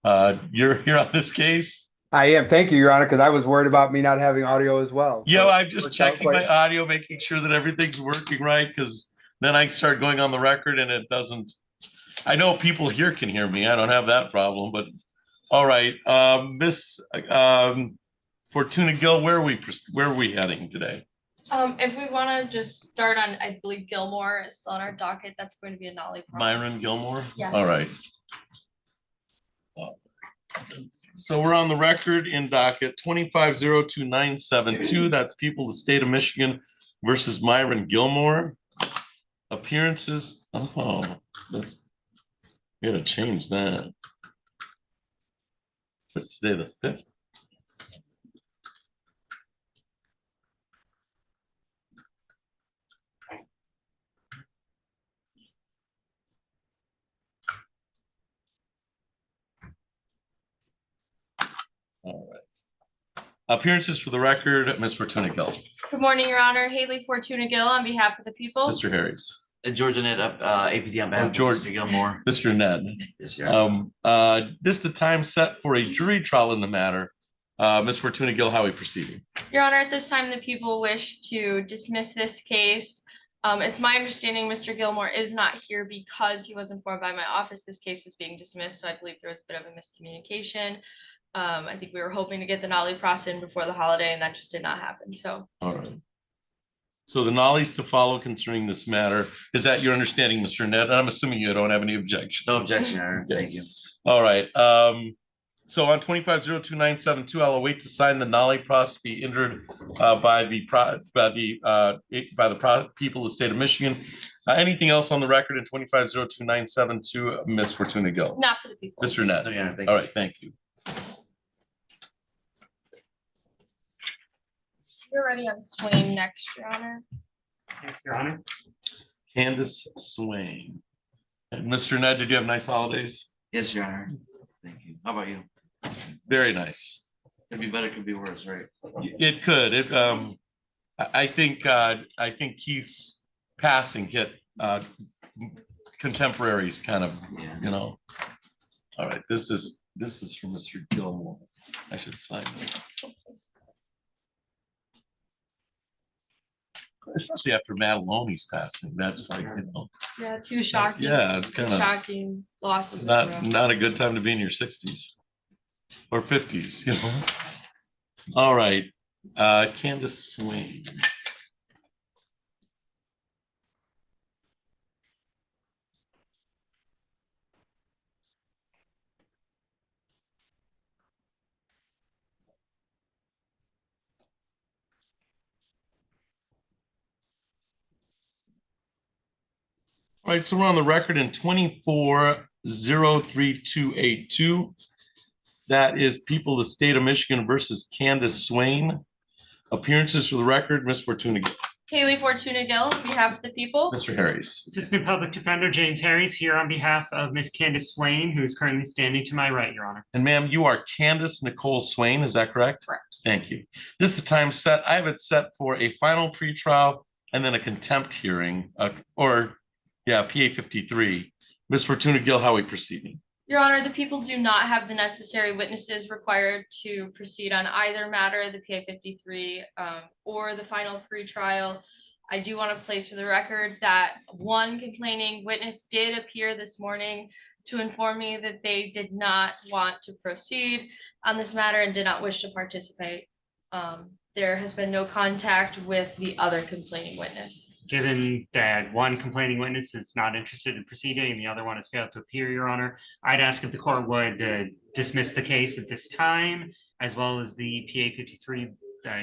You're here on this case? I am. Thank you, Your Honor, because I was worried about me not having audio as well. Yeah, So it I'm just works out checking my quite. audio, making sure that everything's working right, because then I start going on the record and it doesn't. I know people here can hear me. I don't have that problem, but all right. Miss Fortuna Gill, where are we heading today? If we want to just start on, I believe Gilmore is still on our docket. That's going to be a nollie process. Myron Gilmore? Yes. All right. So we're on the record in docket 2502972. That's people of the state of Michigan versus Myron Gilmore. Appearances. Oh, let's we gotta change that. Let's say the 5th. All right. Appearances for the record, Ms. Fortuna Gill. Good morning, Your Honor. Haley Fortuna Gill on behalf of the people. Mr. Harris. Georgia Ned APD on behalf of Mr. Gilmore. Mr. Ned. Yes, sir. This is the time set for a jury trial in the matter. Ms. Fortuna Gill, how are we proceeding? Your Honor, at this time, the people wish to dismiss this case. It's my understanding Mr. Gilmore is not here because he was informed by my office this case was being dismissed, so I believe there was a bit of a miscommunication. I think we were hoping to get the nollie process in before the holiday, and that just did not happen. So, all right. So the nollies to follow concerning this matter, is that your understanding, Mr. Ned? I'm assuming you don't have any objection. No objection, Your Honor. Okay. Thank you. All right. So on 2502972, I'll await to sign the nollie process to be injured by the people of the state of Michigan. Anything else on the record in 2502972, Ms. Fortuna Gill? not for the people. Mr. Ned. No, Your Honor. Thank All you. right, thank you. You're ready on Swain next, Your Honor. Thanks, Your Honor. Candace Swain. And Mr. Ned, did you have nice holidays? Yes, Your Honor. Thank you. How about you? Very nice. Could be better, could be worse, right? It could. I think Keith's passing hit contemporaries kind of, Yeah. you know. All right, this is for Mr. Gilmore. I should sign this. Especially after Mataloni's passing, that's like, you know. Yeah, two shocking. Yeah, it's kind of shocking losses. not a good time to be in your 60s or 50s, you know. All right, Candace Swain. All right, so we're on the record in 2403282. That is people of the state of Michigan versus Candace Swain. Appearances for the record, Ms. Fortuna Gill. Haley Fortuna Gill on behalf of the people. Mr. Harris. Assistant Public Defender James Harris here on behalf of Ms. Candace Swain, who is currently standing to my right, Your Honor. And ma'am, you are Candace Nicole Swain, is that correct? Correct. Thank you. This is the time set. I have it set for a final pretrial and then a contempt hearing, PA 53. Ms. Fortuna Gill, how are we proceeding? Your Honor, the people do not have the necessary witnesses required to proceed on either matter, the PA 53 or the final pretrial. I do want to place for the record that one complaining witness did appear this morning to inform me that they did not want to proceed on this matter and did not wish to participate. There has been no contact with the other complaining witness. Given that one complaining witness is not interested in proceeding and the other one has failed to appear, Your Honor, I'd ask if the court would dismiss the case at this time, as well as the PA 53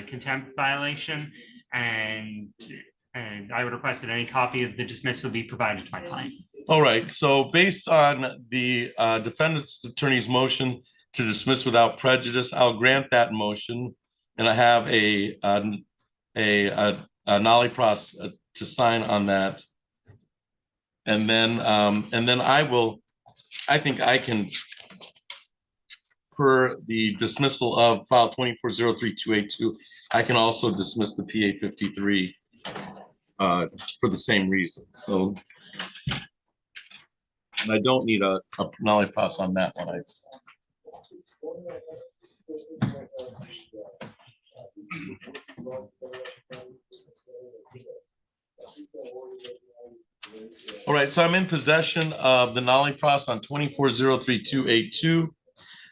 contempt violation. And I would request that any copy of the dismissal be provided to my client. All right, so based on the defendant's attorney's motion to dismiss without prejudice, I'll grant that motion. And I have a nollie process to sign on that. And then I think I can, per the dismissal of file 2403282, I can also dismiss the PA 53 for the same reason. So, and I don't need a nollie process on that one. All right, so I'm in possession of the Nolly Cross on 2403-282.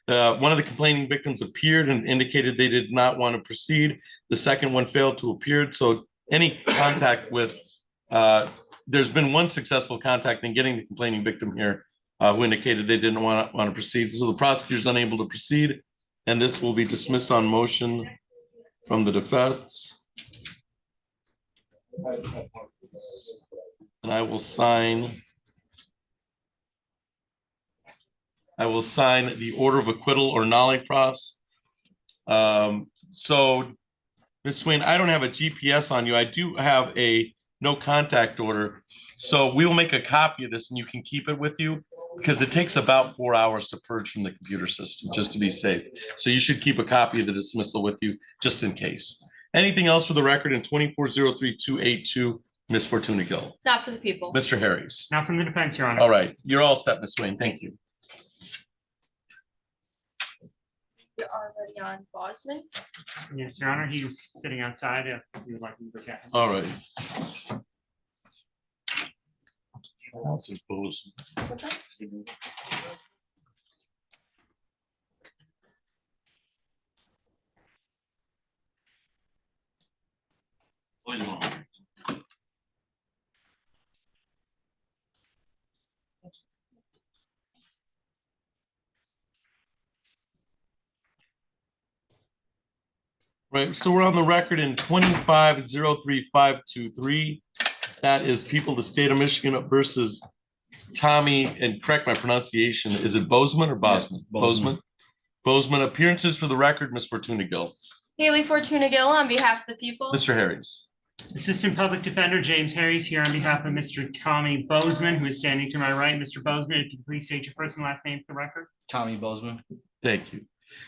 One of the complaining victims appeared and indicated they did not want to proceed. The second one failed to appear. So any contact with, there's been one successful contact in getting the complaining victim here who indicated they didn't want to proceed. So the prosecutor is unable to proceed, and this will be dismissed on motion from the defense. And I will sign the order of acquittal or nollie pros. So Ms. Swain, I don't have a GPS on you. I do have a no contact order. So we will make a copy of this and you can keep it with you because it takes about 4 hours to purge from the computer system just to be safe. So you should keep a copy of the dismissal with you just in case. Anything else for the record in 2403-282, Ms. Fortuna Gill? Not for the people. Mr. Harris? Not from the defense, Your Honor. All right, you're all set, Ms. Swain. Thank you. We are already on Bosman. Yes, Your Honor, he's sitting outside if you would like me to look at him. All right. I suppose. What's that? Always one. Right, so we're on the record in 25-03523. That is people of the state of Michigan versus Tommy, and correct my pronunciation, is it Bozeman or Bosman? Yes, Bozeman. Bozeman. Appearances for the record, Ms. Fortuna Gill. Haley Fortuna Gill on behalf of the people. Mr. Harris. Assistant Public Defender James Harris here on behalf of Mr. Tommy Bozeman, who is standing to my right. Mr. Bozeman, if you could please state your first and last name for the record. Tommy Bozeman. Thank you.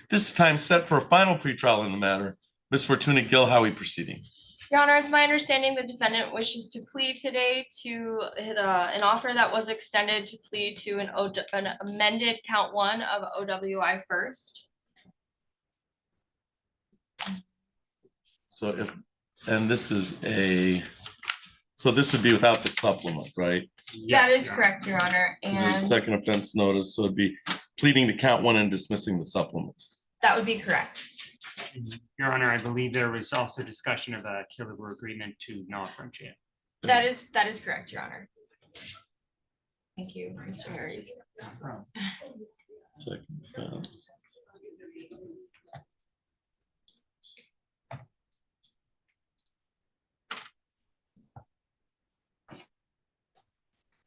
This is time set for a final pretrial in the matter. Ms. Fortuna Gill, how are we proceeding? Your Honor, it's my understanding the defendant wishes to plead today to an offer that was extended to plead to an amended count 1 of OWI first. So if, and this is a, so this would be without the supplement, right? Yes, That is Your Honor. correct, Your Honor, This is a and second offense notice, so it'd be pleading to count 1 and dismissing the supplement. that would be correct. Your Honor, I believe there was also discussion of a Killebrew agreement to not from jail. That is correct, Your Honor. Thank you, Mr. Harris. Second offense.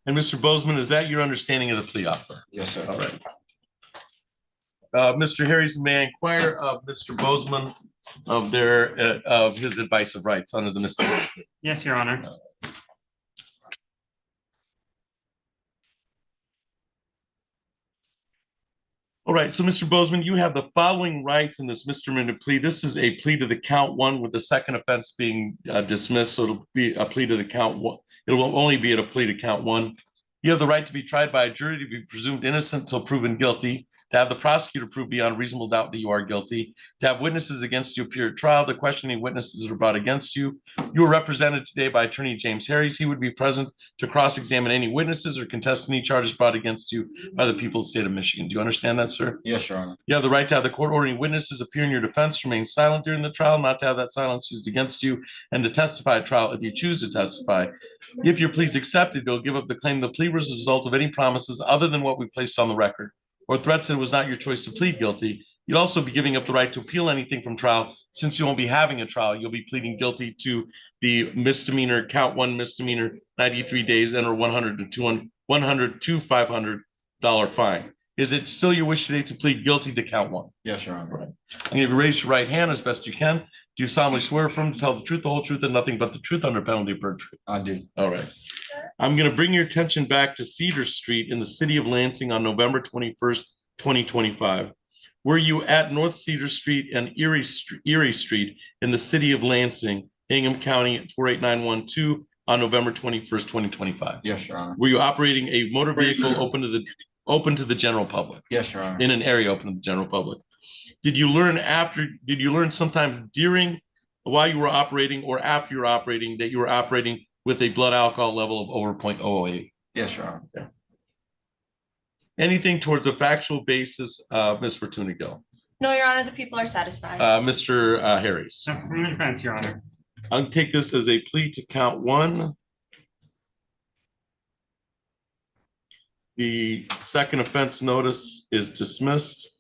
And Mr. Bozeman, is that your understanding of the plea offer? Yes, sir. All right. Mr. Harris, may I inquire of Mr. Bozeman of of his advice of rights under the misdemeanor? Yes, Your Honor. All right, so Mr. Bozeman, you have the following rights in this misdemeanor plea. This is a plea to the count 1 with the second offense being dismissed. So it'll be a plea to the count 1. It will only be at a plea to count 1. You have the right to be tried by a jury to be presumed innocent until proven guilty, to have the prosecutor prove beyond reasonable doubt that you are guilty, to have witnesses against you appear at trial, to question any witnesses that are brought against you. You are represented today by Attorney James Harris. He would be present to cross-examine any witnesses or contest any charges brought against you by the people of the state of Michigan. Do you understand that, sir? Yes, Your Honor. You have the right to have the court ordering witnesses appear in your defense, remain silent during the trial, not to have that silence used against you, and to testify at trial if you choose to testify. If your plea is accepted, you'll give up the claim the plea was a result of any promises other than what we placed on the record, or threats that it was not your choice to plead guilty. You'd also be giving up the right to appeal anything from trial. Since you won't be having a trial, you'll be pleading guilty to the misdemeanor, count 1 misdemeanor, 93 days, and or $100 to $500 fine. Is it still your wish today to plead guilty to count 1? Yes, Your Honor. I'm going to raise your right hand as best you can. Do you solemnly swear affirm to tell the truth, the whole truth, and nothing but the truth under penalty of perjury? I do. All right. I'm going to bring your attention back to Cedar Street in the city of Lansing on November 21st, 2025. Were you at North Cedar Street and Erie Street in the city of Lansing, Hingham County at 48912 on November 21st, 2025? Yes, Your Honor. Were you operating a motor vehicle open to the open to the general public, Yes, Your Honor. in an area open to the general public. Did you learn sometimes during, while you were operating or after you were operating, that you were operating with a blood alcohol level of over 0.008? Yes, Your Honor. Anything towards a factual basis, Ms. Fortuna Gill? No, Your Honor, the people are satisfied. Mr. Harris? Nothing from the defense, Your Honor. I'll take this as a plea to count one. The second offense notice is dismissed.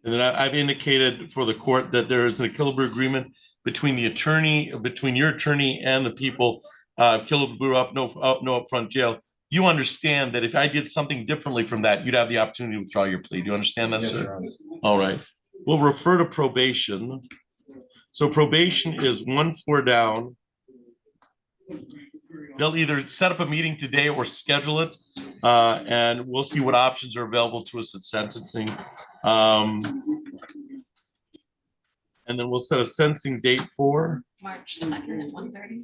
And then I've indicated for the court that there is an equilibrium agreement between your attorney and the people, equilibrium no upfront jail. You understand that if I did something differently from that, you'd have the opportunity to withdraw your plea. Do you understand that, Yes, sir? Your Honor. All right. We'll refer to probation. So probation is 1-4 down. They'll either set up a meeting today or schedule it, and we'll see what options are available to us at sentencing. And then we'll set a sentencing date for March 2nd at 1:30.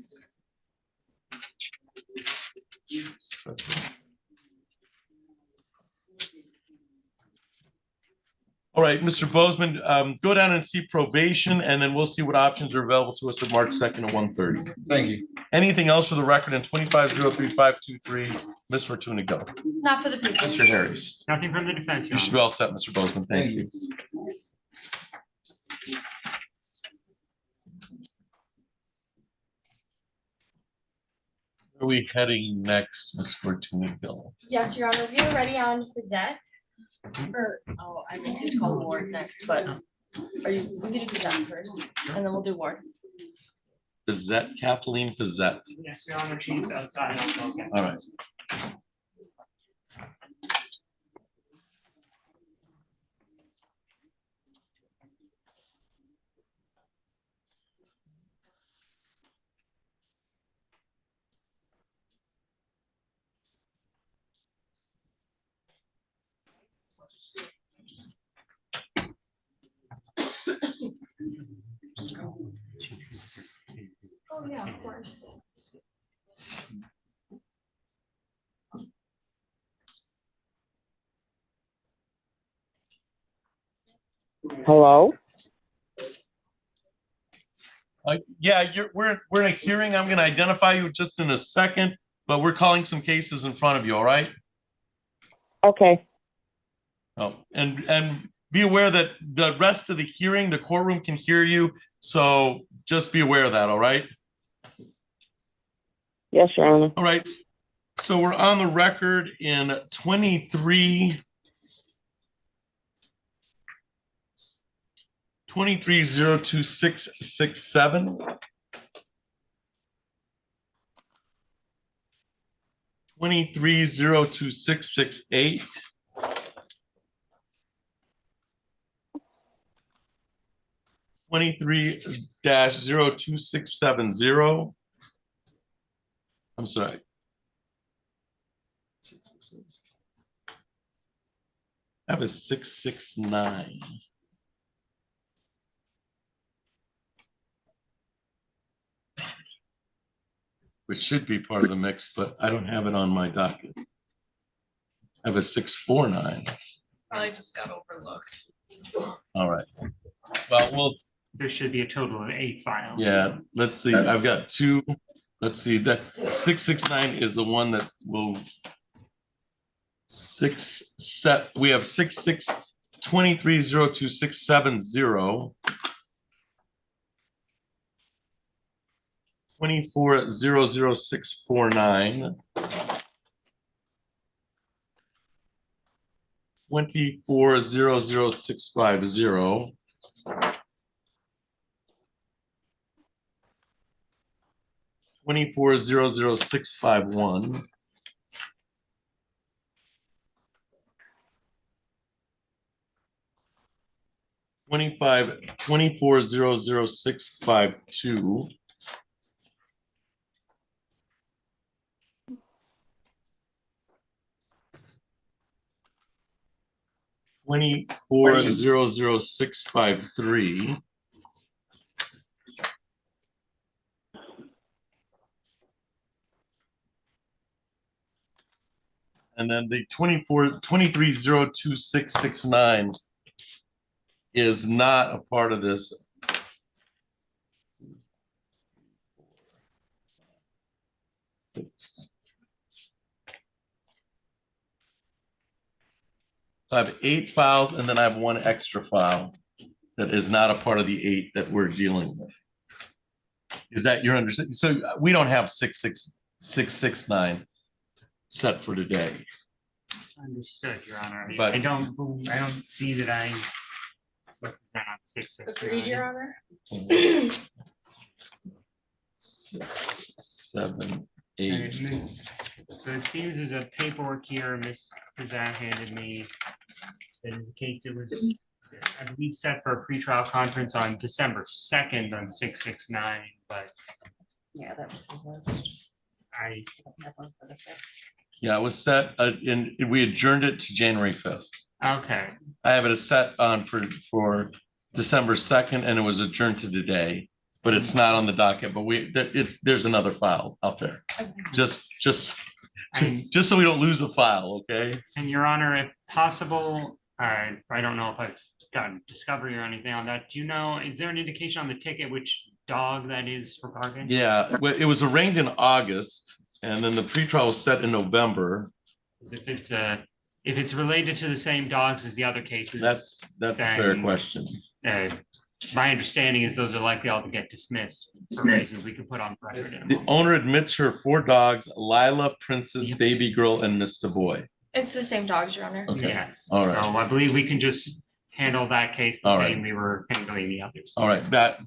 All right, Mr. Bozeman, go down and see probation, and then we'll see what options are available to us at March 2nd at 1:30. Thank you. Anything else for the record in 25-03523, Ms. Fortuna Gill? Not for the people. Mr. Harris? Nothing from the defense, You Your should Honor. be all set, Mr. Bozeman. Thank you. Where are we heading next, Ms. Fortuna Gill? Yes, Your Honor, we are ready on Fizette. Or, oh, I meant to call Ward next, but are you, we can do Fizette first, and then we'll do Ward. Bizette, Kathleen Bizette. Yes, Your Honor, she's outside. Okay. All right. Oh, yeah, of course. Hello? Yeah, we're in a hearing. I'm gonna identify you just in a second, but we're calling some cases in front of you, all right? Okay. Oh, and be aware that the rest of the hearing, the courtroom can hear you, so just be aware of that, all right? Yes, Your Honor. All right, so we're on the record in 23-02667. 23-02668. 23-02670. I'm sorry. I have a 669. Which should be part of the mix, but I don't have it on my docket. I have a 649. Probably just got overlooked. All right. Well, There should be a total of 8 files. yeah, let's see. I've got 2. Let's see. That 669 is the one that will we have 23-02670. 24-00649. 24-00650. 24-00651. 24-00652. 24-00653. And then the 23026669 is not a part of this. So I have 8 files and then I have 1 extra file that is not a part of the 8 that we're dealing with. Is that your understanding? So we don't have 66669 set for today. Understood, Your Honor. But- I don't see that I. What is that on 669? Agreed, Your Honor. 6, 7, And 8. So it seems there's a paperwork here, Ms. Kazan handed me that indicates it was, I believe, set for a pretrial conference on December 2nd on 669, but Yeah, that was the list. I, don't have one for the fifth. Yeah, it was set and we adjourned it to January 5th. okay, I have it set on for December 2nd and it was adjourned to today, but it's not on the docket, but there's another file out there. Just And- so we don't lose a file, okay? and Your Honor, if possible, I don't know if I've gotten discovery or anything on that. Do you know, is there an indication on the ticket which dog that is regarding? Yeah, well, it was arraigned in August and then the pretrial was set in November. If it's related to the same dogs as the other cases. That's a fair Then- question. My understanding is those are likely all to get dismissed for reasons we can put on record. in a The moment. owner admits her 4 dogs, Lila, Princess, Baby Girl, and Mr. Boy. It's the same dogs, Your Honor. Okay. Yes, All right. so I believe we can just handle that case the All right. same we were handling the others. All right, that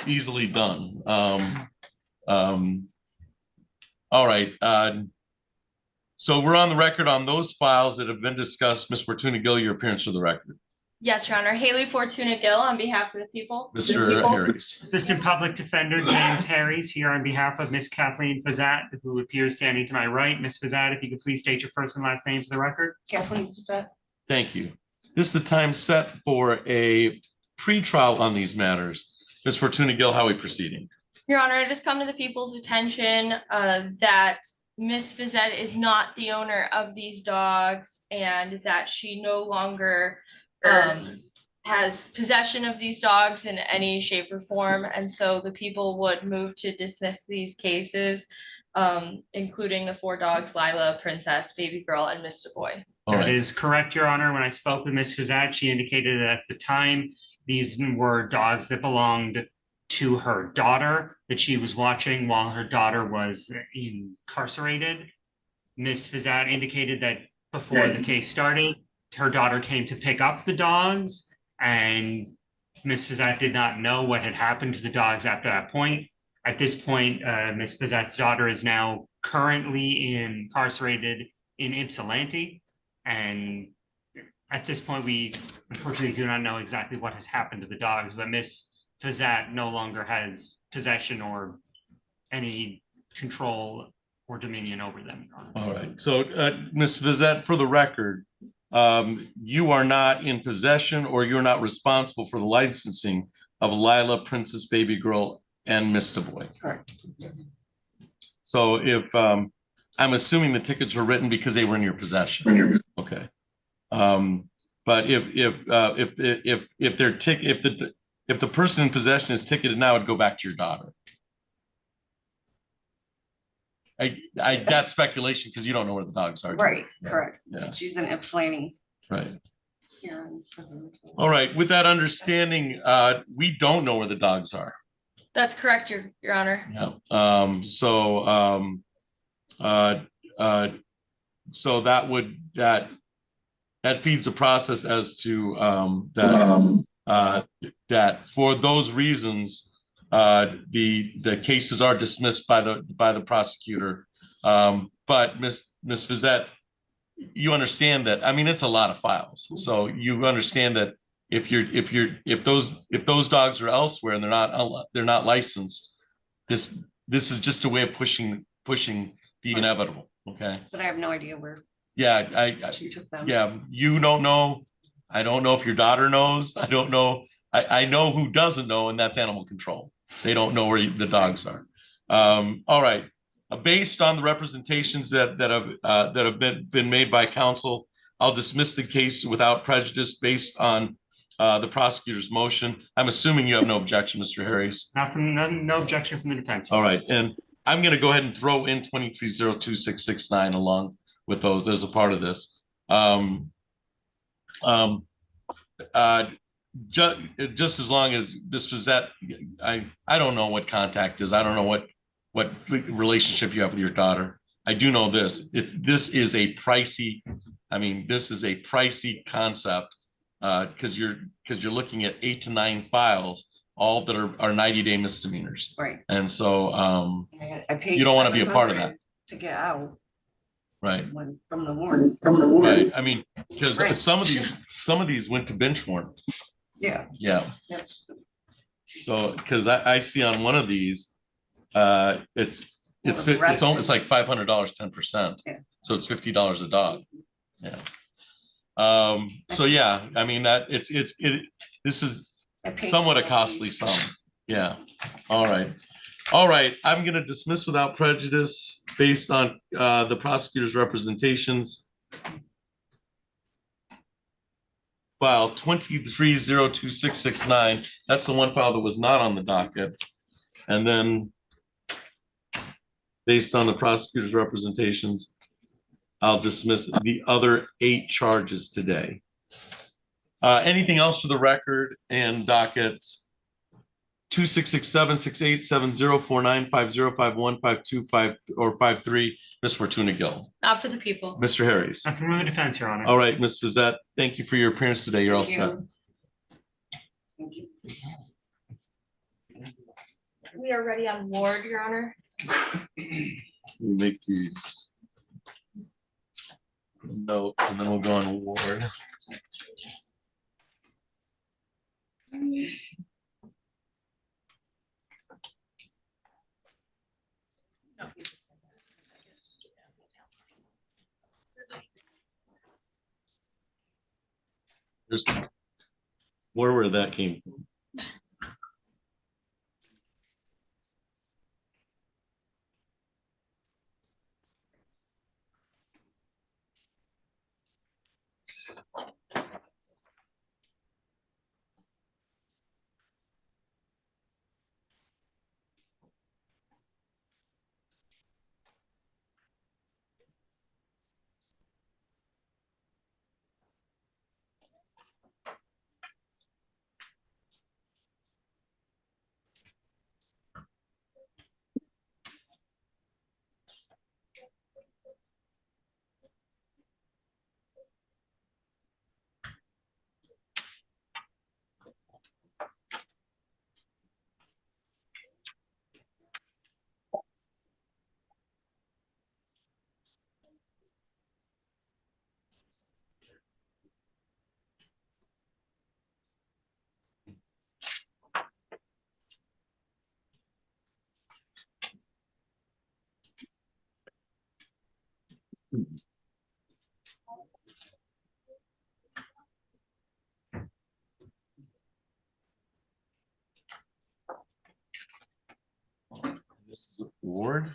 easily done. All right, so we're on the record on those files that have been discussed. Ms. Fortuna Gill, your appearance for the record. Yes, Your Honor. Haley Fortuna Gill on behalf of the people. Mr. Harris. Assistant Public Defender James Harris here on behalf of Miss Kathleen Fazat, who appears standing to my right. Miss Fazat, if you could please state your first and last name for the record. Kathleen Bissett. Thank you. This is the time set for a pre-trial on these matters. Ms. Fortuna Gill, how are we proceeding? Your Honor, it has come to the people's attention that Miss Fizette is not the owner of these dogs and that she no longer has possession of these dogs in any shape or form. And so the people would move to dismiss these cases, including the 4 dogs, Lila, Princess, Baby Girl, and Mr. Boy. All That right, is correct, Your Honor. When I spoke with Ms. Fazat, she indicated that at the time, these were dogs that belonged to her daughter that she was watching while her daughter was incarcerated. Ms. Fazat indicated that before the case started, her daughter came to pick up the dogs, and Ms. Fazat did not know what had happened to the dogs after that point. At this point, Ms. Fazat's daughter is now currently incarcerated in Ypsilanti, and at this point, we unfortunately do not know exactly what has happened to the dogs, but Ms. Fazat no longer has possession or any control or dominion over them. all right. So, Ms. Vizette, for the record, you are not in possession or you're not responsible for the licensing of Lila, Princess, Baby Girl, and Mr. Boy. Correct. So if, I'm assuming the tickets were written because they were in your possession. Okay. But if the person in possession is ticketed now, it'd go back to your daughter. That's speculation because you don't know where the dogs are. Right, correct. Yeah, She's in Ypsilanti right. here. All right, with that understanding, we don't know where the dogs are. That's correct, Your Honor. Yeah. So that feeds the process as to that for those reasons, the cases are dismissed by the prosecutor. But Ms. Fizette, you understand that, I mean, it's a lot of files. So you understand that if those dogs are elsewhere and they're not licensed, this is just a way of pushing the inevitable. Okay. But I have no idea where Yeah, she took them. yeah, you don't know. I don't know if your daughter knows. I don't know. I know who doesn't know, and that's animal control. They don't know where the dogs are. All right. Based on the representations that have been made by counsel, I'll dismiss the case without prejudice based on the prosecutor's motion. I'm assuming you have no objection, Mr. Harris. No objection from the defense. All right, and I'm going to go ahead and throw in 23-02669 along with those as a part of this. Just as long as Ms. Fazette, I don't know what contact is. I don't know what relationship you have with your daughter. I do know this. This is a pricey. I mean, this is a pricey concept because you're looking at 8 to 9 files, all that are 90-day misdemeanors. Right. And so I paid you don't want to be a part of that. to get out Right. from the warrant. Right. I mean, because Right. some of these went to bench warrant. Yeah, Yeah. that's, So because I see on one of these, it's almost like $500, 10%. Yeah. So it's $50 a dog. Yeah. So yeah, I mean this is I paid somewhat a for costly sum. Yeah. All right. All right. I'm going to dismiss without prejudice based on the prosecutor's representations. File 23-02669. That's the one file that was not on the docket. And then based on the prosecutor's representations, I'll dismiss the other 8 charges today. Anything else for the record and docket 2667-687049505152 or 53, Ms. Fortuna Gill. Not for the people. Mr. Harris. Nothing from the defense, Your Honor. All right, Ms. Fazette, thank you for your appearance today. You're all Thank set. you. Thank you. We are ready on Ward, Your Honor. We make these notes and then we'll go on Ward. There's where that came from. This is Ward,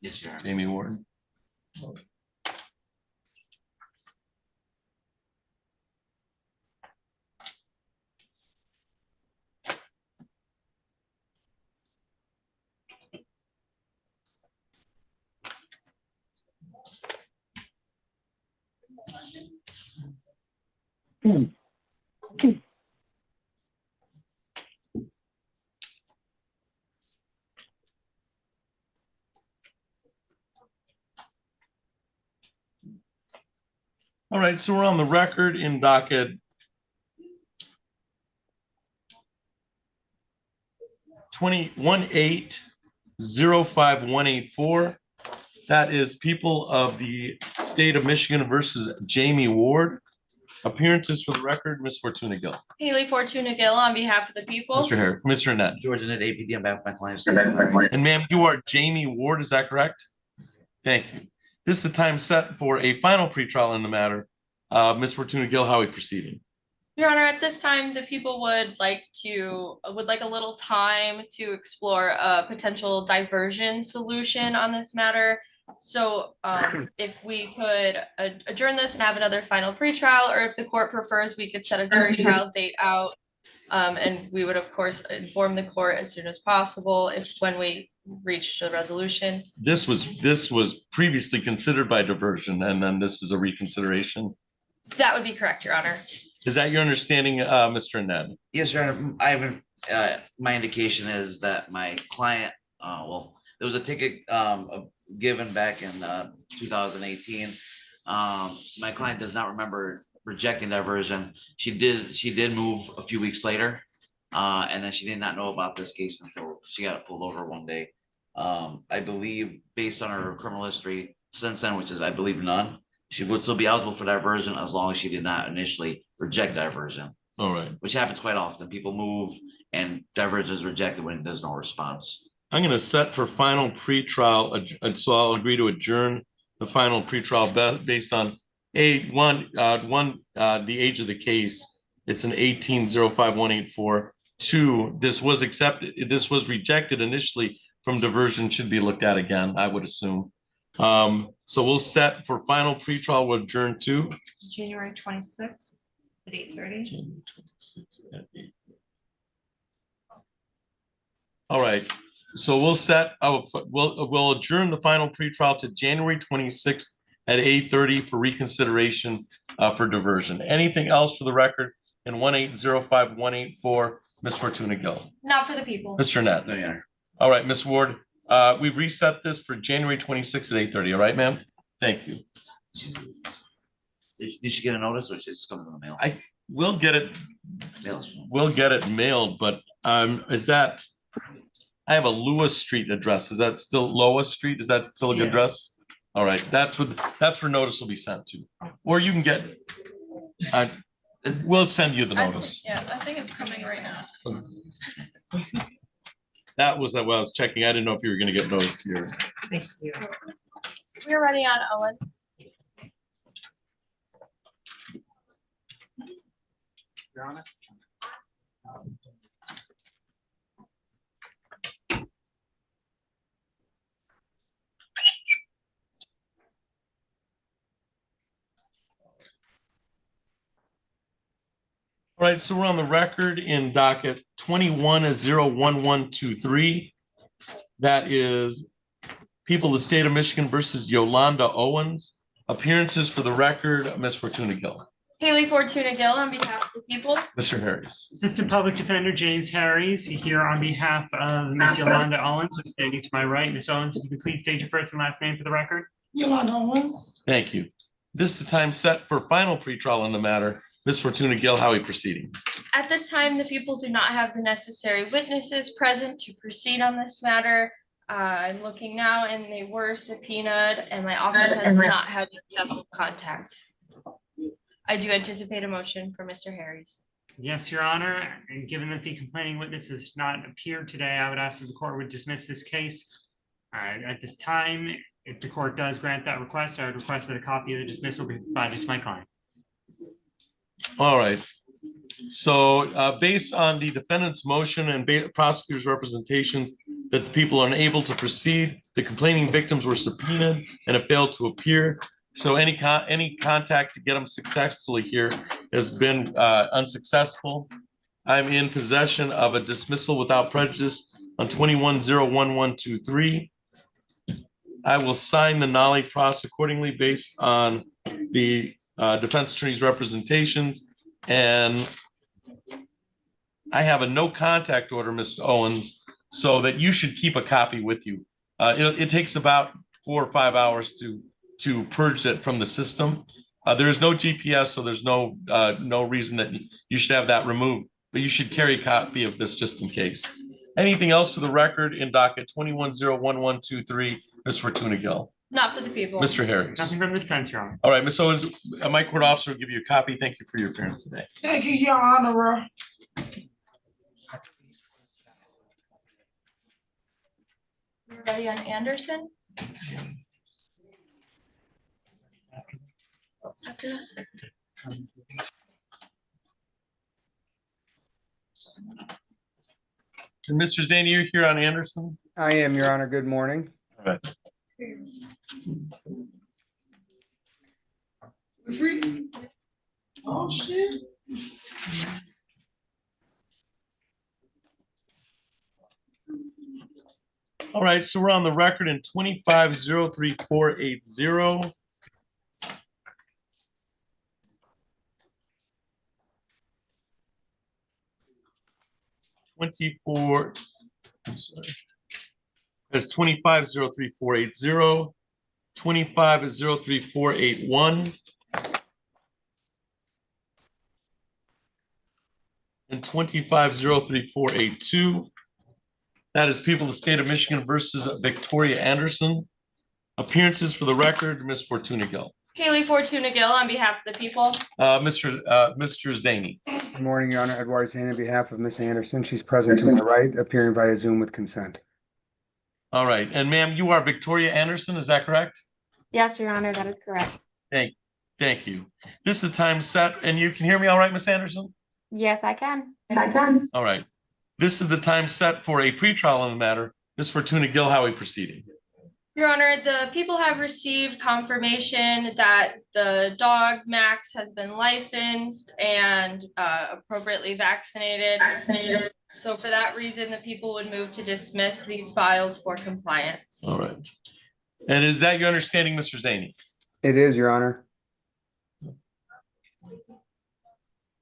Yes, Your Honor. Jamie Ward. All right, so we're on the record in docket 218-05184. That is People of the State of Michigan versus Jamie Ward. Appearances for the record, Ms. Fortuna Gill. Haley Fortuna Gill on behalf of the people. Mr. Harris, Mr. Annette. George and APD on behalf of my clients. And ma'am, you are Jamie Ward, is that correct? Thank you. This is the time set for a final pretrial in the matter. Ms. Fortuna Gill, how are we proceeding? Your Honor, at this time, the people would like a little time to explore a potential diversion solution on this matter. So if we could adjourn this and have another final pretrial, or if the court prefers, we could set a jury trial date out. And we would, of course, inform the court as soon as possible when we reach a resolution. This was previously considered by diversion, and then this is a reconsideration. That would be correct, Your Honor. Is that your understanding, Mr. Ned? Yes, Your Honor, my indication is that my client, well, there was a ticket, given back in, 2018. My client does not remember rejecting diversion. She did move a few weeks later. And then she did not know about this case until she got pulled over one day. I believe based on her criminal history since then, which is, I believe, none, she would still be eligible for diversion as long as she did not initially reject diversion, All right. which happens quite often. People move and diversion is rejected when there's no response. I'm going to set for final pretrial, so I'll agree to adjourn the final pretrial based on the age of the case. It's an 18-05-184. 2, this was accepted. This was rejected initially from diversion, should be looked at again, I would assume. So we'll set for final pretrial, we'll adjourn to January 26th at 8:30. All right, so we'll set, we'll adjourn the final pretrial to January 26th at 8:30 for reconsideration for diversion. Anything else for the record in 18-05-184, Ms. Fortuna Gill? Not for the people. Mr. Net? No, Your Honor. All right, Ms. Ward, we've reset this for January 26th at 8:30, all right, ma'am? Thank you. You should get a notice, or should it just come in the mail? We'll get it, Mail's- we'll get it mailed, but is that, I have a Lewis Street address. Is that still Lois Street? Is that still a good Yeah. address? All right, that's where notice will be sent to. Or you can get, we'll send you the notice. Yeah, I think it's coming right now. That was what I was checking. I didn't know if you were gonna get notice here. Thank you. We're ready on Owens. All right, so we're on the record in docket 21-01123. That is People of the State of Michigan versus Yolanda Owens. Appearances for the record, Ms. Fortuna Gill. Haley Fortuna Gill on behalf of the people. Mr. Harris. Assistant Public Defender James Harries here on behalf of Ms. Yolanda Owens, who's standing to my right. Ms. Owens, if you could please state your first and last name for the record. Yolanda Owens. Thank you. This is the time set for final pretrial on the matter. Ms. Fortuna Gill, how are we proceeding? At this time, the people do not have the necessary witnesses present to proceed on this matter. I'm looking now and they were subpoenaed and my office has not had successful contact. I do anticipate a motion for Mr. Harris. Yes, Your Honor, and given that the complaining witness has not appeared today, I would ask that the court would dismiss this case. At this time, if the court does grant that request, I would request that a copy of the dismissal be provided to my client. All right. So based on the defendant's motion and prosecutor's representations that the people are unable to proceed, the complaining victims were subpoenaed and have failed to appear. So any contact to get them successfully here has been unsuccessful. I'm in possession of a dismissal without prejudice on 21-01123. I will sign the nollie pros accordingly based on the defense attorney's representations. And I have a no contact order, Mr. Owens, so that you should keep a copy with you. It takes about 4 or 5 hours to purge it from the system. There is no GPS, so there's no reason that you should have that removed, but you should carry a copy of this just in case. Anything else for the record in docket 21-01123, Ms. Fortuna Gill? Not for the people. Mr. Harris? Nothing from the defense, Your Honor. All right, Ms. Owens, my court officer will give you a copy. Thank you for your appearance today. Thank you, Your Honor. We're ready on Anderson? After that? And Mr. Zany, you're here on Anderson? I am, Your Honor. Good morning. All right. Free. Oh, shit. All right, so we're on the record in 25-03480. I'm sorry. There's 25-03480, 25-03481, and 25-03482. That is people of the state of Michigan versus Victoria Anderson. Appearances for the record, Ms. Fortuna Gill. Haley Fortuna Gill on behalf of the people. Mr. Zany. Good morning, Your Honor. Edward Zane on behalf of Miss Anderson. She's present to my right, appearing via Zoom with consent. All right, and ma'am, you are Victoria Anderson, is that correct? Yes, Your Honor, that is correct. Thank you. This is the time set, and you can hear me all right, Miss Anderson? Yes, I can. All right. This is the time set for a pretrial on the matter. Ms. Fortuna Gill, how are we proceeding? Your Honor, the people have received confirmation that the dog Max has been licensed and appropriately vaccinated. So for that reason, the people would move to dismiss these files for compliance. All right. And is that your understanding, Mr. Zany? It is, Your Honor.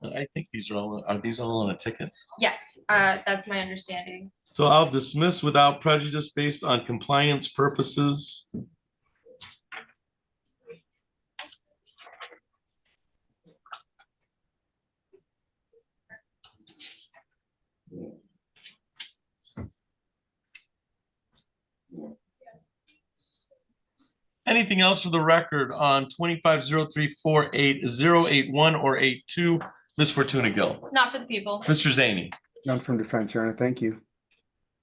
I think are these all on a ticket? Yes, that's my understanding. So I'll dismiss without prejudice based on compliance purposes. Anything else for the record on 25-0348081 or 82, Ms. Fortuna Gill? Not for the people. Mr. Zany? None from defense, Your Honor. Thank you.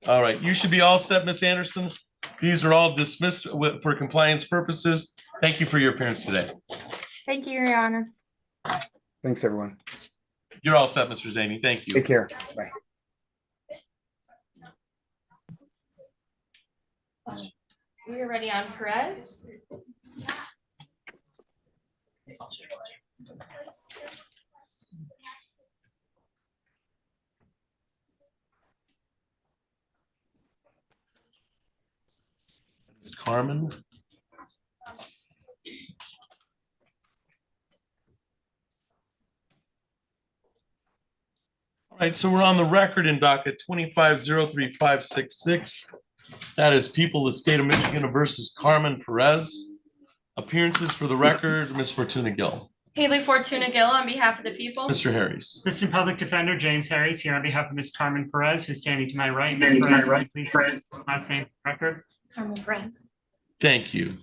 All right, you should be all set, Ms. Anderson. These are all dismissed for compliance purposes. Thank you for your appearance today. Thank you, Your Honor. Thanks, everyone. You're all set, Mr. Zany. Thank you. Take care. Bye. We are ready on Perez. It's Carmen. All right, so we're on the record in docket 25-03566. That is people of the state of Michigan versus Carmen Perez. Appearances for the record, Ms. Fortuna Gill. Haley Fortuna Gill on behalf of the people. Mr. Harris. Assistant Public Defender James Harris here on behalf of Ms. Carmen Perez, who's standing to my right. Ms. Perez, will you please state your last name for the record? Carmen Perez. Thank you.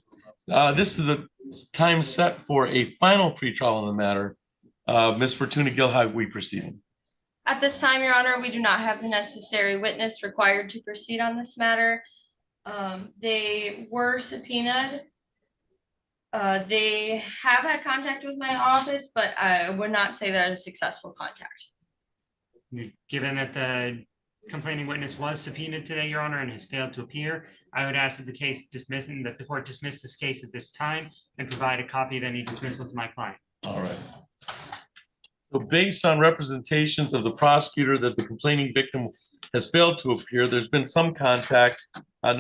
This is the time set for a final pretrial on the matter. Ms. Fortuna Gill, how are we proceeding? At this time, Your Honor, we do not have the necessary witness required to proceed on this matter. They were subpoenaed. They have had contact with my office, but I would not say that a successful contact. Given that the complaining witness was subpoenaed today, Your Honor, and has failed to appear, I would ask that the court dismiss this case at this time and provide a copy of any dismissal to my client. All right. So based on representations of the prosecutor that the complaining victim has failed to appear, there's been some contact, but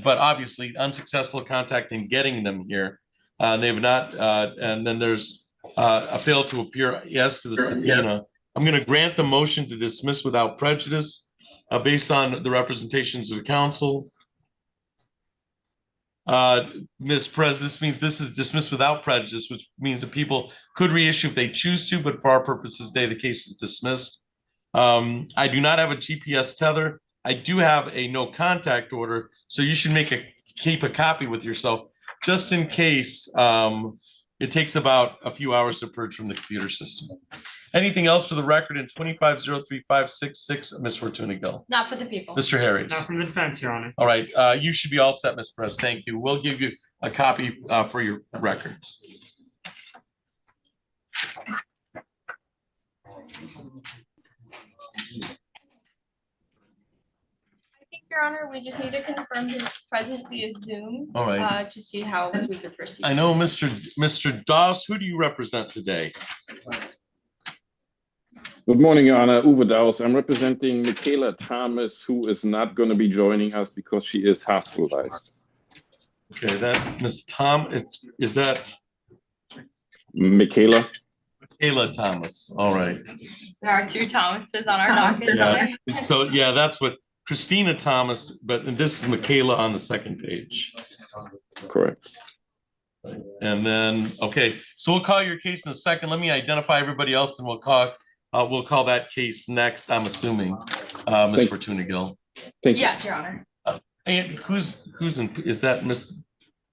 obviously unsuccessful contact in getting them here. They have not, and then there's a failed to appear yes to the subpoena. I'm going to grant the motion to dismiss without prejudice based on the representations of the counsel. Ms. Perez, this means this is dismissed without prejudice, which means that people could reissue if they choose to, but for our purposes today, the case is dismissed. I do not have a GPS tether. I do have a no contact order, so you should keep a copy with yourself just in case. It takes about a few hours to purge from the computer system. Anything else for the record in 25-03566, Ms. Fortuna Gill? Not for the people. Mr. Harris? Not from the defense, Your Honor. All right, you should be all set, Ms. Perez. Thank you. We'll give you a copy for your records. Your Honor, we just need to confirm his presence via Zoom. All right. To see how we could proceed. I know Mr. Doss, who do you represent today? Good morning, Your Honor. Uwe Daus. I'm representing Michaela Thomas, who is not going to be joining us because she is hospitalized. Okay, that's Miss Tom, is that Michaela? Michaela Thomas? All right. There are two Thomases on our docket. Yeah, so yeah, that's what Christina Thomas, but this is Michaela on the second page. Correct. And then, okay, so we'll call your case in a second. Let me identify everybody else and we'll call that case next, I'm assuming, Ms. Fortuna Gill. Thank you. Yes, Your Honor. And who's in, is that Miss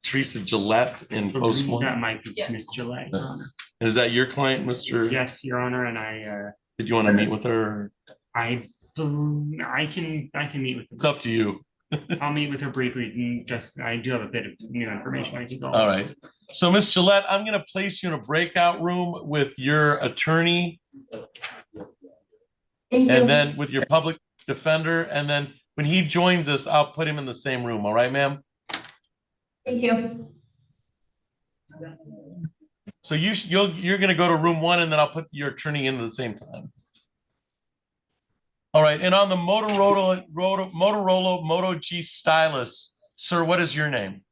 Teresa Gillette in post That one? might be Yeah. Ms. Gillette, Your Honor. Is that your client, Mr.? Yes, Your Honor, and Did you want to meet with her? I can meet with It's her. up to you. I'll meet with her briefly, and just, I do have a bit of new information I can go. All right. So Miss Gillette, I'm gonna place you in a breakout room with your attorney and then with your public defender. And then when he joins us, I'll put him in the same room. All right, ma'am? Thank you. So you're gonna go to room 1 and then I'll put your attorney in at the same time. All right, and on the Motorola Moto G stylus, sir, what is your name?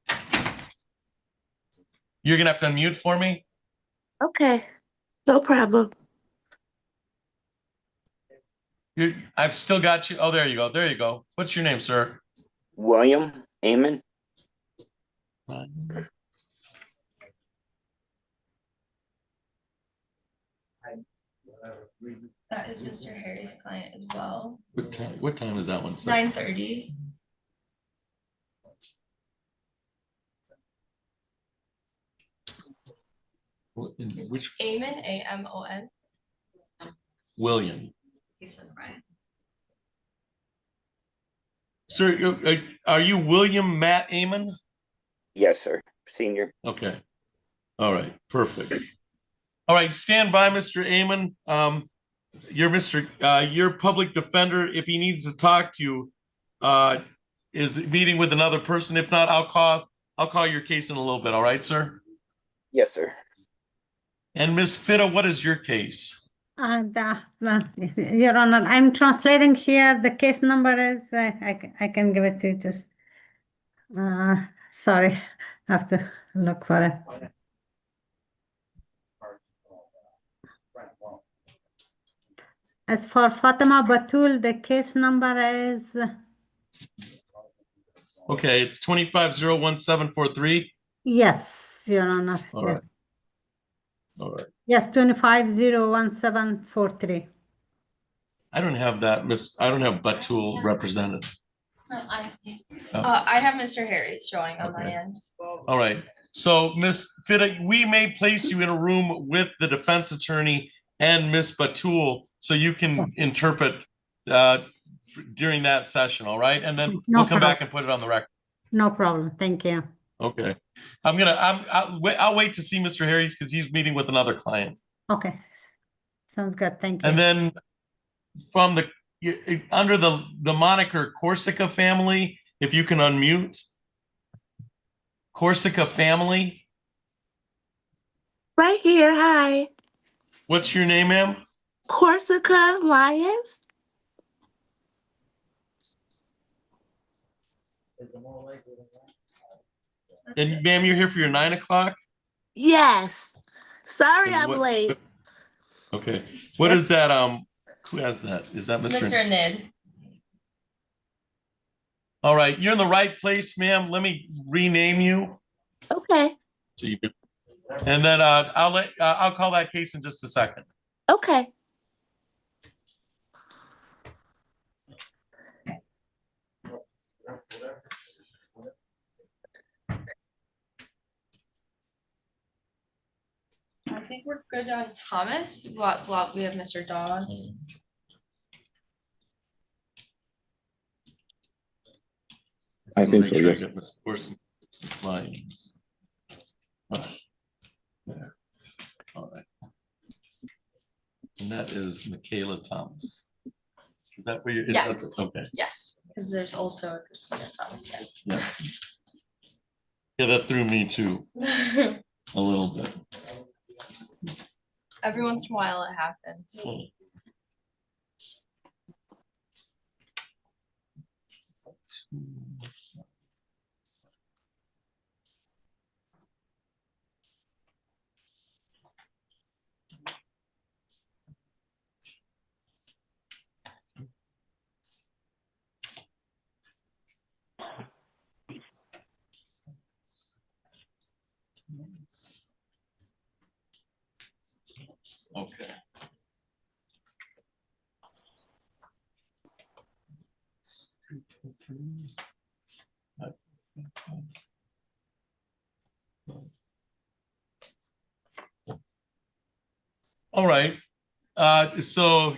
You're gonna have to unmute for me. Okay, no problem. I've still got you. Oh, there you go. There you go. What's your name, sir? William Amon. That is Mr. Harry's client as well. What time is that one, sir? 9:30. Which Amon, A-M-O-N. William? He said Brian. Sir, are you William Matt Amon? Yes, sir. Senior. Okay. All right, perfect. All right, stand by, Mr. Amon. Your public defender, if he needs to talk to you, is meeting with another person. If not, I'll call your case in a little bit. All right, sir? Yes, sir. And Ms. Fitta, what is your case? Your Honor, I'm translating here. The case number is, I can give it to you just, sorry, I have to look for it. As for Fatima Batul, the case number is, Okay, it's 25-01743. yes, Your Honor. All right. Yes. All right. Yes, 25-01743. I don't have that, I don't have Batul represented. I have Mr. Harry's showing on my Okay. end. All right. So, Ms. Fitta, we may place you in a room with the defense attorney and Ms. Batul so you can interpret during that session, all right? And then No we'll come back problem. and put it on the record. No problem. Thank you. Okay. I'll wait to see Mr. Harris because he's meeting with another client. Okay. Sounds good. Thank you. And then from under the moniker Corsica family, if you can unmute. Corsica family. Right here. Hi. What's your name, ma'am? Corsica Lions. And ma'am, you're here for your 9 o'clock? Yes. Sorry, And I'm what- late. Okay. What is that? Who has that? Is that Mr. Mr. Nid. All right, you're in the right place, ma'am. Let me rename you. Okay. So you can, and then I'll call that case in just a second. Okay. I think we're good on Thomas. What we have Mr. Dodds. I think Make so, sure I yes. get Ms. Corson lines. There. All right. And that is Michaela Thomas. Is that where you're? Yes. Okay. Yes. Because there's also a Christina Thomas, yes. Yeah. Yeah, that threw me too, a little bit. Every once in a while it happens. Okay. All right, so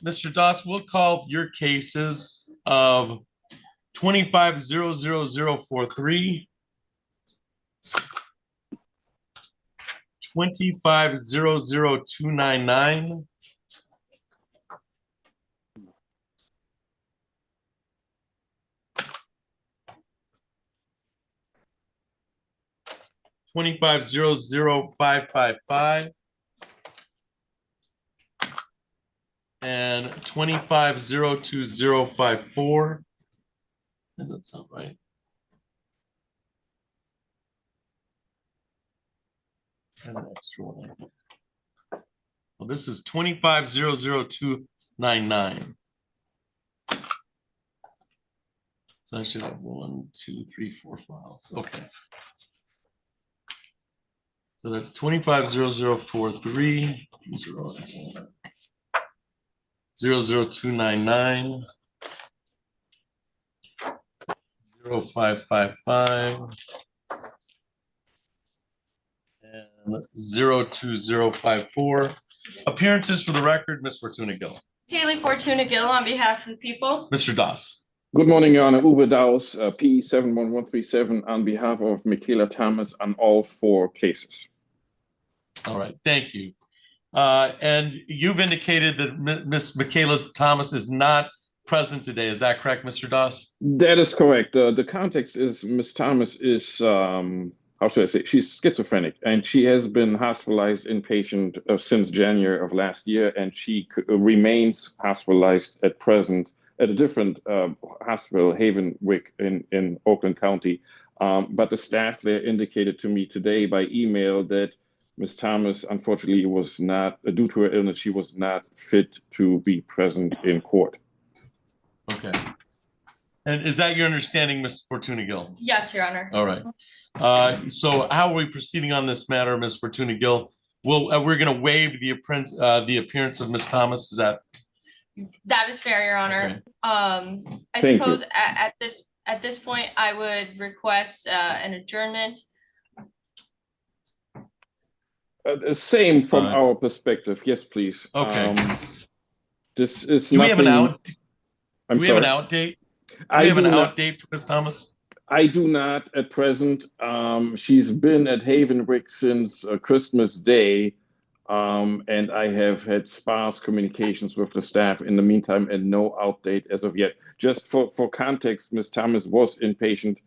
Mr. Doss, we'll call your cases of 25-00043, 25-00299, 25-00555, and 25-02054. That doesn't sound right. And an extra one. Well, this is 25-00299. So I should have 1, 2, 3, 4 files. Okay. So that's 25-004-3, 00299, 0555, and 02054. Appearances for the record, Ms. Fortuna Gill. Haley Fortuna Gill on behalf of the people. Mr. Das. Good morning, Your Honor. Uwe Daus, P 71137 on behalf of Michaela Thomas on all 4 cases. All right, thank you. And you've indicated that Ms. Michaela Thomas is not present today. Is that correct, Mr. Das? That is correct. The context is Ms. Thomas is, how should I say, she's schizophrenic, and she has been hospitalized inpatient since January of last year, and she remains hospitalized at present at a different hospital, Havenwick in Oakland County. But the staff there indicated to me today by email that Ms. Thomas, unfortunately, was not, due to her illness, she was not fit to be present in court. Okay. And is that your understanding, Ms. Fortuna Gill? Yes, Your Honor. All right. So how are we proceeding on this matter, Ms. Fortuna Gill? Well, we're going to waive the appearance of Ms. Thomas. Is that? That is fair, Your Honor. Okay. I Thank suppose at this point, I would request an adjournment. Same from our perspective. Yes, please. Okay. This is Do we have an out? I'm Do we sorry. have an out date? Do I we have an do out not. date for Ms. Thomas? I do not at present. She's been at Havenwick since Christmas Day, and I have had sparse communications with the staff in the meantime and no update as of yet. Just for context, Ms. Thomas was inpatient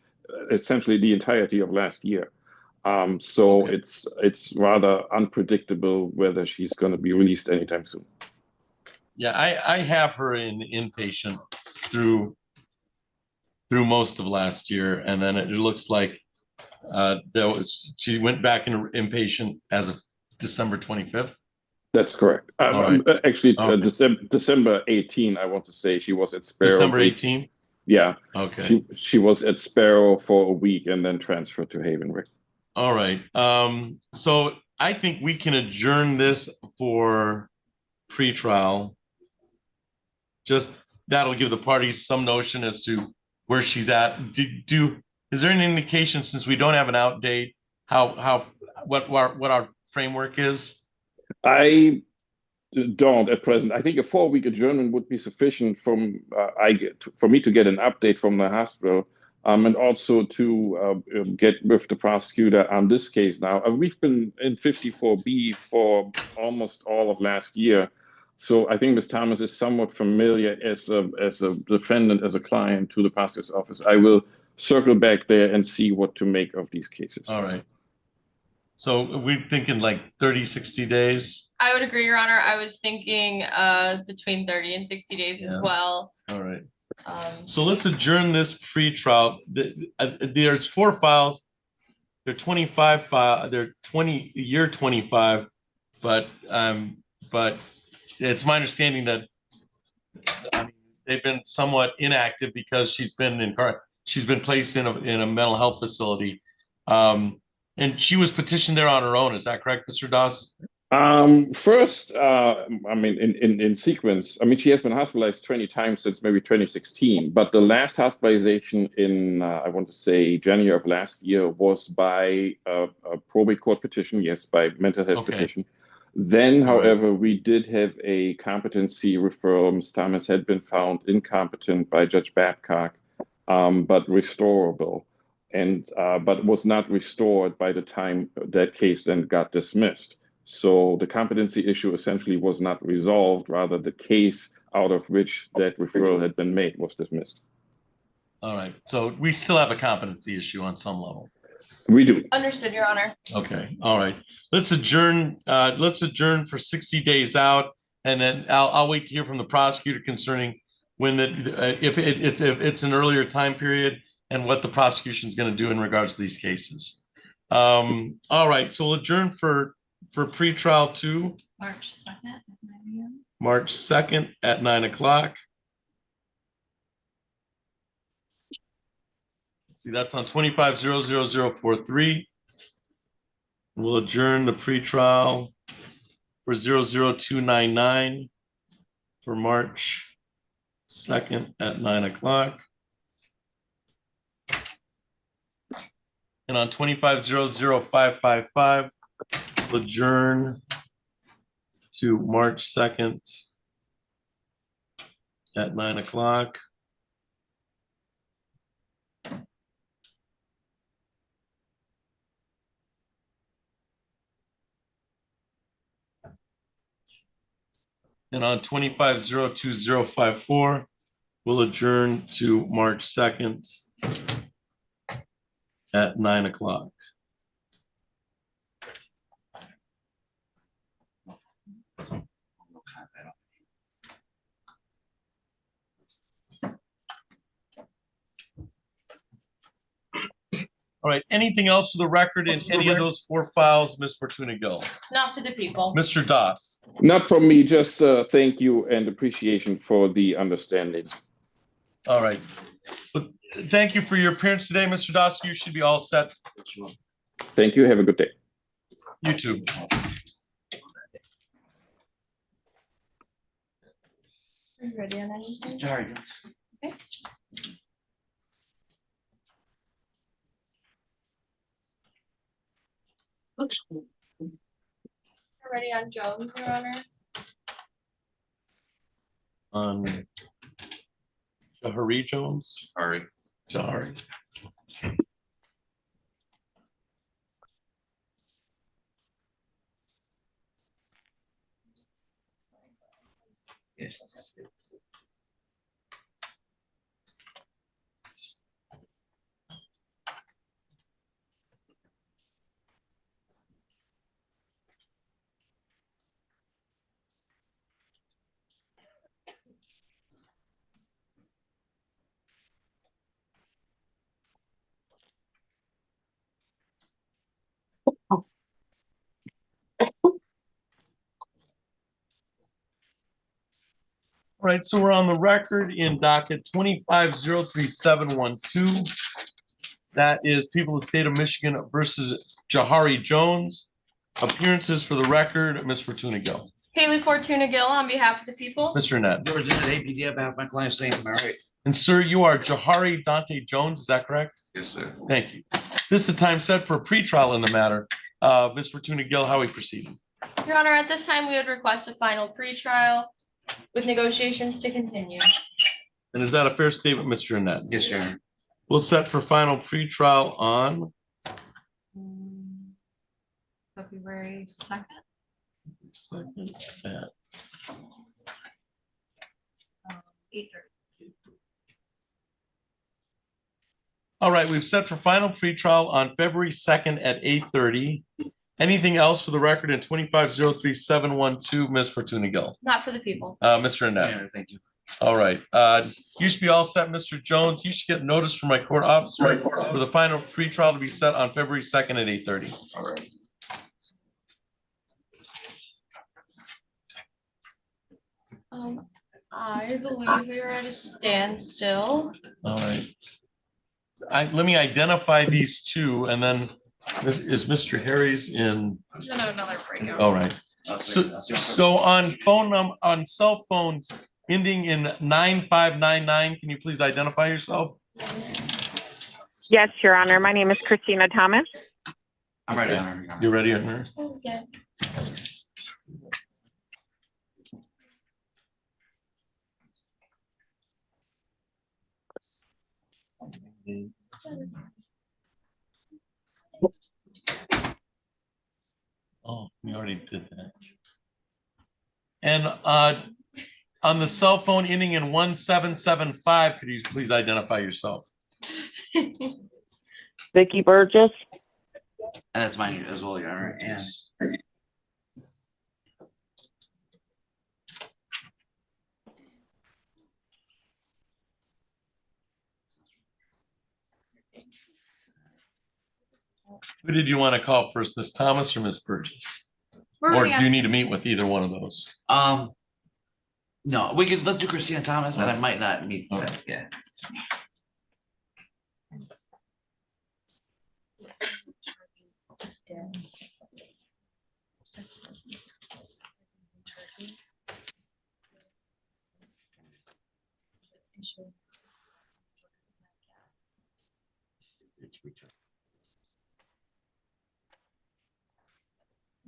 essentially the entirety of last year. So Okay. it's rather unpredictable whether she's going to be released anytime soon. Yeah, I have her in inpatient through most of last year, and then it looks like she went back into inpatient as of December 25th. That's correct. All right. Actually, Okay. December 18, I want to say she was at Sparrow. December 18th. Yeah. Okay. She was at Sparrow for a week and then transferred to Havenwick. All right. So I think we can adjourn this for pretrial. Just that'll give the parties some notion as to where she's at. Is there an indication, since we don't have an out date, what our framework is? I don't at present. I think a 4-week adjournment would be sufficient for me to get an update from the hospital, and also to get with the prosecutor on this case now. We've been in 54B for almost all of last year. So I think Ms. Thomas is somewhat familiar as a defendant, as a client to the prosecutor's office. I will circle back there and see what to make of these cases. All right. So we're thinking like 30, 60 days. I would agree, Your Honor. I was thinking between 30 and 60 days as Yeah. well. All right. Um, So let's adjourn this pre-trial. There's 4 files. They're 25 file. They're year 25, but it's my understanding that they've been somewhat inactive because she's been placed in a mental health facility. And she was petitioned there on her own. Is that correct, Mr. Doss? First, I mean, in sequence, I mean, she has been hospitalized 20 times since maybe 2016, but the last hospitalization in, I want to say, January of last year was by a probate court petition, yes, by mental health petition. Then, however, we did have a competency referral. Ms. Thomas had been found incompetent by Judge Babcock, but restorable, and but was not restored by the time that case then got dismissed. So the competency issue essentially was not resolved. Rather, the case out of which that referral had been made was dismissed. All right. So we still have a competency issue on some level. We do. Understood, Your Honor. Okay. All right. Let's adjourn. Let's adjourn for 60 days out, and then I'll wait to hear from the prosecutor concerning when if it's an earlier time period and what the prosecution is going to do in regards to these cases. All right. So we'll adjourn for pretrial 2. March 2nd at 9 a.m. March 2nd at 9 o'clock. See, that's on 25-00043. We'll adjourn the pretrial for 00299 for March 2nd at 9 o'clock. And on 25-00555, we'll adjourn to March 2nd at 9 o'clock. And on 25-02054, we'll adjourn to March 2nd at 9 o'clock. All right, anything else for the record in any of those 4 files, Ms. Fortuna Gill? Not for the people. Mr. Doss? Not from me, just thank you and appreciation for the understanding. All right. But thank you for your appearance today, Mr. Doss. You should be all set. Thank you. Have a good day. You too. Are you ready on anything? Sorry. Okay. We're ready on Jones, Your Honor. On Jahari Jones? Sorry. Jahari. Yes. All right, so we're on the record in docket 25-03712. That is People of the State of Michigan versus Jahari Jones. Appearances for the record, Ms. Fortuna Gill. Haley Fortuna Gill on behalf of the people. Mr. Annette. George, in APD, on behalf of my client, saying, am I right? And sir, you are Jahari Dante Jones, is that correct? Yes, sir. Thank you. This is the time set for a pretrial in the matter. Ms. Fortuna Gill, how are we proceeding? Your Honor, at this time, we would request a final pretrial with negotiations to continue. And is that a fair statement, Mr. Annette? Yes, Your Honor. We'll set for final pretrial on February 2nd. second at All right, we've set for final pretrial on February 2nd at 8:30. Anything else for the record in 2503-712, Ms. Fortuna Gill? Not for the people. Mr. Annette? Yeah, thank you. All right, you should be all set, Mr. Jones. You should get notice from my court officer for the final pretrial to be set on February 2nd at 8:30. All right. I believe we are at a standstill. All right. Let me identify these two, and then this is Mr. Harry's in. He's in another breakout. All right. So on on cell phone ending in 9599, can you please identify yourself? Yes, Your Honor. My name is Christina Thomas. I'm ready, Your Honor. You ready, Honor? Okay. Oh, we already did that. And on the cell phone ending in 1775, could you please identify yourself? Vicky Burgess. And that's mine as well, Your Honor. And Who did you want to call first, Ms. Thomas or Ms. Burgess? We're Or running do you need to meet with either one of those? no, let's do Christina Thomas, and I might not meet that, yeah.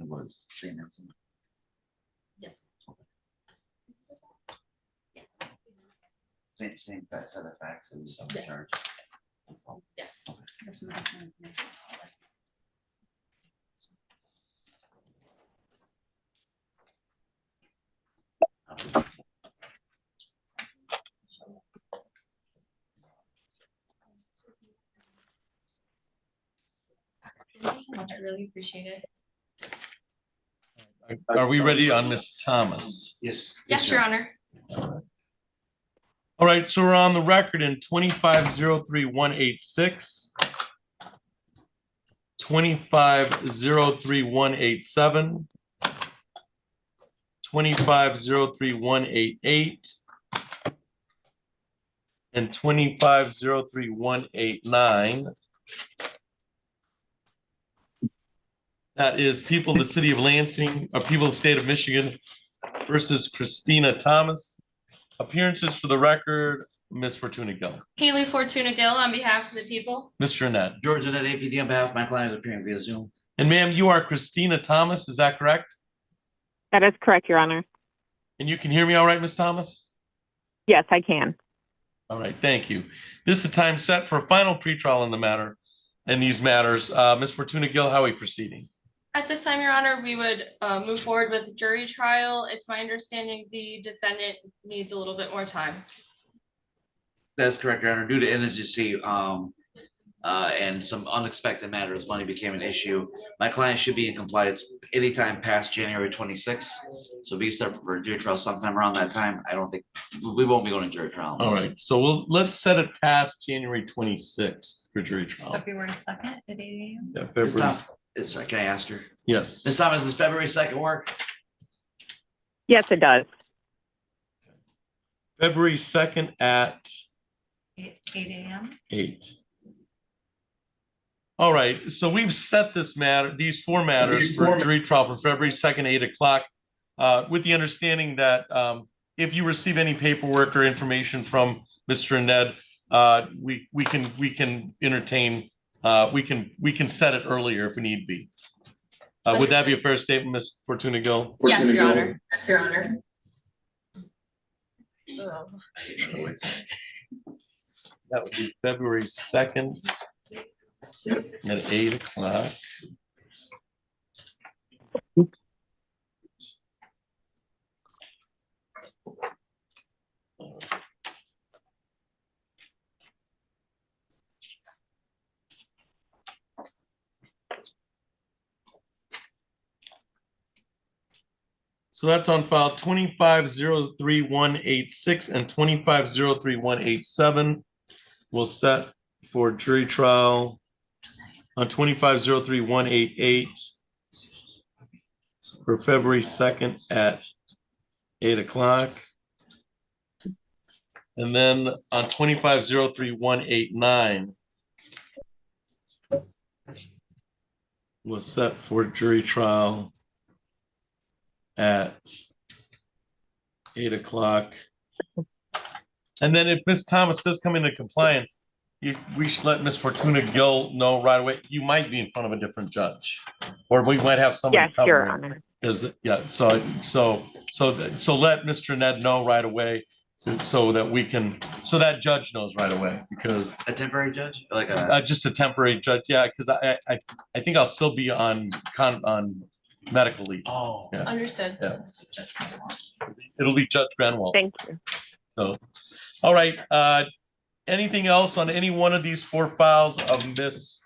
It was St. Nelson. Yes. Same set of facts, it was on the Yes. charge. Yes. Thank you so much. I really appreciate it. Are we ready on Ms. Thomas? Yes. Yes, Your Honor. All right, so we're on the record in 2503-186, 2503-187, 2503-188, and 2503-189. That is people of the city of Lansing, or people of the state of Michigan versus Christina Thomas. Appearances for the record, Ms. Fortuna Gill. Haley Fortuna Gill on behalf of the people. Mr. Annette. George Annette, APD, on behalf of my client, is appearing via Zoom. And ma'am, you are Christina Thomas, is that correct? That is correct, Your Honor. And you can hear me all right, Ms. Thomas? Yes, I can. All right, thank you. This is the time set for a final pretrial in the matter, in these matters. Ms. Fortuna Gill, how are we proceeding? At this time, Your Honor, we would move forward with the jury trial. It's my understanding the defendant needs a little bit more time. That's correct, Your Honor. Due to indigency, and some unexpected matters, money became an issue. My client should be in compliance anytime past January 26th. So we start for a jury trial sometime around that time. I don't think, we won't be going to jury trial. All right, so let's set it past January 26th for jury trial. February 2nd at 8 a.m. Yeah, Ms. February, Thomas, sorry, can I ask her? yes. Ms. Thomas, does February 2nd work? Yes, it does. February 2nd at 8 a.m. 8. All right, so we've set this matter, these four matters for jury trial for February 2nd, 8 o'clock, with the understanding that if you receive any paperwork or information from Mr. Ned, we can entertain, we can set it earlier if we need be. Would that be a fair statement, Ms. Fortuna Gill? Yes, Your Honor. Yes, Your Honor. That would be February 2nd at 8 o'clock. So that's on file 25-03186 and 25-03187. We'll set for jury trial on 25-03188 for February 2nd at 8 o'clock. And then on 25-03189 was set for jury trial at 8 o'clock. And then if Ms. Thomas does come into compliance, we should let Ms. Fortuna Gill know right away. You might be in front of a different judge, or we might have somebody Yes, Your covering. Honor. Yeah, so let Mr. Ned know right away, so that judge knows right away, because A temporary judge, like a, just a temporary judge, yeah, because I think I'll still be on medical leave. oh, Yeah. Understood. Yeah. It'll be Judge Granwell. Thank you. So, all right, anything else on any one of these 4 files of Miss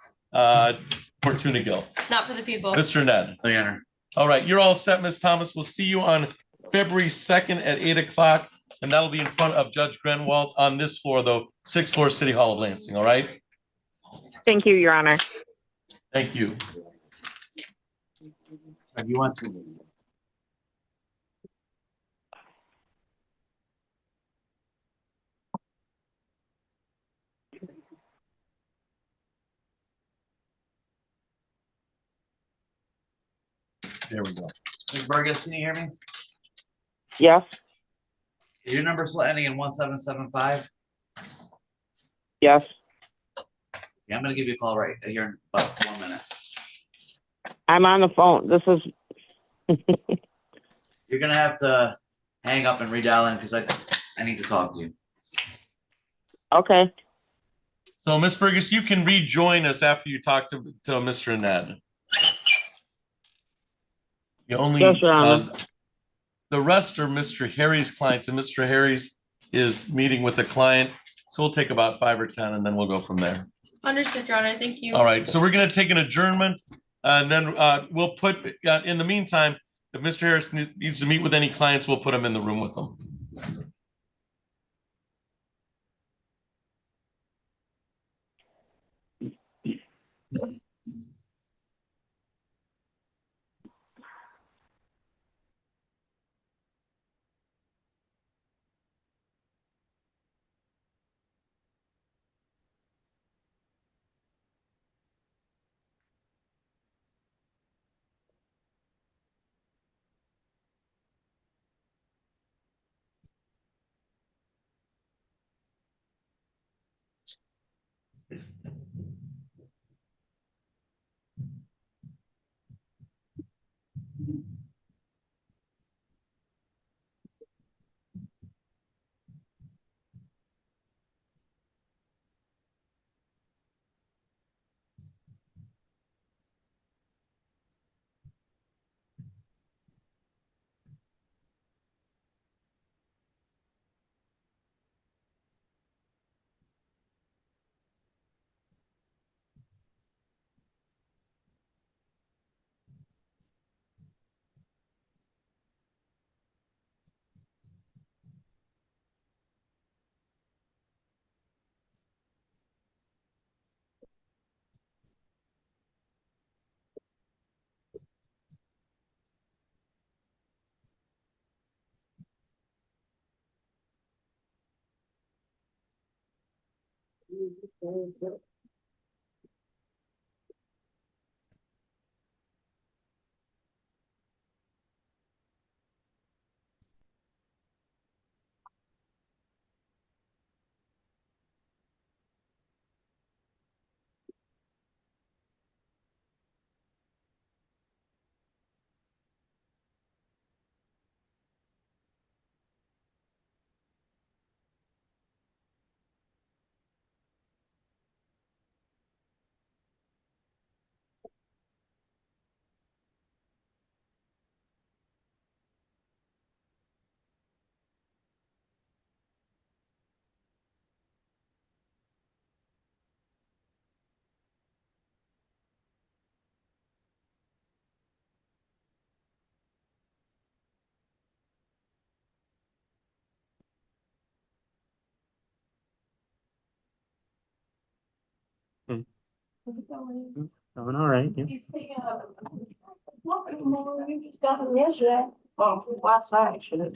Fortuna Gill? Not for the people. Mr. Ned? Your Honor. All right, you're all set, Ms. Thomas. We'll see you on February 2nd at 8 o'clock, and that'll be in front of Judge Grenwald on this floor, though, 6th floor, City Hall of Lansing, all right? Thank you, Your Honor. Thank you. You want to? There we go. Ms. Burgess, can you hear me? Yes, Is your number still ending in 1775? yes. Yeah, I'm gonna give you a call right here in about 1 minute. I'm on the phone. This is, You're gonna have to hang up and redial in because I need to talk to you. okay. So, Ms. Burgess, you can rejoin us after you talk to Mr. Ned. The only, Yes, Your Honor. the rest are Mr. Harry's clients, and Mr. Harry's is meeting with a client. So we'll take about 5 or 10, and then we'll go from there. Understood, Your Honor. Thank you. All right, so we're gonna take an adjournment, and then we'll put, in the meantime, if Mr. Harris needs to meet with any clients, we'll put him in the room with them. Going all right. Yeah. He's taking a. We just got him yesterday. Oh, last night, actually.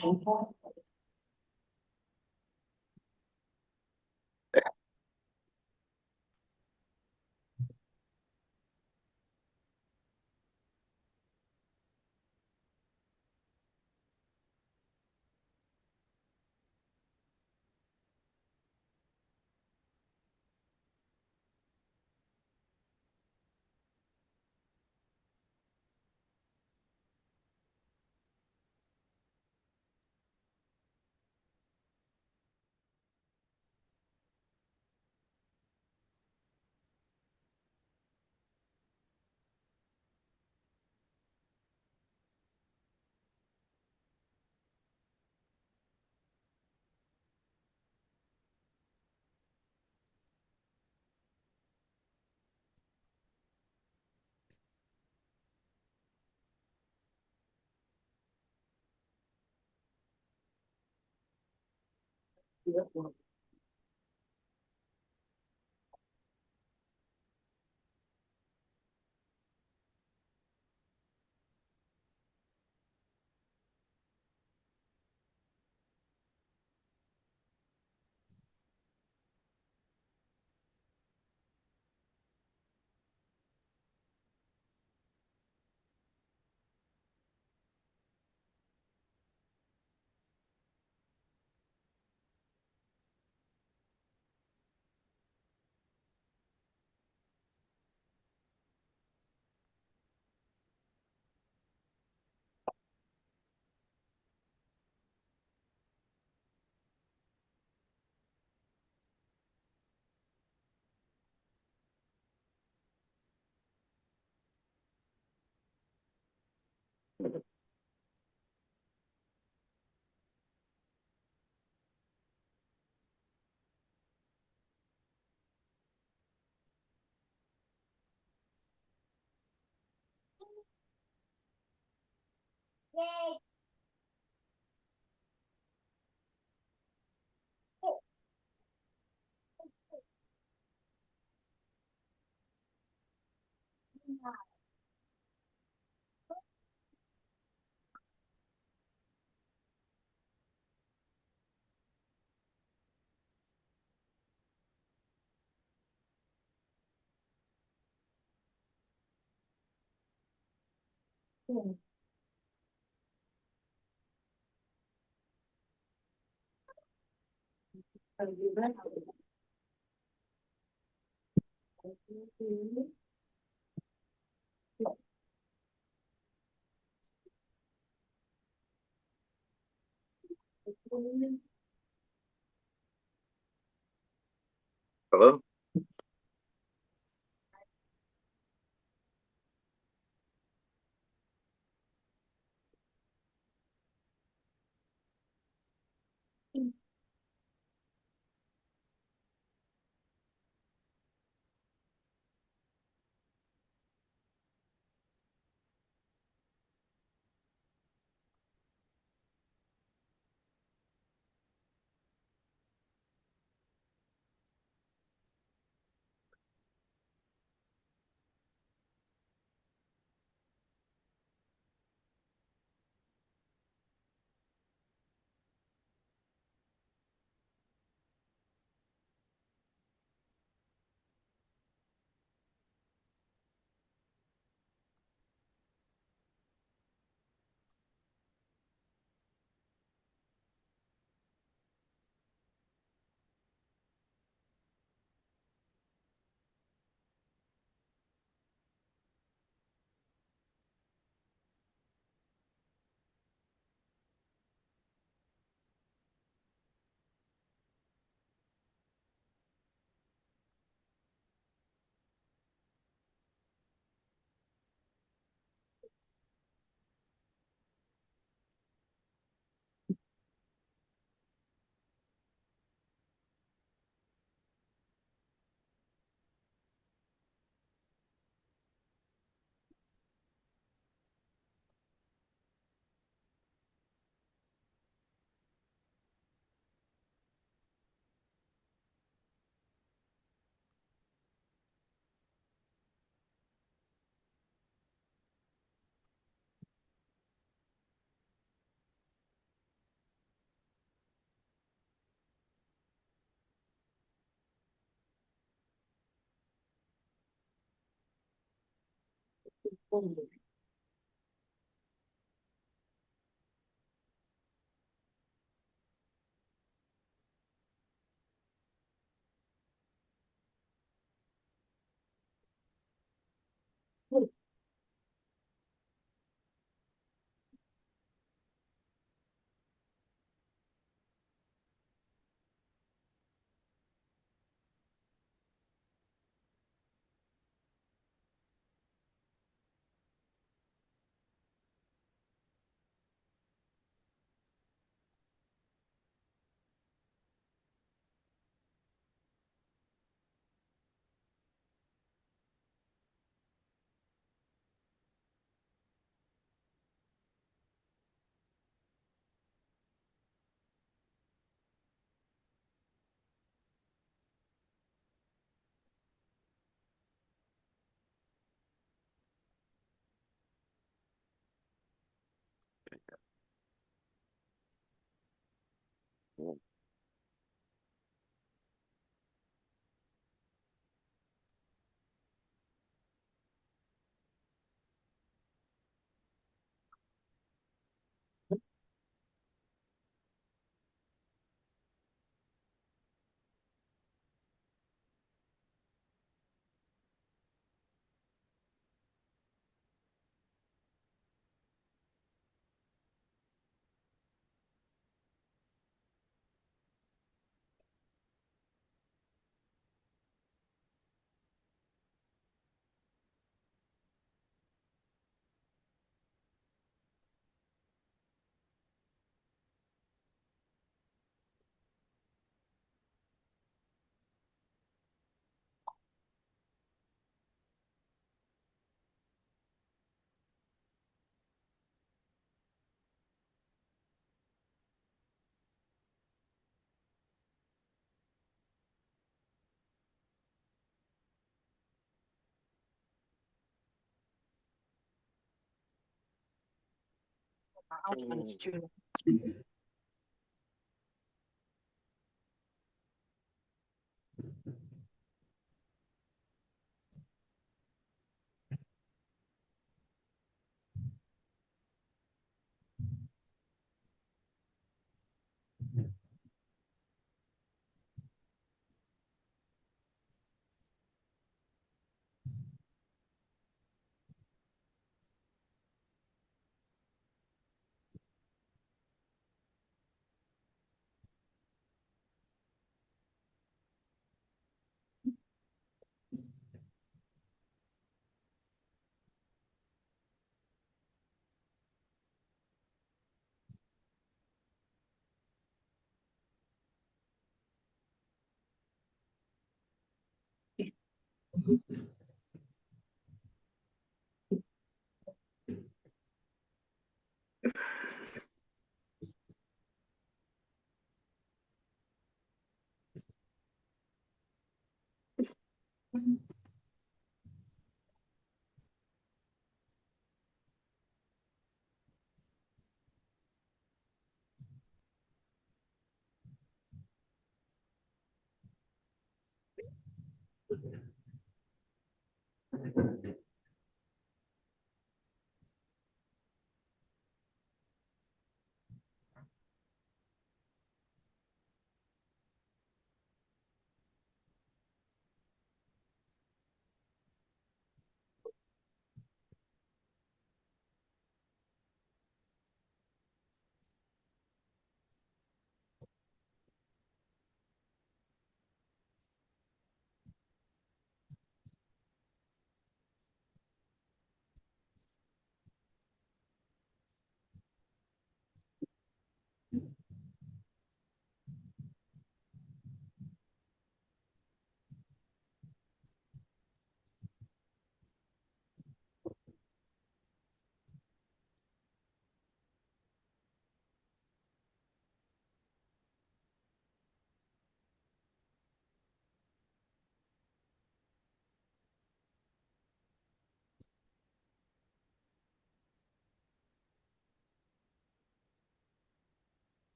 Hello?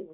Huh?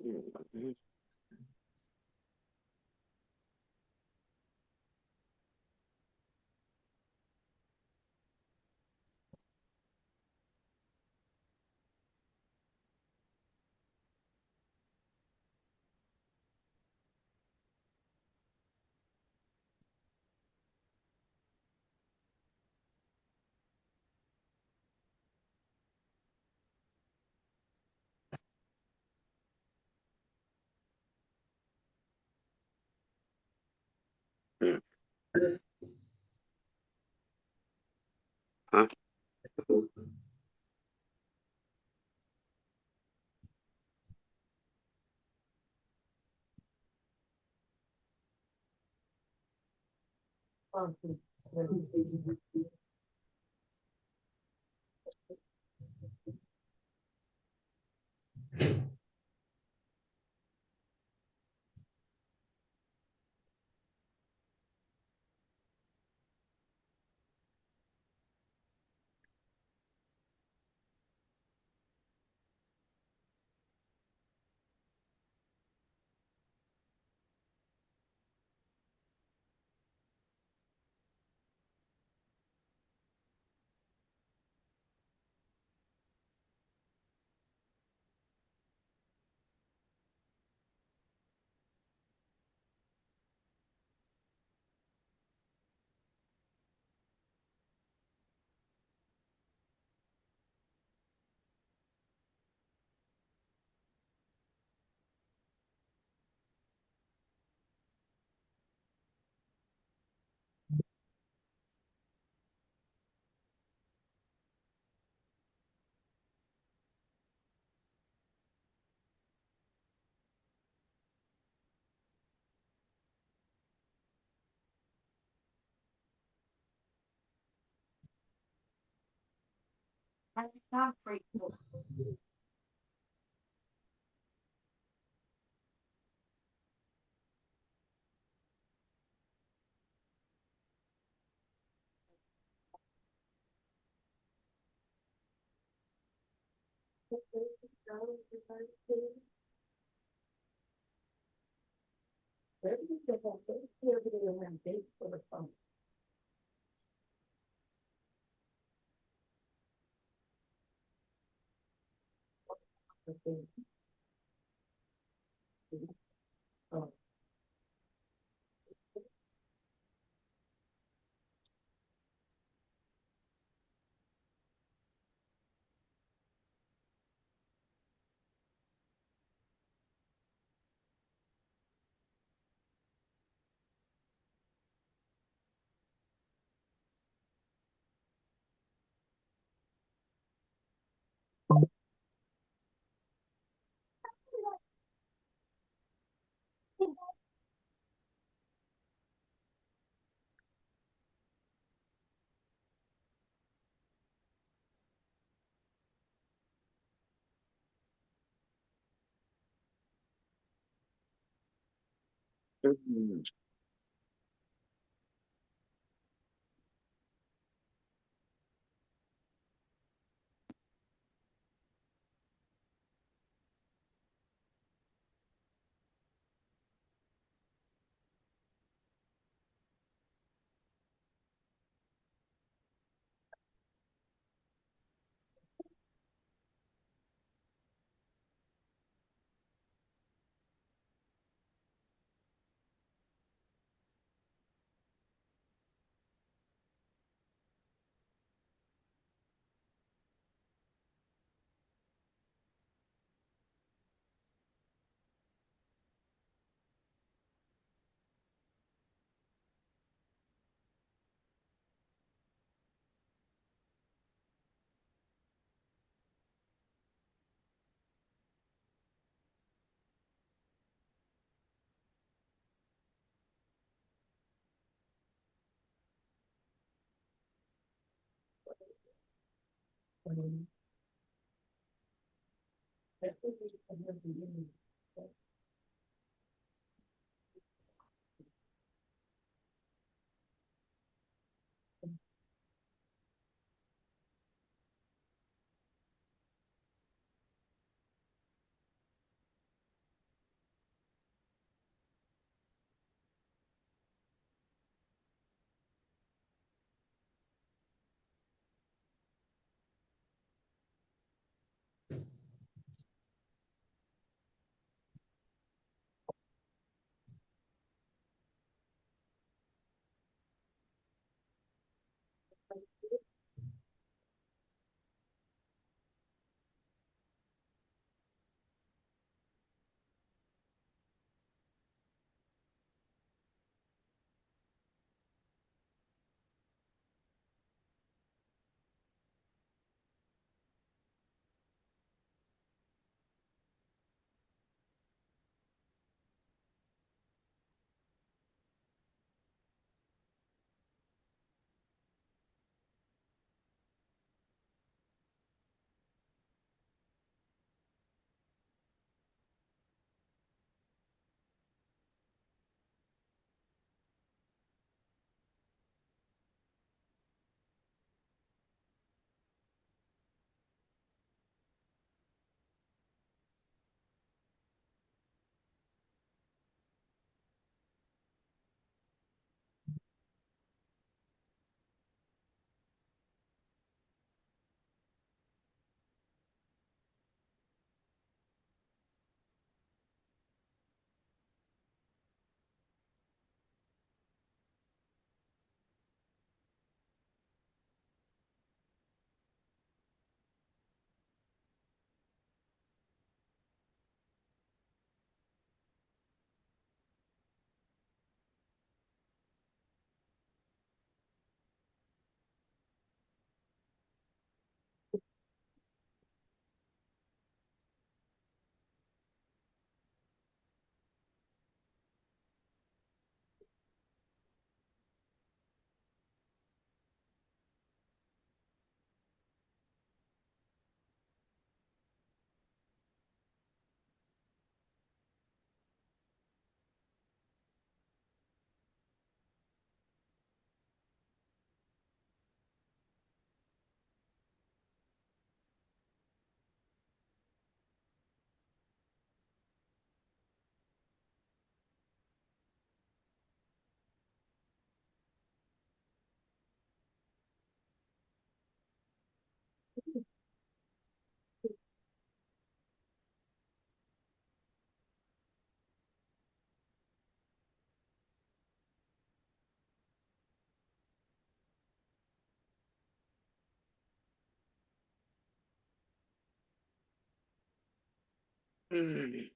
Mm.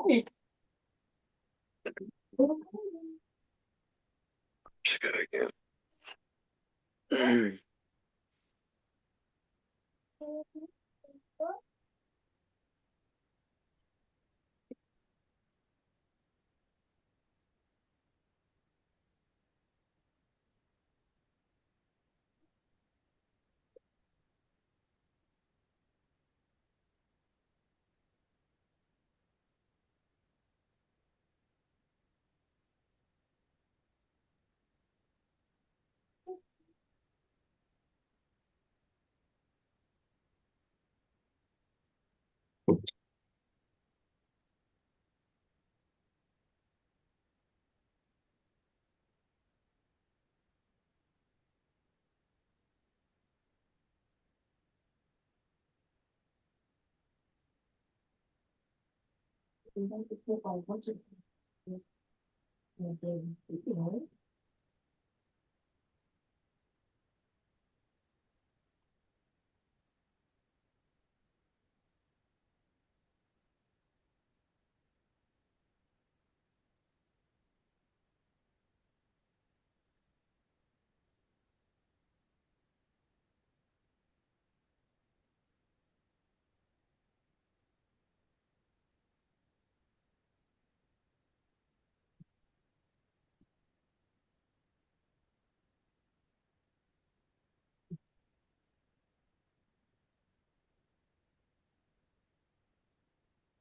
Hey. Sugar again. Mm.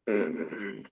Mm.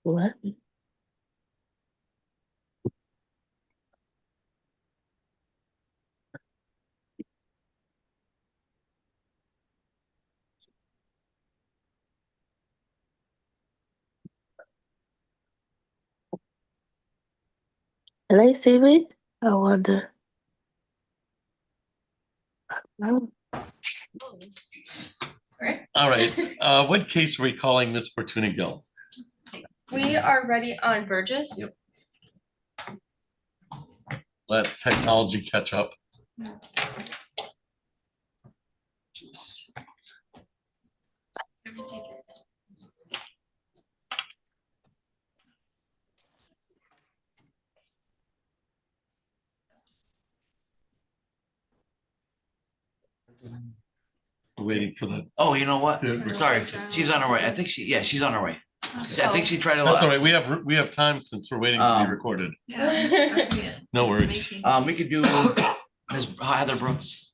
What? Can they see me? I wonder. No. All right, what case are we calling Miss Fortuna Gill? We are ready on Burgess. Yep. Let technology catch up. waiting for the. Oh, you know what? Yeah. Sorry, she's on her way. I think she's on her way. I think she tried to. That's all right. We have time since we're waiting to be recorded. Yeah. No worries. We could do Ms. Heather Brooks.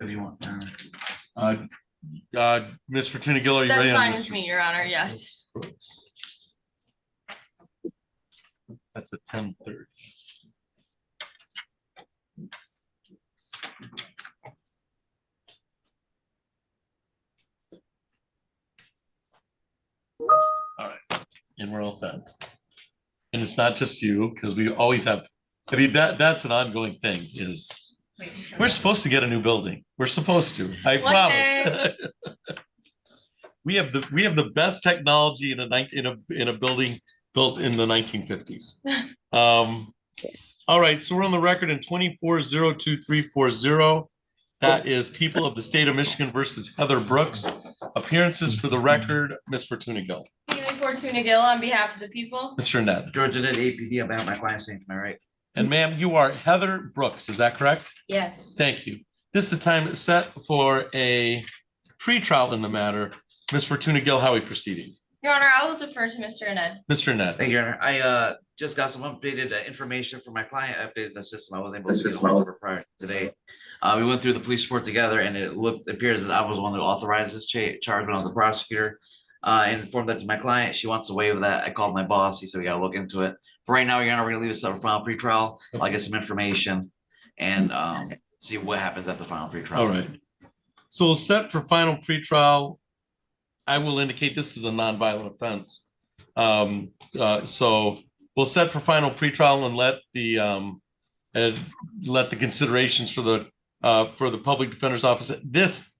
If you want. Ms. Fortuna Gill, are you That's ready? fine with me, Your Honor, yes. That's at 10:30. All right, and we're all set. And it's not just you, because we always have, I mean, that's an ongoing thing is we're supposed to get a new building. We're supposed to, I One promise. We have the best technology in a building built in the 1950s. All right, so we're on the record in 24-02340. That is People of the State of Michigan versus Heather Brooks. Appearances for the record, Ms. Fortuna Gill. Haley Fortuna Gill on behalf of the people. Mr. Ned. Georgia did APD about my client's name, am I right? And ma'am, you are Heather Brooks, is that correct? Yes. Thank you. This is the time set for a pretrial in the matter. Ms. Fortuna Gill, how are we proceeding? Your Honor, I will defer to Mr. Ned. Mr. Ned. Thank you, Your Honor. I just got some updated information from my client. I updated the system. I wasn't able to see it over prior to today. We went through the police report together, and it appears that I was one who authorized this charge when I was the prosecutor. Informed that to my client. She wants to waive that. I called my boss. He said we gotta look into it. For right now, Your Honor, we're gonna leave this up for final pretrial. I'll get some information and see what happens at the final pretrial. All right. So we'll set for final pretrial. I will indicate this is a nonviolent offense. So we'll set for final pretrial and let the considerations for the public defender's office. This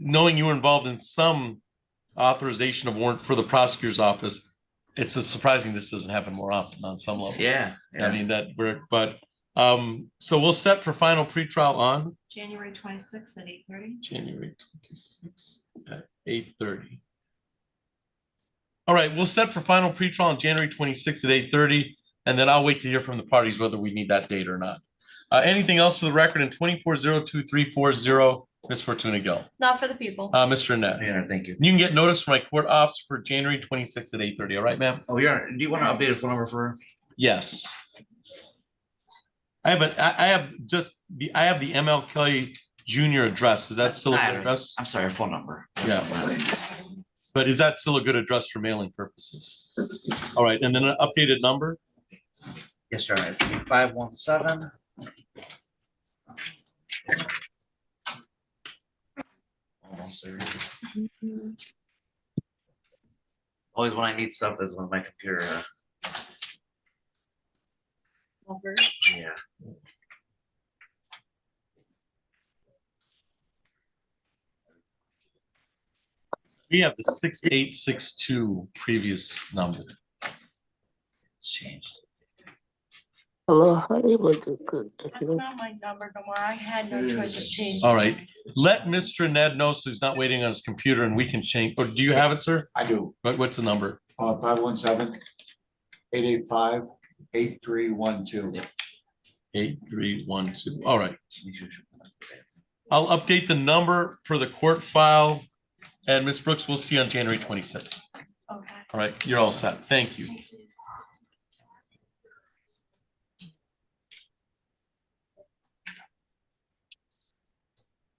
knowing you were involved in some authorization of warrant for the prosecutor's office, it's surprising this doesn't happen more often on some level. Yeah. I mean so we'll set for final pretrial on January 26th at 8:30. January 26th at 8:30. All right, we'll set for final pretrial on January 26th at 8:30, and then I'll wait to hear from the parties whether we need that date or not. Anything else for the record in 24-02340, Ms. Fortuna Gill? Not for the people. Mr. Net. Yeah, thank you. You can get notice from my court office for January 26th at 8:30. All right, ma'am? Oh, Your Honor, do you want to update a phone number for her? Yes. I have the ML Kelly Jr. address. Is that still a good address? I'm sorry, phone number. Yeah. But is that still a good address for mailing purposes? All right, and then an updated number? Yes, Your Honor, it's 517. Almost there. Always when I need stuff is when my computer. Yeah. We have the 6862 previous number. It's changed. Hello, honey, what's good? That's not my number no more. I had no choice of changing. All right, let Mr. Ned know so he's not waiting on his computer and we can change, or do you have it, sir? I do. What's the number? 517-885-8312. 8312. All right. I'll update the number for the court file. And Ms. Brooks, we'll see you on January 26th. Okay. All right, you're all set. Thank you.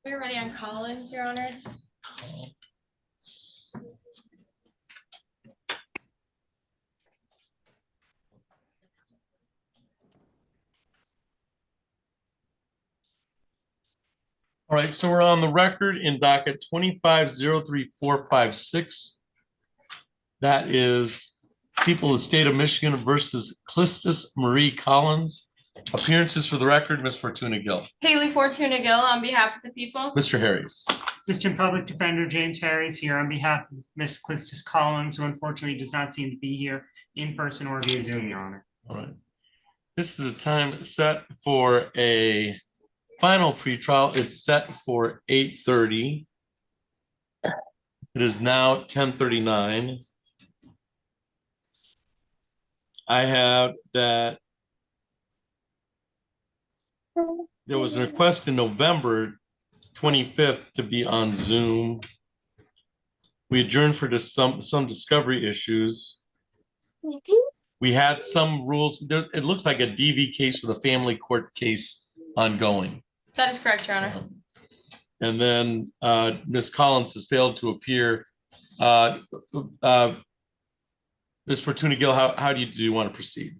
We're ready on Collins, Your Honor. All right, so we're on the record in docket 25-03456. That is People of the State of Michigan versus Clistus Marie Collins. Appearances for the record, Ms. Fortuna Gill. Haley Fortuna Gill on behalf of the people. Mr. Harris. Assistant Public Defender James Harris here on behalf of Ms. Clistus Collins, who unfortunately does not seem to be here in person or via Zoom, Your Honor. All right. This is a time set for a final pretrial. It's set for 8:30. It is now 10:39. I have that there was a request in November 25th to be on Zoom. We adjourned for just some discovery issues. We had some rules. It looks like a DV case or the family court case ongoing. That is correct, Your Honor. And then Ms. Collins has failed to appear. Ms. Fortuna Gill, how do you want to proceed?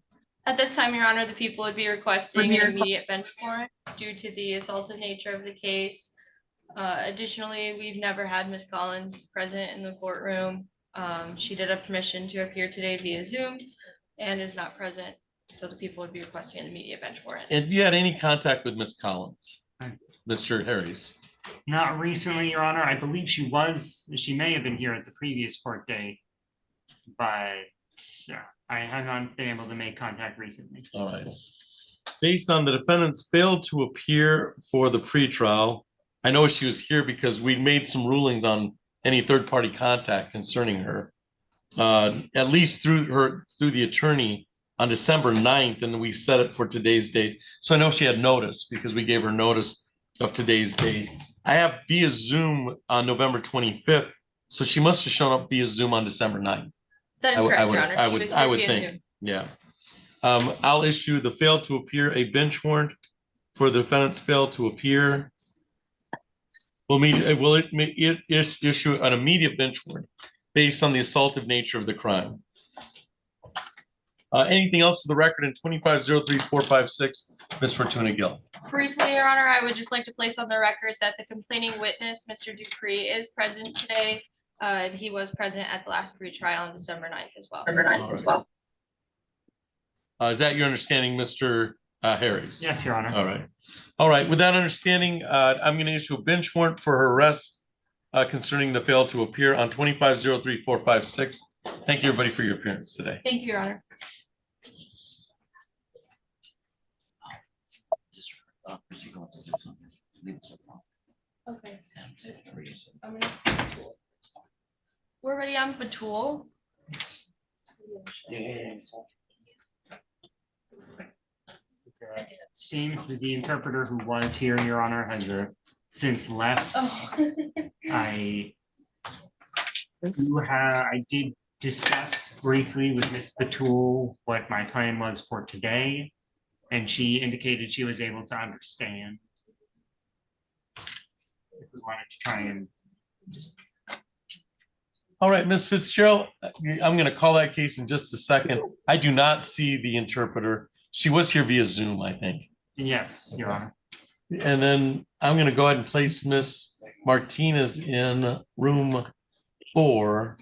At this time, Your Honor, the people would be requesting an immediate bench warrant due to the assaultive nature of the case. Additionally, we've never had Ms. Collins present in the courtroom. She did have permission to appear today via Zoom and is not present. So the people would be requesting an immediate bench warrant. And you had any contact with Ms. Collins, Mr. Harris? Not recently, Your Honor. I believe she may have been here at the previous court date, but I have not been able to make contact recently. All right. Based on the defendant's failed to appear for the pretrial, I know she was here because we made some rulings on any third-party contact concerning her, at least through the attorney on December 9th, and we set it for today's date. So I know she had notice because we gave her notice of today's date. I have via Zoom on November 25th, so she must have shown up via Zoom on December 9th. That is correct, Your Honor. I would think, yeah. I'll issue the fail to appear a bench warrant for the defendant's fail to appear. We'll issue an immediate bench warrant based on the assaultive nature of the crime. Anything else for the record in 2503456, Ms. Fortuna Gill? Briefly, Your Honor, I would just like to place on the record that the complaining witness, Mr. Dupree, is present today. He was present at the last pretrial on December 9th as well. Is that your understanding, Mr. Harris? Yes, Your Honor. All right. All right. With that understanding, I'm going to issue a bench warrant for her arrest concerning the fail to appear on 2503456. Thank you, everybody, for your appearance today. Thank you, Your Honor. Okay. I'm gonna Batul. We're already on Batul. Seems that the interpreter who was here, Your Honor, has since left. Oh. I did discuss briefly with Ms. Batul what my plan was for today, and she indicated she was able to understand. If we wanted to try and All right, Ms. Fitzgerald, I'm going to call that case in just a second. I do not see the interpreter. She was here via Zoom, I think. Yes, Your Honor. And then I'm going to go ahead and place Ms. Martinez in room 4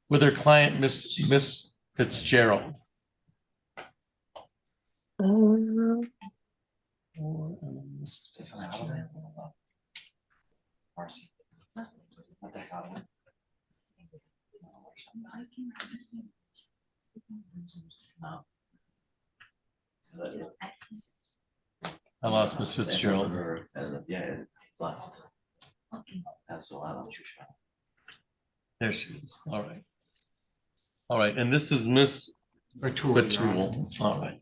with her client, Miss Fitzgerald. I lost Miss Fitzgerald. Yeah, left. That's a lot of There she is. All right. All right. And this is Miss Batul. All right.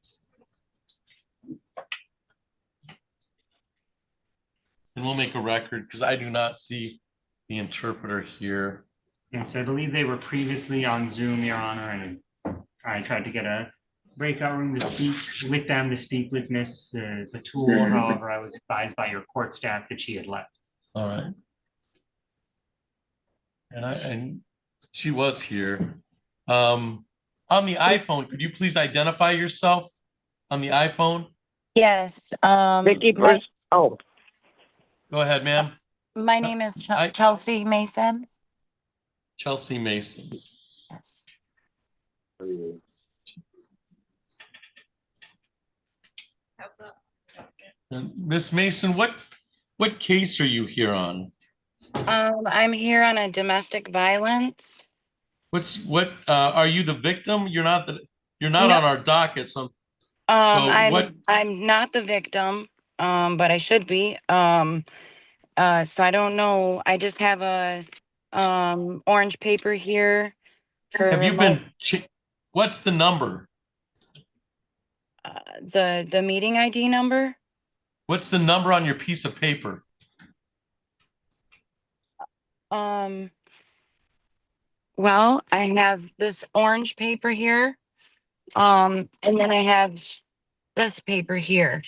And we'll make a record because I do not see the interpreter here. Yes, I believe they were previously on Zoom, Your Honor, and I tried to get a breakout room to speak with them, to speak with Miss Batul. However, I was advised by your court staff that she had left. All right. And she was here. On the iPhone, could you please identify yourself on the iPhone? Yes. Vicky, My, oh, Go ahead, ma'am. my name is I- Chelsea Mason. Chelsea Mason. Yes. And Miss Mason, what case are you here on? I'm here on a domestic violence. Are you the victim? You're not No. on our docket, so I'm not the victim, but I should be. So I don't know. I just have a orange paper here. have you been? What's the number? The meeting ID number? What's the number on your piece of paper? Well, I have this orange paper here. And then I have this paper here.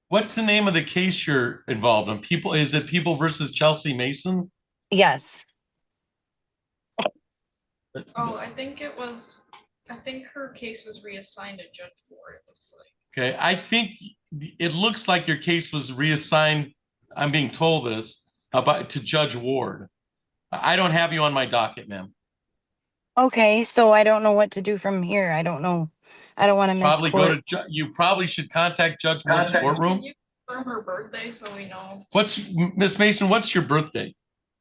What's the name of the case you're involved in? People, is it People versus Chelsea Mason? Yes. Oh, I think her case was reassigned to Judge Ford, it looks like. Okay, I think it looks like your case was reassigned, I'm being told this, to Judge Ward. I don't have you on my docket, ma'am. Okay, so I don't know what to do from here. I don't know. I don't want to miss Probably go court. to, you probably should contact Judge Ward's courtroom. Can you confirm her birthday so we know? Miss Mason, what's your birthday?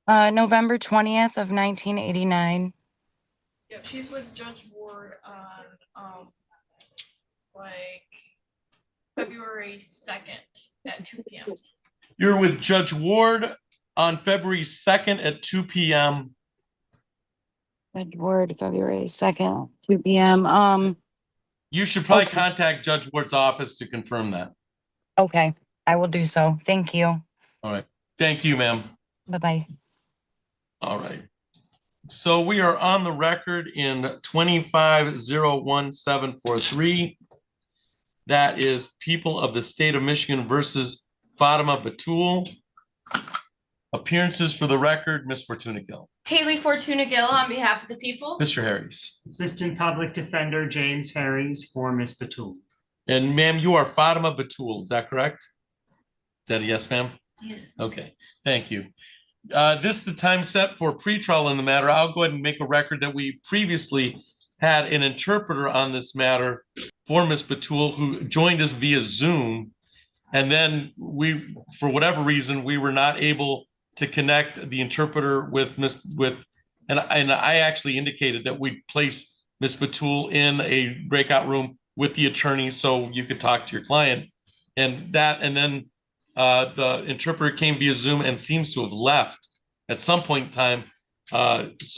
November 20th of 1989. Yeah, she's with Judge Ward on, it's like February 2nd at 2 p.m. You're with Judge Ward on February 2nd at 2 p.m. Judge Ward, February 2nd, 2 p.m. You should probably Okay. contact Judge Ward's office to confirm that. Okay, I will do so. Thank you. All right. Thank you, ma'am. Bye-bye. All right. So we are on the record in 25-01743. That is People of the State of Michigan versus Fatima Batul. Appearances for the record, Ms. Fortuna Gill. Haley Fortuna Gill on behalf of the people. Mr. Harris. Assistant Public Defender James Harris for Ms. Batul. And ma'am, you are Fatima Batul, is that correct? Is that a yes, ma'am? Yes. Okay, thank you. This is the time set for pretrial in the matter. I'll go ahead and make a record that we previously had an interpreter on this matter for Ms. Batul who joined us via Zoom. And then we, for whatever reason, we were not able to connect the interpreter and I actually indicated that we'd place Ms. Batul in a breakout room with the attorney so you could talk to your client. And then the interpreter came via Zoom and seems to have left at some point in time. It's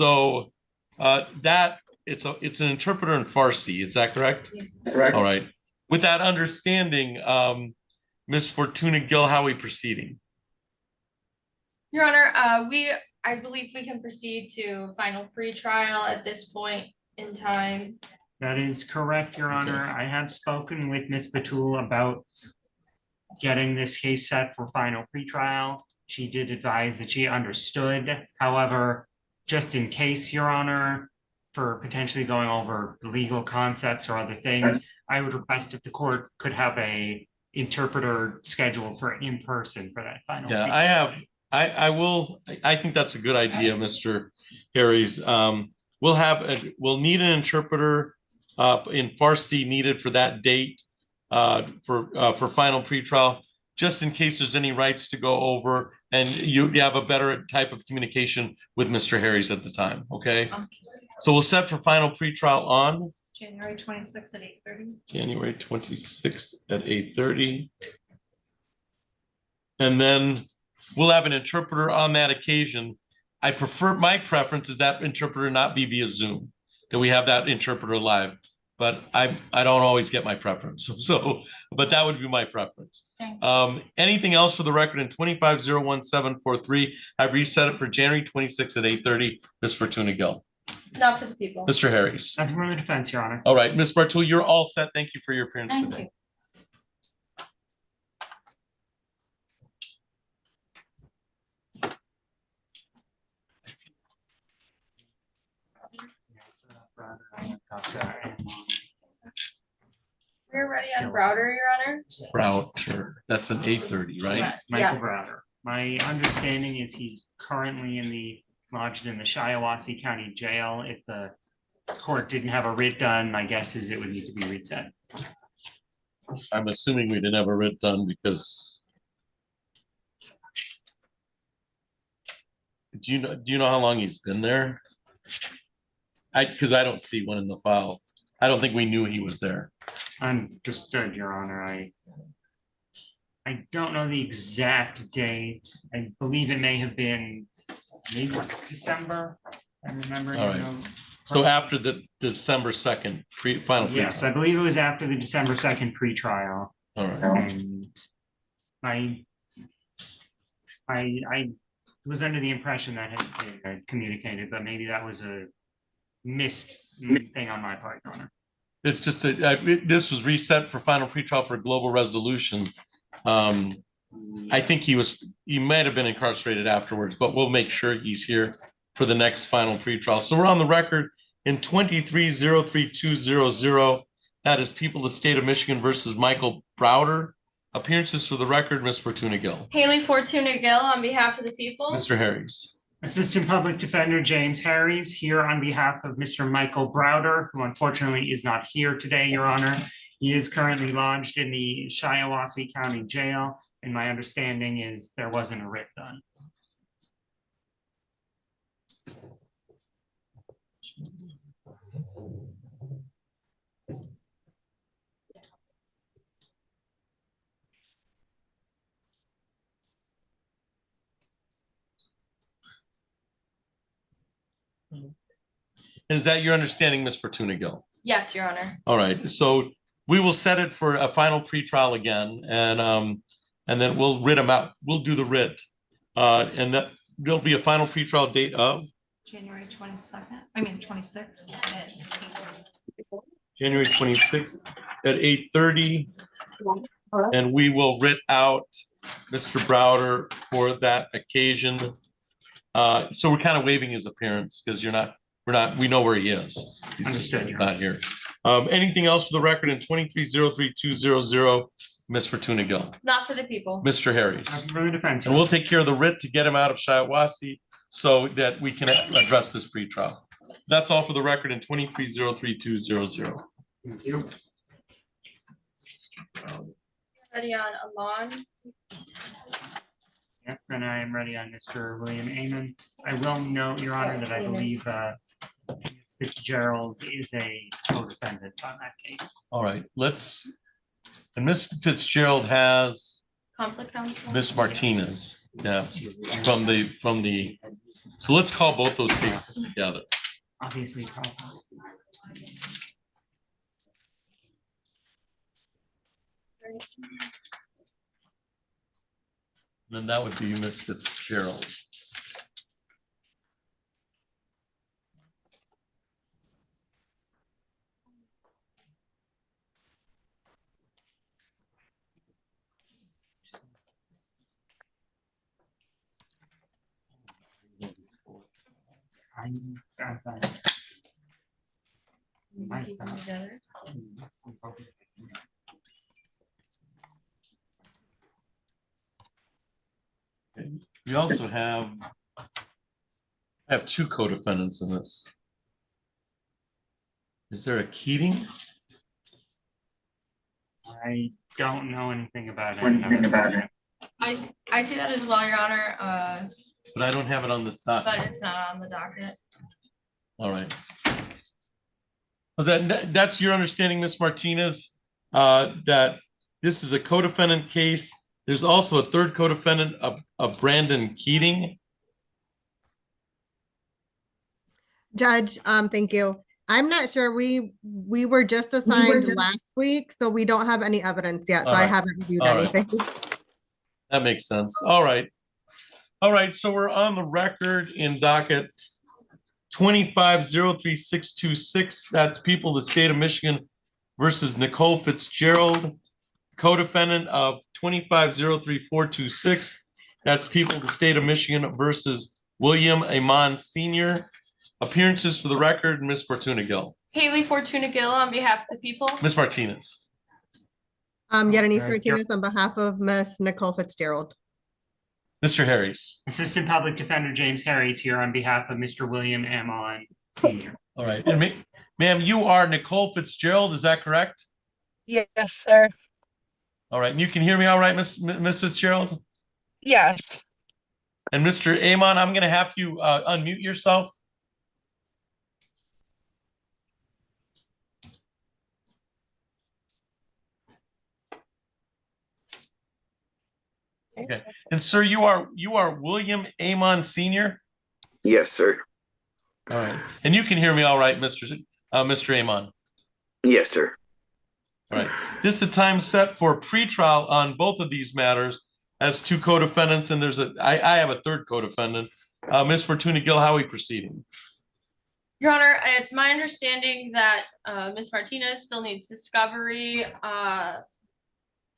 an interpreter in Farsi, is that correct? Yes. Correct. All right. With that understanding, Ms. Fortuna Gill, how are we proceeding? Your Honor, I believe we can proceed to final pretrial at this point in time. That is correct, Your Honor. I have spoken with Ms. Batul about getting this case set for final pretrial. She did advise that she understood. However, just in case, Your Honor, for potentially going over legal concepts or other things, I would request if the court could have a interpreter scheduled for in person for that final. Yeah, I think that's a good idea, Mr. Harris. We'll need an interpreter in Farsi needed for that date for final pretrial, just in case there's any rights to go over and you have a better type of communication with Mr. Harris at the time, okay? So we'll set for final pretrial on January 26th at 8:30. January 26th at 8:30. And then we'll have an interpreter on that occasion. My preference is that interpreter not be via Zoom, that we have that interpreter live. But I don't always get my preference. But that would be my preference. Anything else for the record in 25-01743? I've reset it for January 26th at 8:30. Ms. Fortuna Gill. Not for the people. Mr. Harris. Nothing from the defense, Your Honor. All right, Ms. Bartul, you're all set. Thank you for your appearance Thank today. We're ready on Browder, Your Honor. Browder, that's an 8:30, right? Yes. Michael Browder. My understanding is he's currently lodged in the Shiawassee County Jail. If the court didn't have a writ done, my guess is it would need to be reset. I'm assuming we didn't have a writ done because. Do you know how long he's been there? Because I don't see one in the file. I don't think we knew he was there. Understood, Your Honor. I don't know the exact date. I believe it may have been maybe December. I remember. All right. So after the December 2nd final. Yes, I believe it was after the December 2nd pretrial. All right. And I was under the impression that had communicated, but maybe that was a missed thing on my part, Your Honor. It's just this was reset for final pretrial for global resolution. I think he might have been incarcerated afterwards, but we'll make sure he's here for the next final pretrial. So we're on the record in 23-03200. That is People of the State of Michigan versus Michael Browder. Appearances for the record, Ms. Fortuna Gill. Haley Fortuna Gill on behalf of the people. Mr. Harris. Assistant Public Defender James Harries here on behalf of Mr. Michael Browder, who unfortunately is not here today, Your Honor. He is currently lodged in the Shiawassee County Jail, and my understanding is there wasn't a writ done. And is that your understanding, Ms. Fortuna Gill? Yes, Your Honor. All right, so we will set it for a final pretrial again, and then we'll writ them out. We'll do the writ, and that there'll be a final pretrial date of January 22nd, I mean 26th. January 26th at 8:30, and we will writ out Mr. Browder for that occasion. So we're kind of waiving his appearance because we know where he is. He's Understood, just not here. Anything else for the record in 23-03200, Ms. Fortuna Gill? Not for the people. Mr. Harris. For the defense. And we'll take care of the writ to get him out of Shiawassee so that we can address this pretrial. That's all for the record in 23-03200. Thank you. Ready on Amon? Yes, and I am ready on Mr. William Amon. I will note, Your Honor, that I believe Ms. Fitzgerald is a co-defendant on that case. All right, and Ms. Fitzgerald has Conflict counsel? Ms. Martinez, yeah, from the, so let's call both those cases together. Obviously. Then that would be Ms. Fitzgerald. Keep them together. We also have two co-defendants in this. Is there a Keating? I don't know anything about it. I see that as well, Your Honor, But I don't have it on this document. but it's not on the docket. All right. Was that's your understanding, Ms. Martinez, that this is a co-defendant case? There's also a third co-defendant of Brandon Keating. Judge, thank you. I'm not sure. We were just assigned last week, so we don't have any evidence yet. So I haven't reviewed anything. That makes sense. All right. All right. So we're on the record in docket 25-03626. That's People of the State of Michigan versus Nicole Fitzgerald, co-defendant of 25-03426. That's People of the State of Michigan versus William Amon Sr. Appearances for the record, Ms. Fortuna Gill. Haley Fortuna Gill on behalf of the people. Ms. Martinez. Yadinese Martinez on behalf of Miss Nicole Fitzgerald. Mr. Harris. Assistant Public Defender James Harris here on behalf of Mr. William Amon Sr. All right. And ma'am, you are Nicole Fitzgerald, is that correct? Yes, sir. All right. And you can hear me all right, Miss Fitzgerald? Yes. And Mr. Amon, I'm going to have you unmute yourself. Okay. And sir, you are William Amon Sr.? Yes, sir. All right. And you can hear me all right, Mr. Amon? Yes, sir. All right. This is the time set for pretrial on both of these matters. as two co-defendants, and I have a third co-defendant. Ms. Fortuna Gill, how are we proceeding? Your Honor, it's my understanding that Ms. Martinez still needs discovery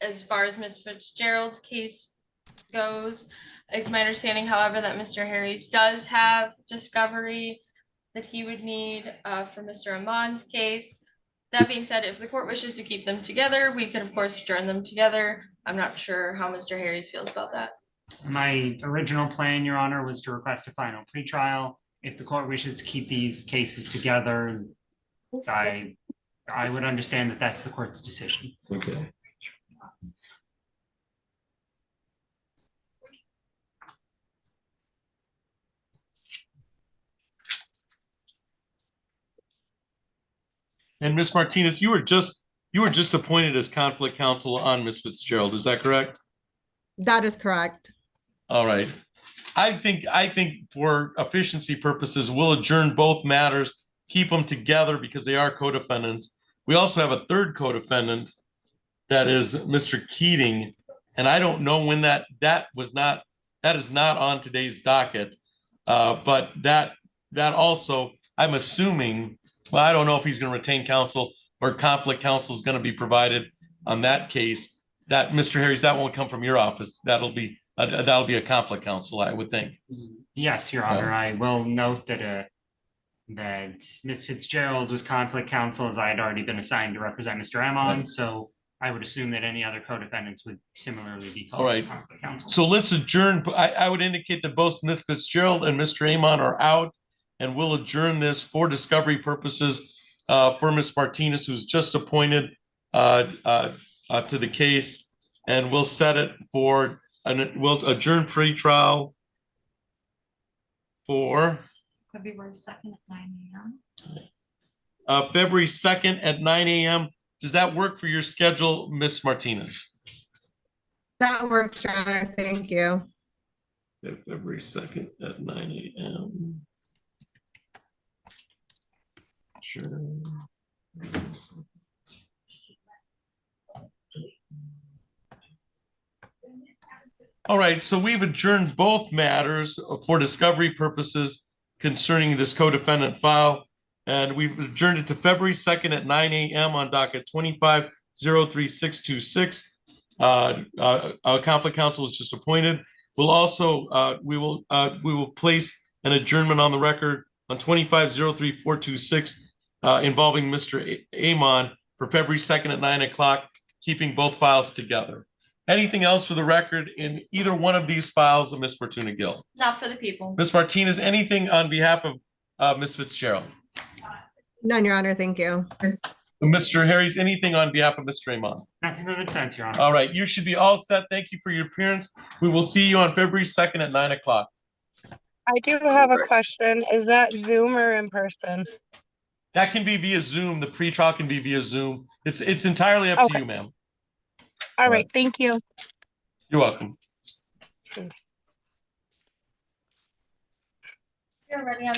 as far as Ms. Fitzgerald's case goes. It's my understanding, however, that Mr. Harris does have discovery that he would need for Mr. Amon's case. That being said, if the court wishes to keep them together, we could of course adjourn them together. I'm not sure how Mr. Harris feels about that. My original plan, Your Honor, was to request a final pretrial. If the court wishes to keep these cases together, I would understand that that's the court's decision. Okay. And Ms. Martinez, you were just appointed as conflict counsel on Ms. Fitzgerald. Is that correct? That is correct. All right. I think for efficiency purposes, we'll adjourn both matters, keep them together because they are co-defendants. We also have a third co-defendant that is Mr. Keating, and I don't know when that is not on today's docket. But that also, I'm assuming, well, I don't know if he's going to retain counsel or conflict counsel is going to be provided on that case. That Mr. Harris, that won't come from your office. That'll be a conflict counsel, I would think. Yes, Your Honor. I will note that Ms. Fitzgerald was conflict counsel, as I had already been assigned to represent Mr. Amon. So I would assume that any other co-defendants would similarly be called conflict counsel. So let's adjourn. I would indicate that both Ms. Fitzgerald and Mr. Amon are out, and we'll adjourn this for discovery purposes for Ms. Martinez, who's just appointed to the case, and we'll set it for, we'll adjourn pre-trial for February 2nd at 9 a.m. February 2nd at 9 a.m. Does that work for your schedule, Ms. Martinez? That works, Your Honor. Thank you. February 2nd at 9 a.m. Sure. All right, so we've adjourned both matters for discovery purposes concerning this co-defendant file, and we've adjourned it to February 2nd at 9 a.m. on docket 25-03626. Our conflict counsel was just appointed. We'll also we will place an adjournment on the record on 25-03426 involving Mr. Amon for February 2nd at 9 o'clock, keeping both files together. Anything else for the record in either one of these files of Ms. Fortuna Gill? Not for the people. Ms. Martinez, anything on behalf of Ms. Fitzgerald? None, Your Honor. Thank you. Mr. Harris, anything on behalf of Mr. Amon? Nothing for the defense, Your Honor. All right, you should be all set. Thank you for your appearance. We will see you on February 2nd at 9 o'clock. I do have a question. Is that Zoom or in person? That can be via Zoom. The pre-trial can be via Zoom. It's entirely up to you, ma'am. All right. Thank you. You're welcome. You're ready on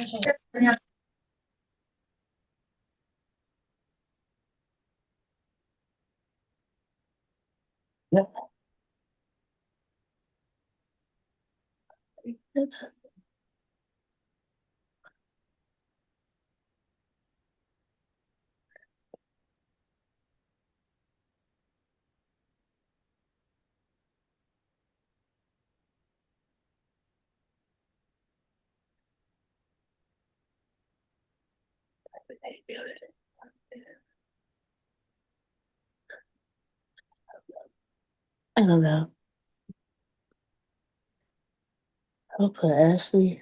I don't know. I'll put Ashley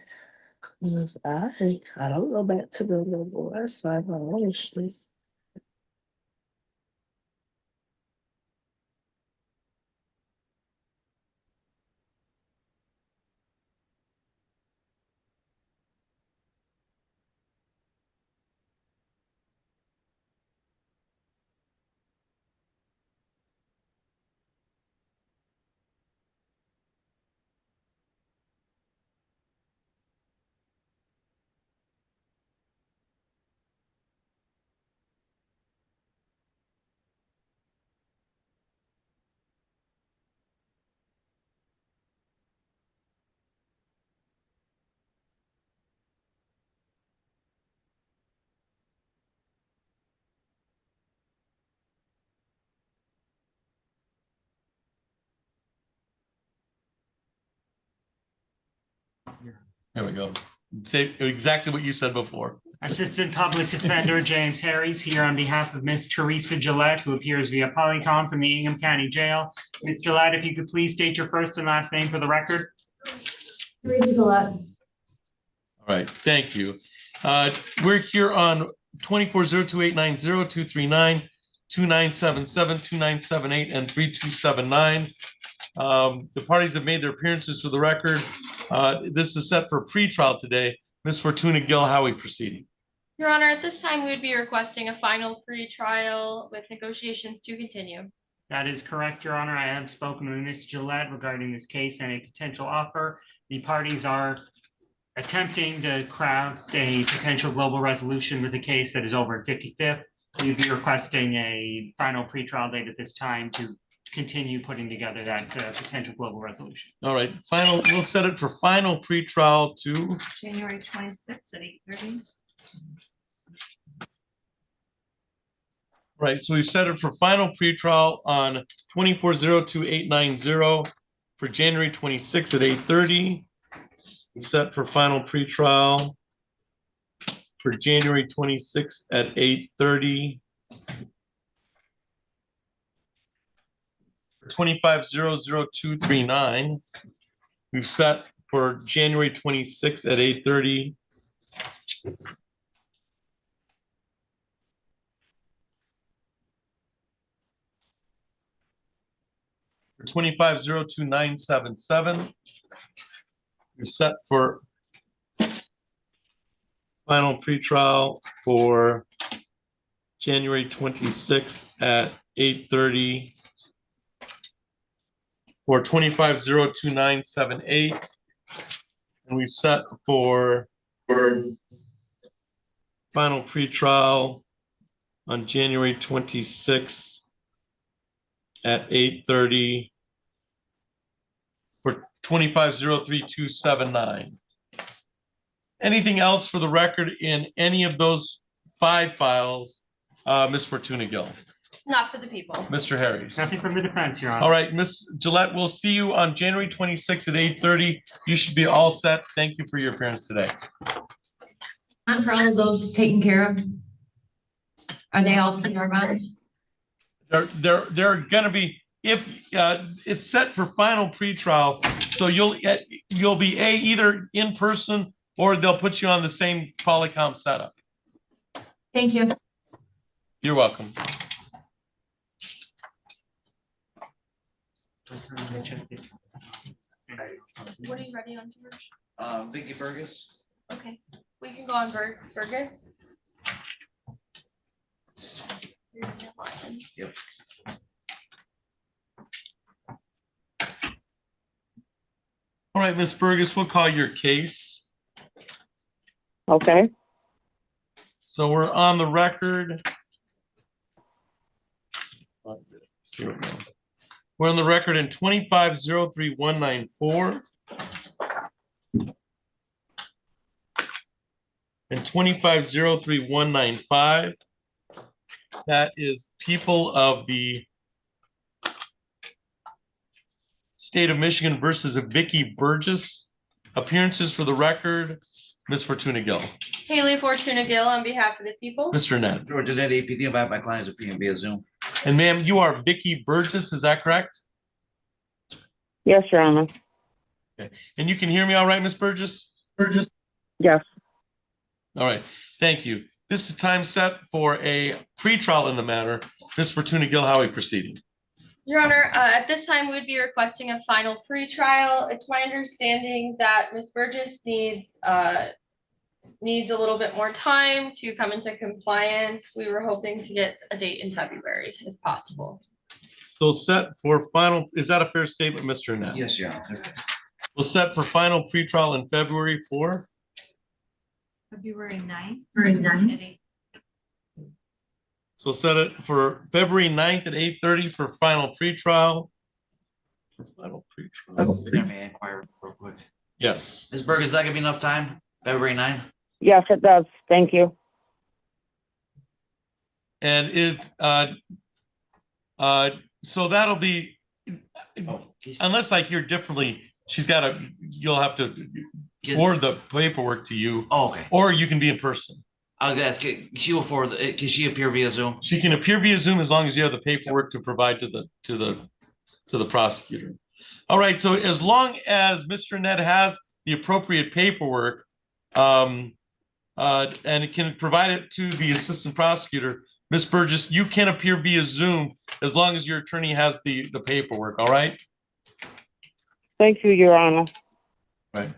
because I don't go back to the west side of my street. There we go. Say exactly what you said before. Assistant Public Defender James Harris here on behalf of Miss Teresa Gillette, who appears via Polycom from the Ingham County Jail. Miss Gillette, if you could please state your first and last name for the record. Teresa Gillette. All right, thank you. We're here on 2402890239, 2977, 2978, and 3279. The parties have made their appearances for the record. This is set for pre-trial today. Ms. Fortuna Gill, how are we proceeding? Your Honor, at this time, we would be requesting a final pre-trial with negotiations to continue. That is correct, Your Honor. I have spoken with Ms. Gillette regarding this case and a potential offer. The parties are attempting to craft a potential global resolution with a case that is over at 55th. We'd be requesting a final pretrial date at this time to continue putting together that potential global resolution. All right, we'll set it for final pretrial to January 26th at 8:30. right. So we've set it for final pretrial on 24028990 for January 26th at 8:30. We've set for final pretrial for January 26th at 8:30. 25-00239. We've set for January 26th at 8:30. For 25-02977. We're set for final pretrial for January 26th at 8:30. For 25-02978. And we've set for final pretrial on January 26th at 8:30 for 25-03279. Anything else for the record in any of those 5 files, Ms. Fortuna Gill? Not for the people. Mr. Harris? Nothing from the defense, Your Honor. All right, Ms. Gillette, we'll see you on January 26th at 8:30. You should be all set. Thank you for your appearance today. And for all of those taken care of? Are they all in our bonds? They're gonna be, if it's set for final pretrial, so you'll be either in person or they'll put you on the same Polycom setup. Thank you. You're welcome. What are you ready on, George? Vicky Burgess. Okay, we can go on Burgess. Yep. All right, Ms. Burgess, we'll call your case. Okay. So we're on the record. Here we go. We're on the record in 25-03194 and 25-03195. That is people of the state of Michigan versus Vicky Burgess. Appearances for the record, Ms. Fortuna Gill. Haley Fortuna Gill on behalf of the people. Mr. Ned. George Annette, APD, on behalf of my clients appearing via Zoom. And ma'am, you are Vicky Burgess, is that correct? Yes, Your Honor. Okay. And you can hear me all right, Ms. Burgess? Yes. All right, thank you. This is time set for a pretrial in the matter. Ms. Fortuna Gill, how are we proceeding? Your Honor, at this time, we'd be requesting a final pretrial. It's my understanding that Ms. Burgess needs a little bit more time to come into compliance. We were hoping to get a date in February, if possible. So set for final, is that a fair statement, Mr. Ned? Yes, Your Honor. We'll set for final pretrial in February for? February 9th. So set it for February 9th at 8:30 for final pretrial. For final pretrial. May I inquire real quick? Yes. Ms. Burgess, is that gonna be enough time? February 9th? Yes, it does. Thank you. And so that'll be, unless I hear differently, you'll have to forward the paperwork to you, Oh, okay. or you can be in person. I'll guess, she will forward, can she appear via Zoom? She can appear via Zoom as long as you have the paperwork to provide to the prosecutor. All right, so as long as Mr. Ned has the appropriate paperwork, and it can provide it to the assistant prosecutor, Ms. Burgess, you can appear via Zoom as long as your attorney has the paperwork, all right? Thank you, Your Honor. Right.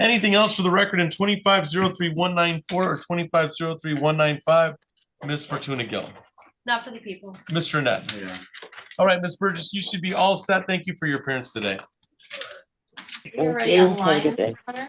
Anything else for the record in 25-03-194 or 25-03-195? Ms. Fortuna Gill. Not for the people. Mr. Net. All right, Ms. Burgess, you should be all set. Thank you for your appearance today. You're ready on Lions, Hunter?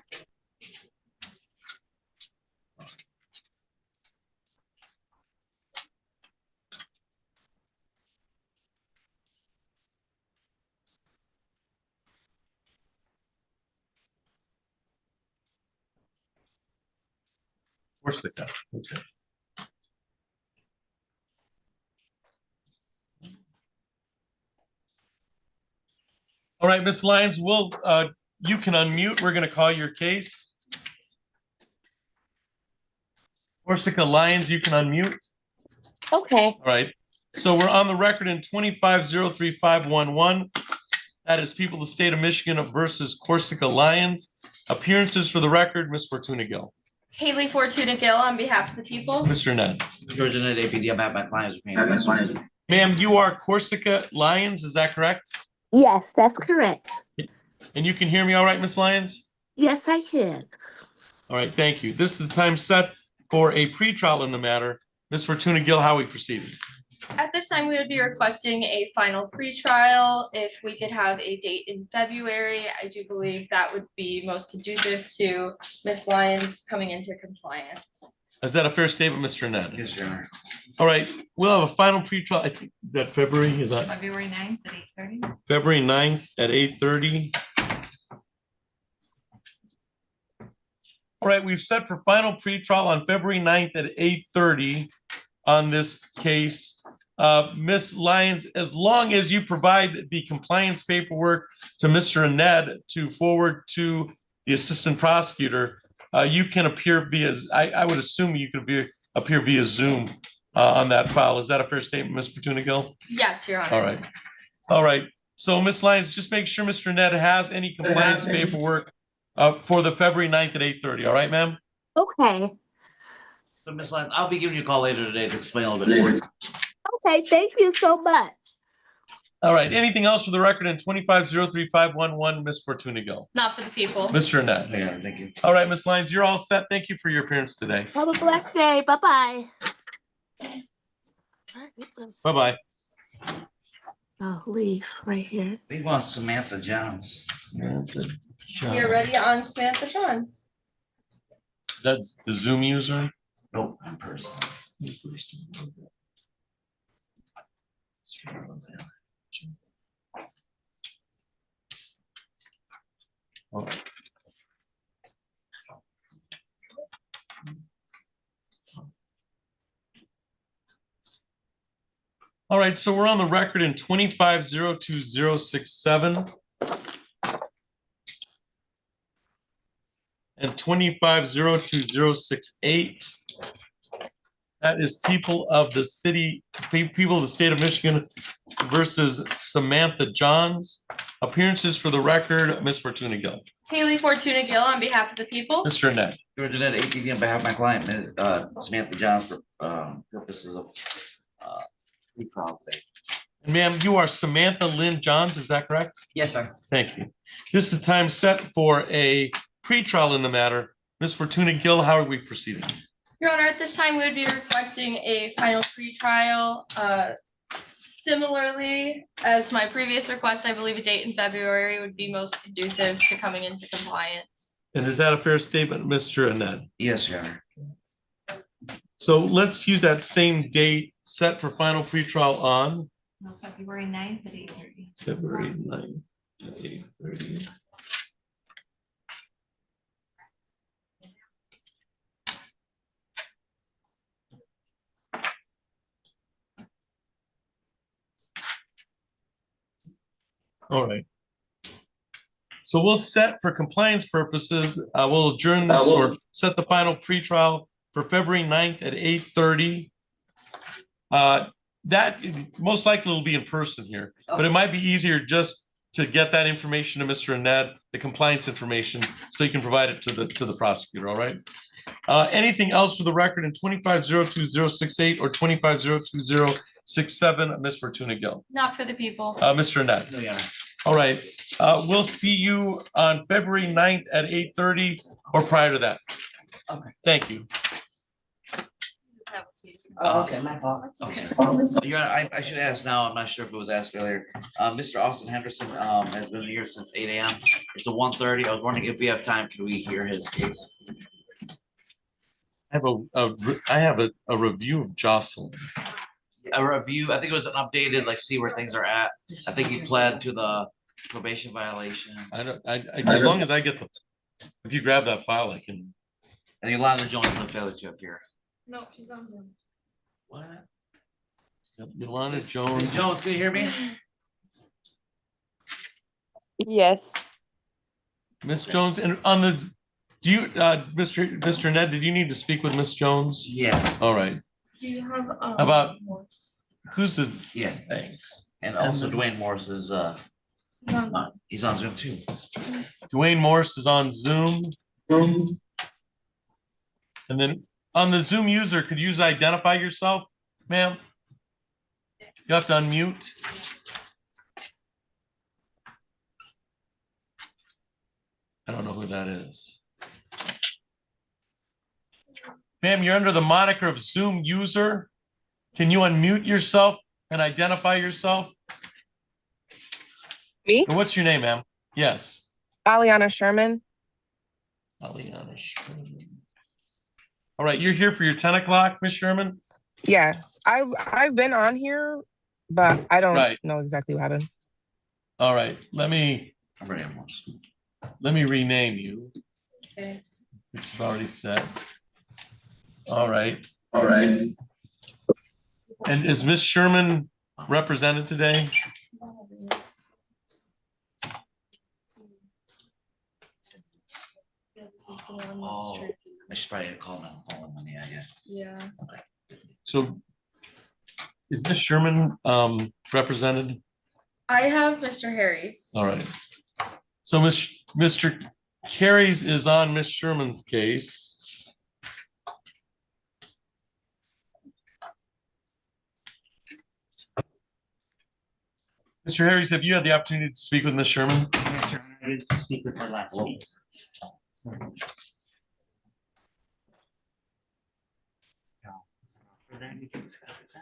Corsica. Okay. All right, Ms. Lyons, you can unmute. We're going to call your case. Corsica Lyons, you can unmute. Okay. All right. So we're on the record in 25-03-511. That is People of the State of Michigan versus Corsica Lyons. Appearances for the record, Ms. Fortuna Gill. Haley Fortuna Gill on behalf of the people. Mr. Ned. Georgia Net APD, I'm at my client's opinion. Ma'am, you are Corsica Lyons, is that correct? Yes, that's correct. And you can hear me all right, Ms. Lyons? Yes, I can. All right, thank you. This is the time set for a pretrial in the matter. Ms. Fortuna Gill, how are we proceeding? At this time, we would be requesting a final pretrial. If we could have a date in February, I do believe that would be most conducive to Ms. Lyons coming into compliance. Is that a fair statement, Mr. Ned? Yes, Your Honor. All right, we'll have a final pretrial. I think that February is that February 9th at 8:30. February 9th at 8:30. All right, we've set for final pretrial on February 9th at 8:30 on this case. Ms. Lyons, as long as you provide the compliance paperwork to Mr. Ned to forward to the assistant prosecutor, you can appear via, I would assume you could appear via Zoom on that file. Is that a fair statement, Ms. Fortuna Gill? Yes, Your Honor. All right. All right. So Ms. Lyons, just make sure Mr. Ned has any compliance paperwork for the February 9th at 8:30. All right, ma'am? Okay. So Ms. Lyons, I'll be giving you a call later today to explain a little bit more. Okay, thank you so much. All right. Anything else for the record in 25-03-511, Ms. Fortuna Gill? Not for the people. Mr. Ned. Yeah, thank you. All right, Ms. Lyons, you're all set. Thank you for your appearance today. Have a blessed day. Bye-bye. Bye-bye. Oh, leave right here. We want Samantha Johns. You're ready on Samantha Johns. That's the Zoom user? Nope, in person. Oh. All right, so we're on the record in 25-02067 and 25-02068. That is people of the state of Michigan versus Samantha Johns. Appearances for the record, Ms. Fortuna Gill. Haley Fortuna Gill on behalf of the people. Mr. Net. Georgia Net APD on behalf of my client, Samantha Johns, for purposes of trial today. Ma'am, you are Samantha Lynn Johns, is that correct? Yes, sir. Thank you. This is time set for a pretrial in the matter. Ms. Fortuna Gill, how are we proceeding? Your Honor, at this time, we would be requesting a final pretrial. Similarly, as my previous request, I believe a date in February would be most conducive to coming into compliance. And is that a fair statement, Mr. Annette? Yes, Your Honor. So let's use that same date set for final pretrial on February 9th at 8:30. February 9th at 8:30. All right. So we'll set for compliance purposes, we'll adjourn this or set the final pretrial for February 9th at 8:30. That most likely will be in person here, but it might be easier just to get that information to Mr. Annette, the compliance information, so you can provide it to the prosecutor, all right? Anything else for the record in 2502-068 or 2502-067, Ms. Fortuna Gill? Not for the people. Mr. Annette? No, Your Honor. All right, we'll see you on February 9th at 8:30 or prior to that. Okay. Thank you. Oh, okay, my fault. Okay. Your Honor, I should ask now, I'm not sure if it was asked earlier. Mr. Austin Henderson has been here since 8 a.m. It's a 1:30. I was wondering if we have time, can we hear his case? I have a review of Jocelyn. A review, I think it was an updated, like, see where things are at. I think he pled to the probation violation. As long as I get if you grab that file, I can. And Yolanda Jones is a failure to appear. No, she's on Zoom. What? Yolanda Jones. Jones, can you hear me? Yes. Miss Jones, and do you, Mr. Ned, did you need to speak with Miss Jones? Yeah. All right. Do you have About who's the? Yeah. Thanks. And also Dwayne Morris is he's on Zoom too. Dwayne Morris is on Zoom. And then on the Zoom user, could you identify yourself, ma'am? You have to unmute. I don't know who that is. Ma'am, you're under the moniker of Zoom user. Can you unmute yourself and identify yourself? Me? And what's your name, ma'am? Yes. Aliana Sherman. Aliana Sherman. All right, you're here for your 10 o'clock, Miss Sherman? Yes, I've been on here, but I don't know exactly what happened. All right, let me rename you. Okay. Which is already set. All right. All right. And is Miss Sherman represented today? Oh, I should probably call them. Yeah. Okay. So is Miss Sherman represented? I have Mr. Harry's. All right. So Mr. Carey's is on Miss Sherman's case. Mr. Harris, have you had the opportunity to speak with Ms. Sherman? Yes, Your Honor, I did speak with her last week.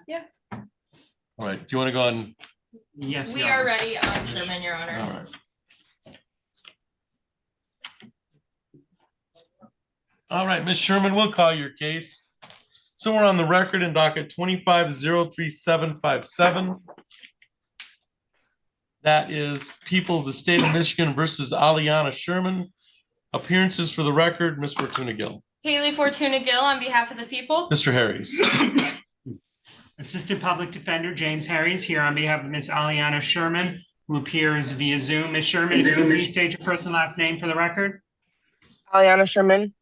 Yeah. All right, do you want to go on? Yes. We Your are Honor. ready on Sherman, Your Honor. All right. All right, Ms. Sherman, we'll call your case. So we're on the record in docket 25-03757. That is People of the State of Michigan versus Aliana Sherman. Appearances for the record, Ms. Fortuna Gill. Haley Fortuna Gill on behalf of the people. Mr. Harris. Assistant Public Defender James Harris here on behalf of Ms. Aliana Sherman, who appears via Zoom. Ms. Sherman, if you would please state your first and last name for the record. Aliana Sherman.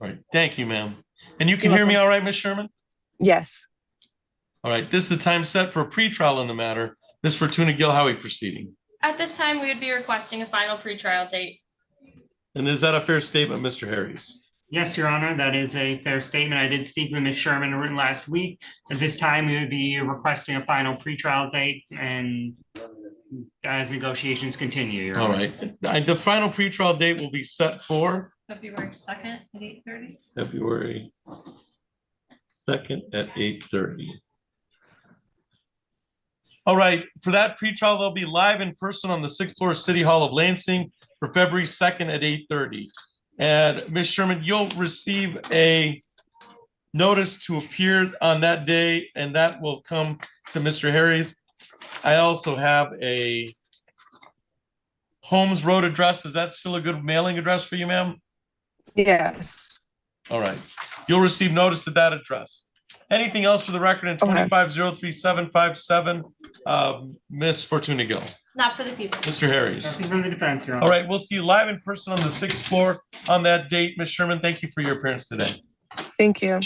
All right, thank you, ma'am. And you can hear me all right, Ms. Sherman? Yes. All right, this is the time set for a pretrial in the matter. Ms. Fortuna Gill, how are we proceeding? At this time, we would be requesting a final pretrial date. And is that a fair statement, Mr. Harris? Yes, Your Honor, that is a fair statement. I did speak with Ms. Sherman last week. At this time, we would be requesting a final pretrial date and as negotiations continue, Your All Honor. right, the final pretrial date will be set for February 2nd at 8:30. February 2nd at 8:30. All right, for that pretrial, they'll be live in person on the 6th floor of City Hall of Lansing for February 2nd at 8:30. And Ms. Sherman, you'll receive a notice to appear on that day, and that will come to Mr. Harris. I also have a Holmes Road address. Is that still a good mailing address for you, ma'am? Yes. All right. You'll receive notice at that address. Anything else for the record in 25-03757? Miss Fortuna Gill, Not for the people. Mr. Harris. Nothing from the defense, Your Honor. All right, we'll see you live in person on the 6th floor on that date. Ms. Sherman, thank you for your appearance today. Thank you.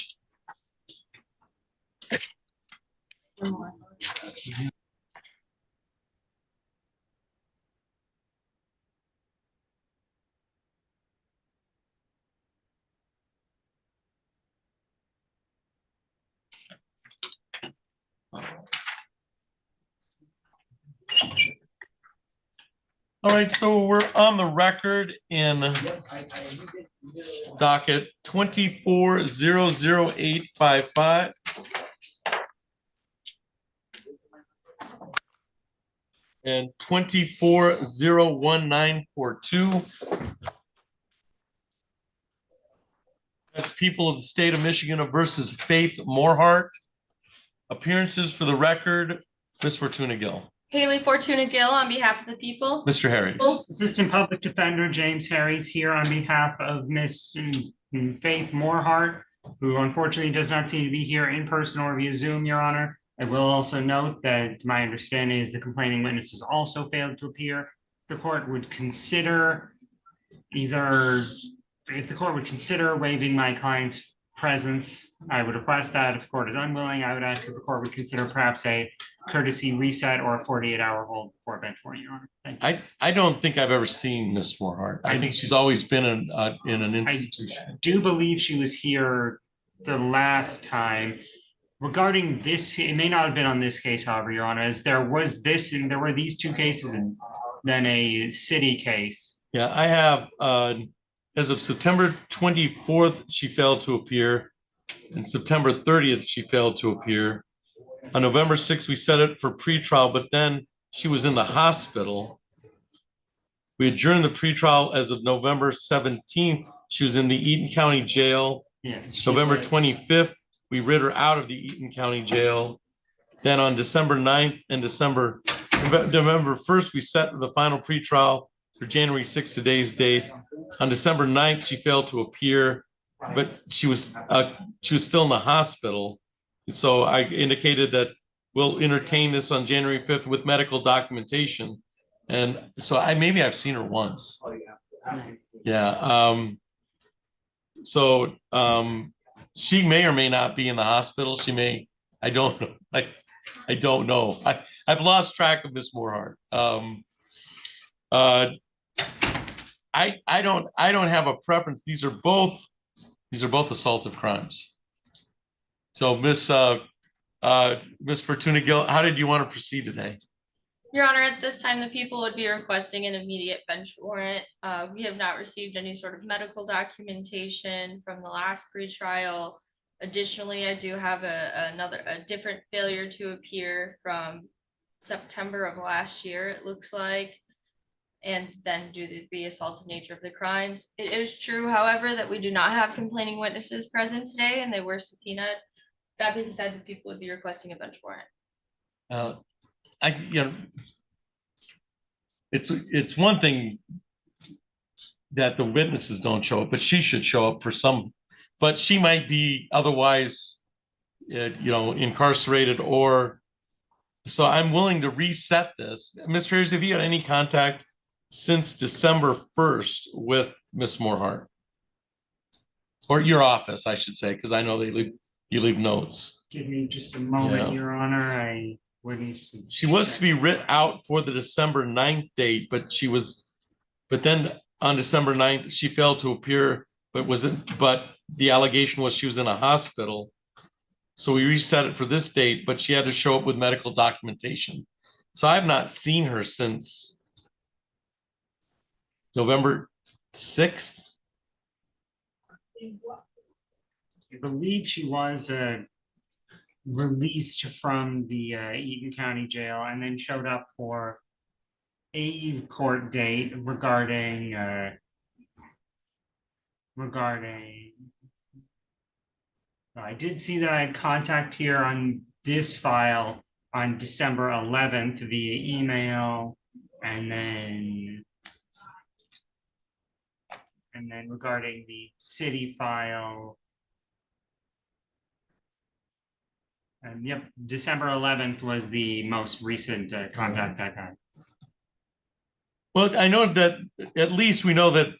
All right, so we're on the record in docket 24-00855. And 24-01942. That's people of the state of Michigan versus Faith Morehart. Appearances for the record, Ms. Fortuna Gill. Haley Fortuna Gill on behalf of the people. Mr. Harris. Assistant Public Defender James Harris here on behalf of Miss Faith Morehart, who unfortunately does not seem to be here in person or via Zoom, Your Honor. I will also note that my understanding is the complaining witness has also failed to appear. The court would consider if the court would consider waiving my client's presence, I would request that. If the court is unwilling, I would ask if the court would consider perhaps a courtesy reset or a 48-hour hold before bench warrant, Your Honor. Thank you. I don't think I've ever seen Miss Morehart. I think she's always been in an institution. I do believe she was here the last time. Regarding this, it may not have been on this case, however, Your Honor, as there was this and there were these two cases and then a city case. Yeah, I have, as of September 24th, she failed to appear. And September 30th, she failed to appear. On November 6th, we set it for pretrial, but then she was in the hospital. We adjourned the pretrial as of November 17th. She was in the Eaton County Jail. Yes. November 25th, we rid her out of the Eaton County Jail. Then on December 9th and November 1st, we set the final pretrial for January 6th, today's date. On December 9th, she failed to appear, but she was still in the hospital. So I indicated that we'll entertain this on January 5th with medical documentation. And so maybe I've seen her once. Yeah. She may or may not be in the hospital. She may, I don't know. I don't know. I've lost track of Miss Morehart. I don't have a preference. These are both assaultive crimes. So Miss Fortuna Gill, how did you want to proceed today? Your Honor, at this time, the people would be requesting an immediate bench warrant. We have not received any sort of medical documentation from the last pretrial. Additionally, I do have a different failure to appear from September of last year, it looks like, and then due to the assaultive nature of the crimes. It is true, however, that we do not have complaining witnesses present today, and they were subpoenaed. That being said, the people would be requesting a bench warrant. It's one thing that the witnesses don't show up, but she should show up for some, but she might be otherwise, incarcerated or, so I'm willing to reset this. Mr. Harris, have you had any contact since December 1st with Miss Morehart? Or your office, I should say, because I know you leave notes. Give me just a moment, Your Honor. She was to be writ out for the December 9th date, but then on December 9th, she failed to appear, but the allegation was she was in a hospital. So we reset it for this date, but she had to show up with medical documentation. So I have not seen her since November 6th. I believe she was released from the Eaton County Jail and then showed up for a court date regarding I did see that I had contact here on this file on December 11th via email, and then regarding the city file, Yep, December 11th was the most recent contact I had. Well, I know that at least we know that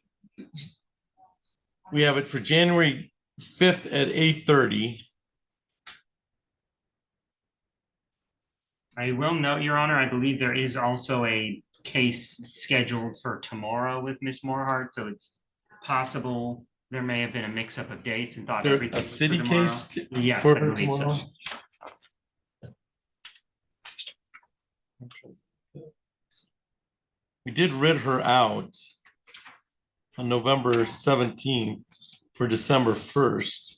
we have it for January 5th at 8:30. I will note, Your Honor, I believe there is also a case scheduled for tomorrow with Miss Morehart, so it's possible there may have been a mix-up of dates and Is thought there everything a was for city tomorrow. case Yes, for I her believe so. tomorrow? We did rid her out on November 17th for December 1st.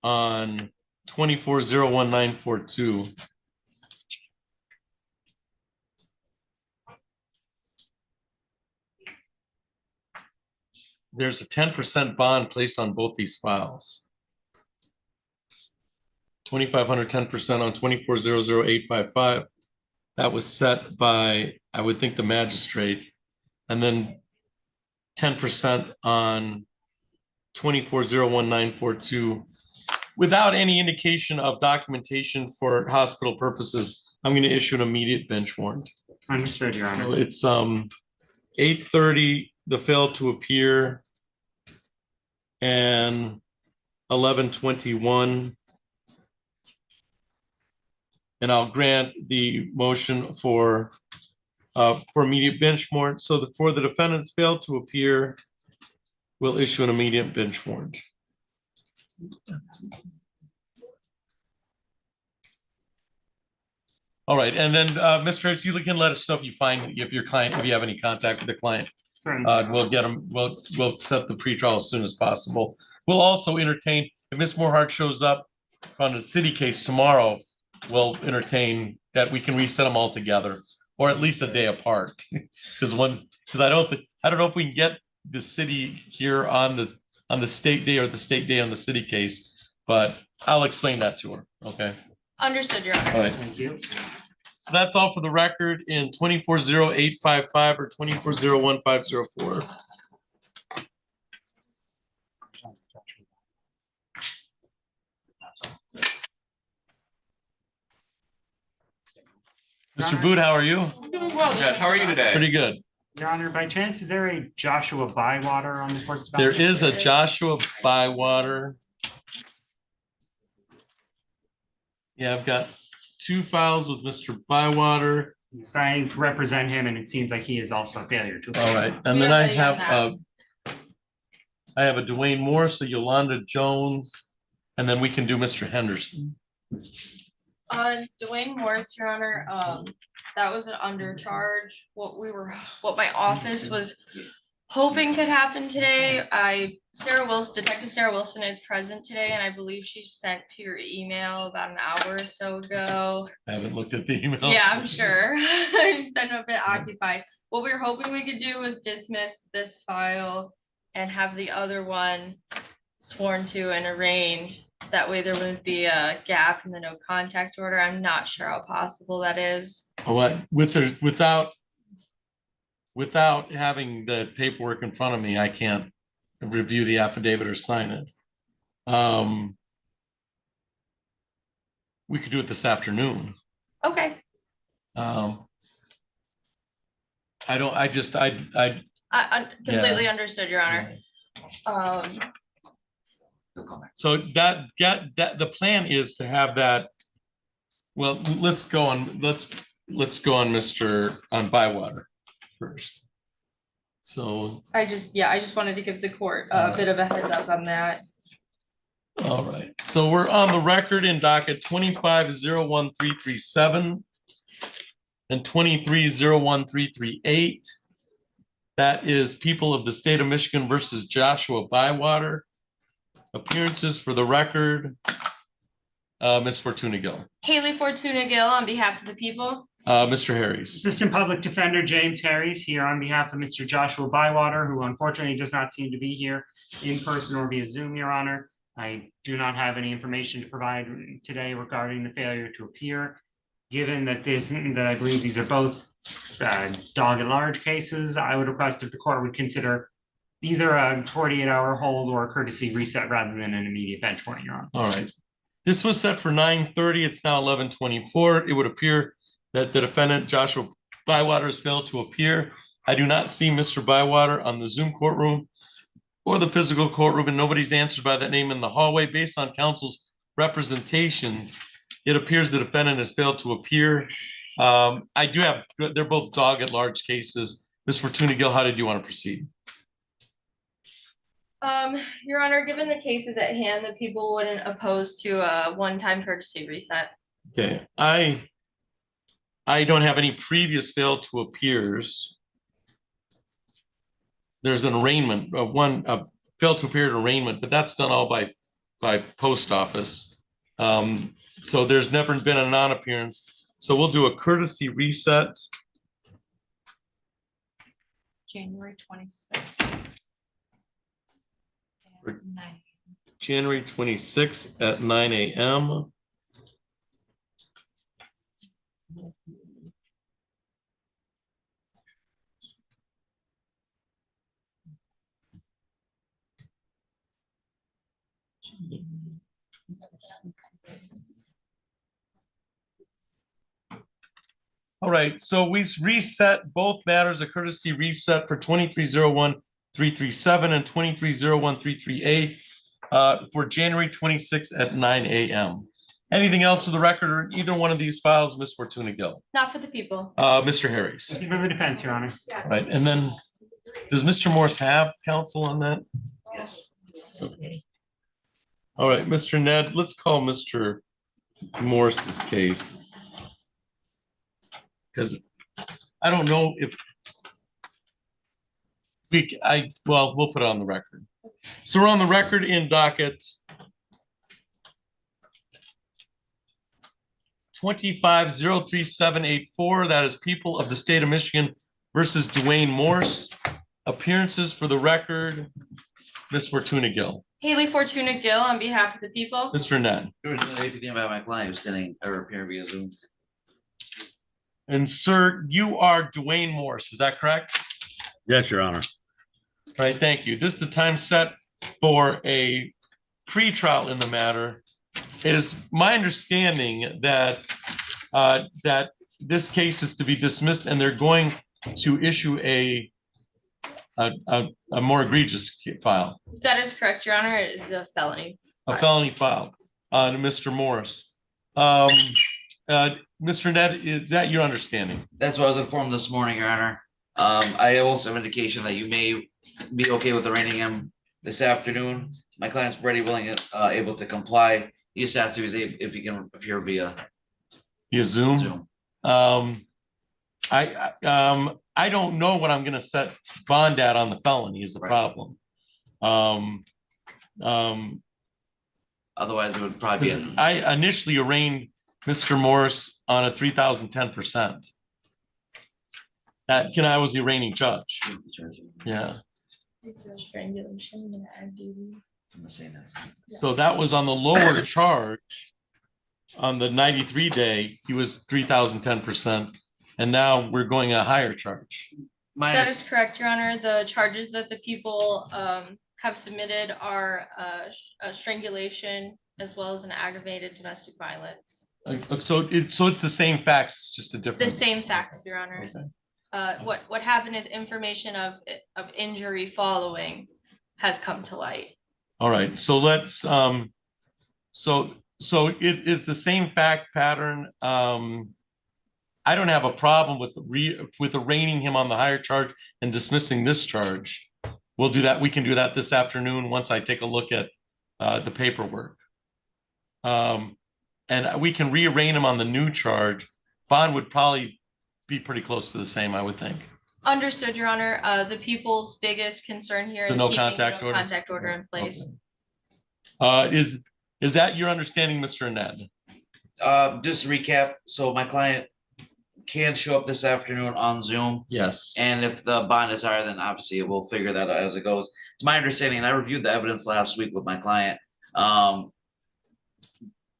On 24-01942. There's a 10% bond placed on both these files. 2,500, 10% on 24-00855. That was set by, I would think, the magistrate. And then 10% on 24-01942. Without any indication of documentation for hospital purposes, I'm going to issue an immediate bench warrant. Understood, Your Honor. So it's 8:30, the fail to appear, and 11:21. And I'll grant the motion for immediate bench warrant. So that for the defendants failed to appear, we'll issue an immediate bench warrant. All right, and then Mr. Harris, you can let us know if you find if you have any contact with the client. We'll get them. We'll set the pretrial as soon as possible. We'll also entertain if Ms. Morehart shows up on the city case tomorrow. We'll entertain that we can reset them all together, or at least a day apart. Because I don't know if we can get the city here on the state day or the state day on the city case, but I'll explain that to her. Okay. Understood, Your Honor. All right. Thank you. So that's all for the record in 24-0855 or 24-01504. Mr. Boot, how are you? I'm doing well, Judge. How are you today? Pretty good. Your Honor, by chance, is there a Joshua Bywater on the court's There bench? is a Joshua Bywater. Yeah, I've got 2 files with Mr. Bywater. Yes, I represent him, and it seems like he is also a failure to. All right, and then I have a Dwayne Morris, a Yolanda Jones, and then we can do Mr. Henderson. Dwayne Morris, Your Honor, that was an undercharge. What my office was hoping could happen today. Detective Sarah Wilson is present today, and I believe she sent to your email about an hour or so ago. I haven't looked at the email. Yeah, I'm sure. I've been a bit occupied. What we were hoping we could do was dismiss this file and have the other one sworn to and arraigned. That way there wouldn't be a gap in the no contact order. I'm not sure how possible that is. What without having the paperwork in front of me, I can't review the affidavit or sign it. We could do it this afternoon. Okay. I completely understood, Your Honor. So that the plan is to have that. Well, let's go on Mr. Bywater first. So I just wanted to give the court a bit of a heads up on that. All right, so we're on the record in docket 25-01337 and 23-01338. That is People of the State of Michigan versus Joshua Bywater. Appearances for the record, Ms. Fortuna Gill. Haley Fortuna Gill on behalf of the people. Mr. Harris. Assistant Public Defender James Harris here on behalf of Mr. Joshua Bywater, who unfortunately does not seem to be here in person or via Zoom, Your Honor. I do not have any information to provide today regarding the failure to appear. Given that I believe these are both dog at large cases, I would request if the court would consider Either a 48-hour hold or a courtesy reset rather than an immediate bench warning, Your Honor. All right. This was set for 9:30. It's now 11:24. It would appear that the defendant, Joshua Bywater, has failed to appear. I do not see Mr. Bywater on the Zoom courtroom or the physical courtroom, and nobody's answered by that name in the hallway. Based on counsel's representation, it appears the defendant has failed to appear. They're both dog at large cases. Ms. Fortuna Gill, how did you want to proceed? Your Honor, given the cases at hand, the people wouldn't oppose to a one-time courtesy reset. Okay, I don't have any previous fail to appears. There's an arraignment, fail to appear at arraignment, but that's done all by post office. So there's never been a non-appearance. So we'll do a courtesy reset. January 26th. January 26th at 9 a.m. All right, so we reset both matters, a courtesy reset for 2301-337 and 2301-338 for January 26th at 9 a.m. Anything else for the record or either one of these files, Ms. Fortuna Gill? Not for the people. Mr. Harris. Give him a defense, Your Honor. Right, and then does Mr. Morse have counsel on that? Yes. Okay. All right, Mr. Ned, let's call Mr. Morse's case. Because I don't know if we'll put it on the record. So we're on the record in docket 25-03784. That is People of the State of Michigan versus Dwayne Morse. Appearances for the record, Ms. Fortuna Gill. Haley Fortuna Gill on behalf of the people. Mr. Ned. Originally, if you about my client who's standing or appearing via Zoom. And sir, you are Dwayne Morse, is that correct? Yes, Your Honor. All right, thank you. This is the time set for a pretrial in the matter. It is my understanding that that this case is to be dismissed and they're going to issue a more egregious file. That is correct, Your Honor. It is a felony. A felony file on Mr. Morse. Mr. Ned, is that your understanding? That's what I was informed this morning, Your Honor. I also have indication that you may be okay with arraigning him this afternoon. My client's ready, willing, able to comply. He just asked if he can appear via Zoom. I don't know what I'm going to set bond at on the felony is the problem. Otherwise, it would probably be. I initially arraigned Mr. Morse on a 3,010%. I was the arraigning judge. Yeah. It's a strangulation and ag duty. So that was on the lower charge. On the 93 day, he was 3,010%. And now we're going a higher charge. That is correct, Your Honor. The charges that the people have submitted are a strangulation as well as an aggravated domestic violence. So it's the same facts, it's just a different. The same facts, Your Honor. Okay. What happened is information of injury following has come to light. All right, so let's so it is the same fact pattern. I don't have a problem with arraigning him on the higher charge and dismissing this charge. We'll do that. We can do that this afternoon once I take a look at the paperwork. And we can rearraign him on the new charge. Bond would probably be pretty close to the same, I would think. Understood, Your Honor. The people's biggest concern here is no keeping contact the order? contact order in place. Okay. Is that your understanding, Mr. Ned? Just to recap, so my client can show up this afternoon on Zoom. Yes. And if the bond is higher, then obviously we'll figure that out as it goes. It's my understanding, and I reviewed the evidence last week with my client.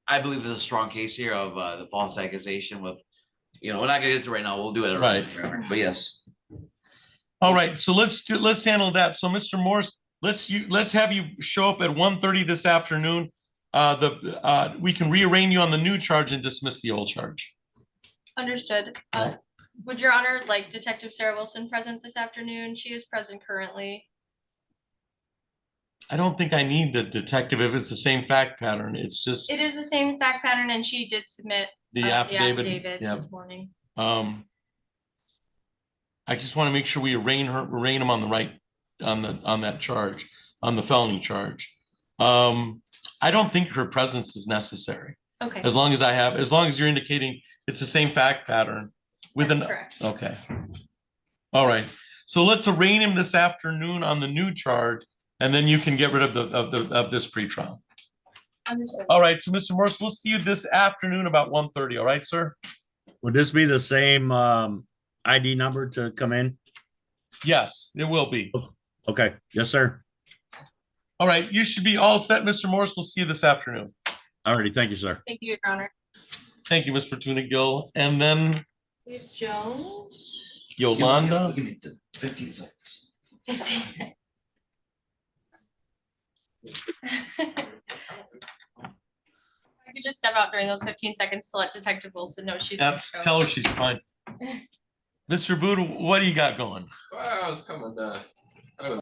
I believe there's a strong case here of the false accusation with, we're not gonna get into it right now. We'll do it. Right. But yes. All right, so let's handle that. So Mr. Morse, let's have you show up at 1:30 this afternoon. We can rearrange you on the new charge and dismiss the old charge. Understood. Would Your Honor like Detective Sarah Wilson present this afternoon? She is present currently. I don't think I need the detective if it's the same fact pattern. It's just It is the same fact pattern, and she did submit the the affidavit. affidavit Yeah. this morning. I just want to make sure we arraign them on the right, on that charge, on the felony charge. I don't think her presence is necessary. Okay. As long as you're indicating it's the same fact pattern with That's correct. okay. All right. So let's arraign him this afternoon on the new charge, and then you can get rid of this pretrial. Understood. All right. So Mr. Morse, we'll see you this afternoon about 1:30. All right, sir? Would this be the same ID number to come in? Yes, it will be. Okay. Yes, sir. All right. You should be all set, Mr. Morse. We'll see you this afternoon. Alrighty. Thank you, sir. Thank you, Your Honor. Thank you, Ms. Fortuna Gill. And then We have Jones. Yolanda. Give me 15 seconds. 15. I could just step out during those 15 seconds to let Detective Wilson know she's. Tell her she's fine. Mr. Buddha, what do you got going? Well, I was coming. I was.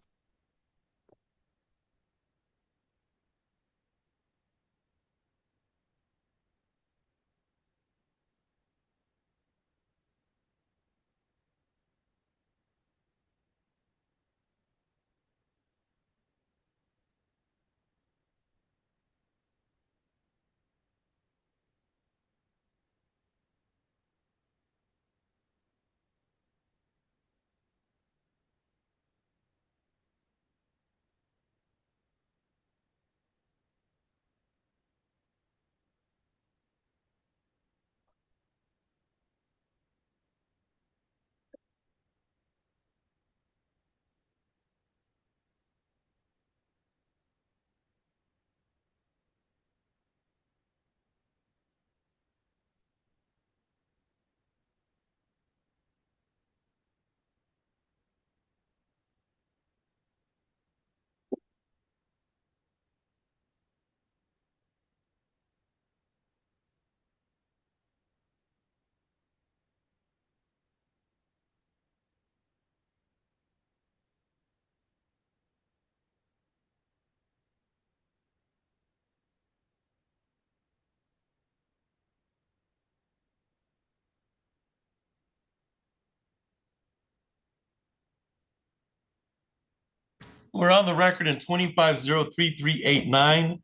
We're on the record in 25033889.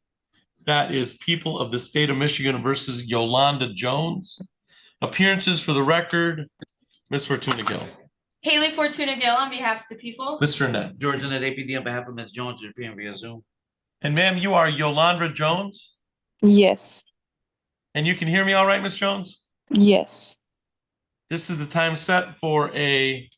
That is People of the State of Michigan versus Yolanda Jones. Appearances for the record, Ms. Fortuna Gill. Haley Fortuna Gill on behalf of the people. Mr. Net. George Net APD on behalf of Ms. Jones, you're appearing via Zoom. And ma'am, you are Yolanda Jones? Yes. And you can hear me all right, Ms. Jones? Yes. This is the time set for a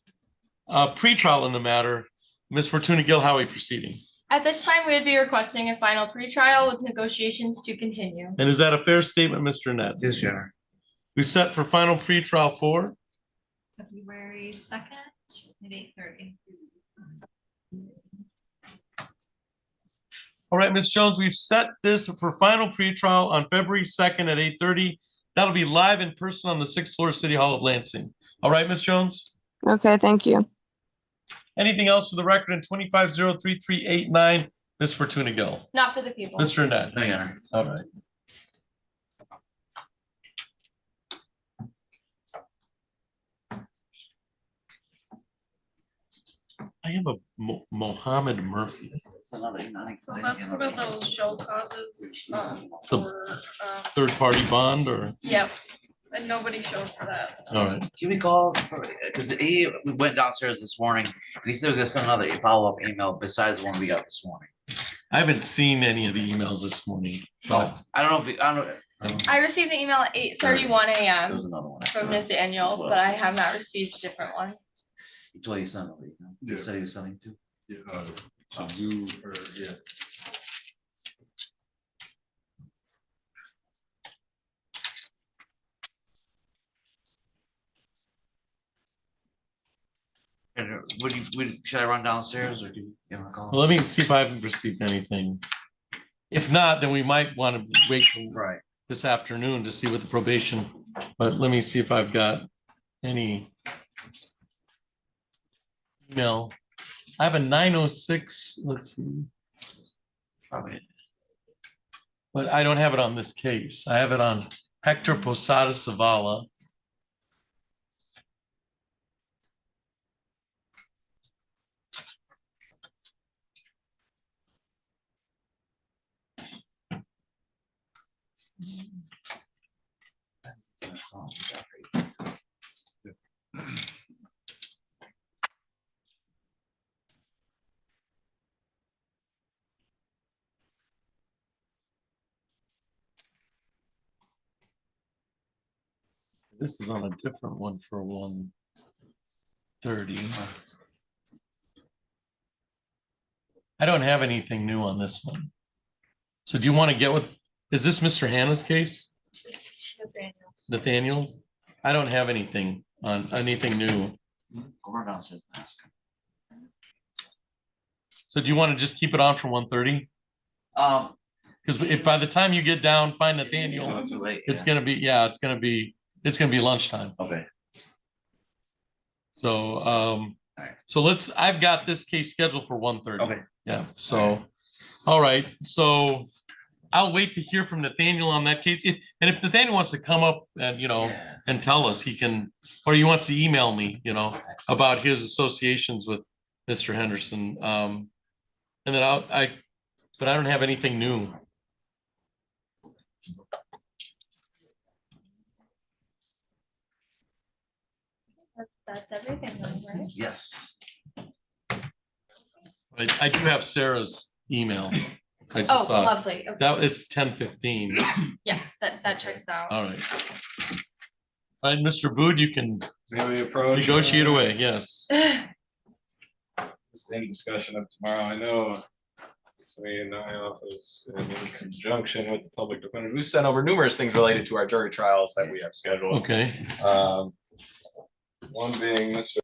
pretrial in the matter. Ms. Fortuna Gill, how are we proceeding? At this time, we would be requesting a final pretrial with negotiations to continue. And is that a fair statement, Mr. Net? Yes, Your Honor. We set for final pretrial for? February 2nd at 8:30. All right, Ms. Jones, we've set this for final pretrial on February 2nd at 8:30. That'll be live in person on the 6th floor of City Hall of Lansing. All right, Ms. Jones? Okay, thank you. Anything else for the record in 25033889, Ms. Fortuna Gill? Not for the people. Mr. Net? No, Your Honor. All right. I have a Mohammed Murphy. So that's one of those show causes for, Third party bond or? yep, and nobody showed for that. So. All right. Can we call, because we went downstairs this morning, and he said he was gonna send another follow-up email besides the one we got this morning. I haven't seen any of the emails this morning, but I don't know if, I don't know. I received an email at 8:31 There a.m. was another one. from Nathaniel, but I have not received a different one. He told you something, you said he was sending to? Yeah, to you, or, yeah. should I run downstairs or do you want to call? Well, let me see if I haven't received anything. If not, then we might want to wait till this afternoon to see what the probation, but let me see if I've got any email. I have a 906, let's see. Probably. But I don't have it on this case. I have it on Hector Posada Zavala. This is on a different one for 130. I don't have anything new on this one. So do you want to get with, is this Mr. Hannah's case? Nathaniel's? I don't have anything on anything new. Go run downstairs and ask him. So do you want to just keep it on for 130? Because if by the time you get down, find Nathaniel, it's gonna be, it's gonna be lunchtime. Okay. So so I've got this case scheduled for 1:30. Okay. Yeah, so all right, so I'll wait to hear from Nathaniel on that case. And if Nathaniel wants to come up and and tell us, he can, or he wants to email me, about his associations with Mr. Henderson. And then but I don't have anything new. That's everything, then, right? Yes. I do have Sarah's email. I just Oh, saw it. lovely. Okay. That is 10:15. Yes, that checks out. All right. All right, Mr. Bood, you can Maybe approach. negotiate away. Yes. Same discussion of tomorrow. I know. Me and my office, and in conjunction with the public defender, we sent over numerous things related to our jury trials that we have scheduled. Okay. One being Mr.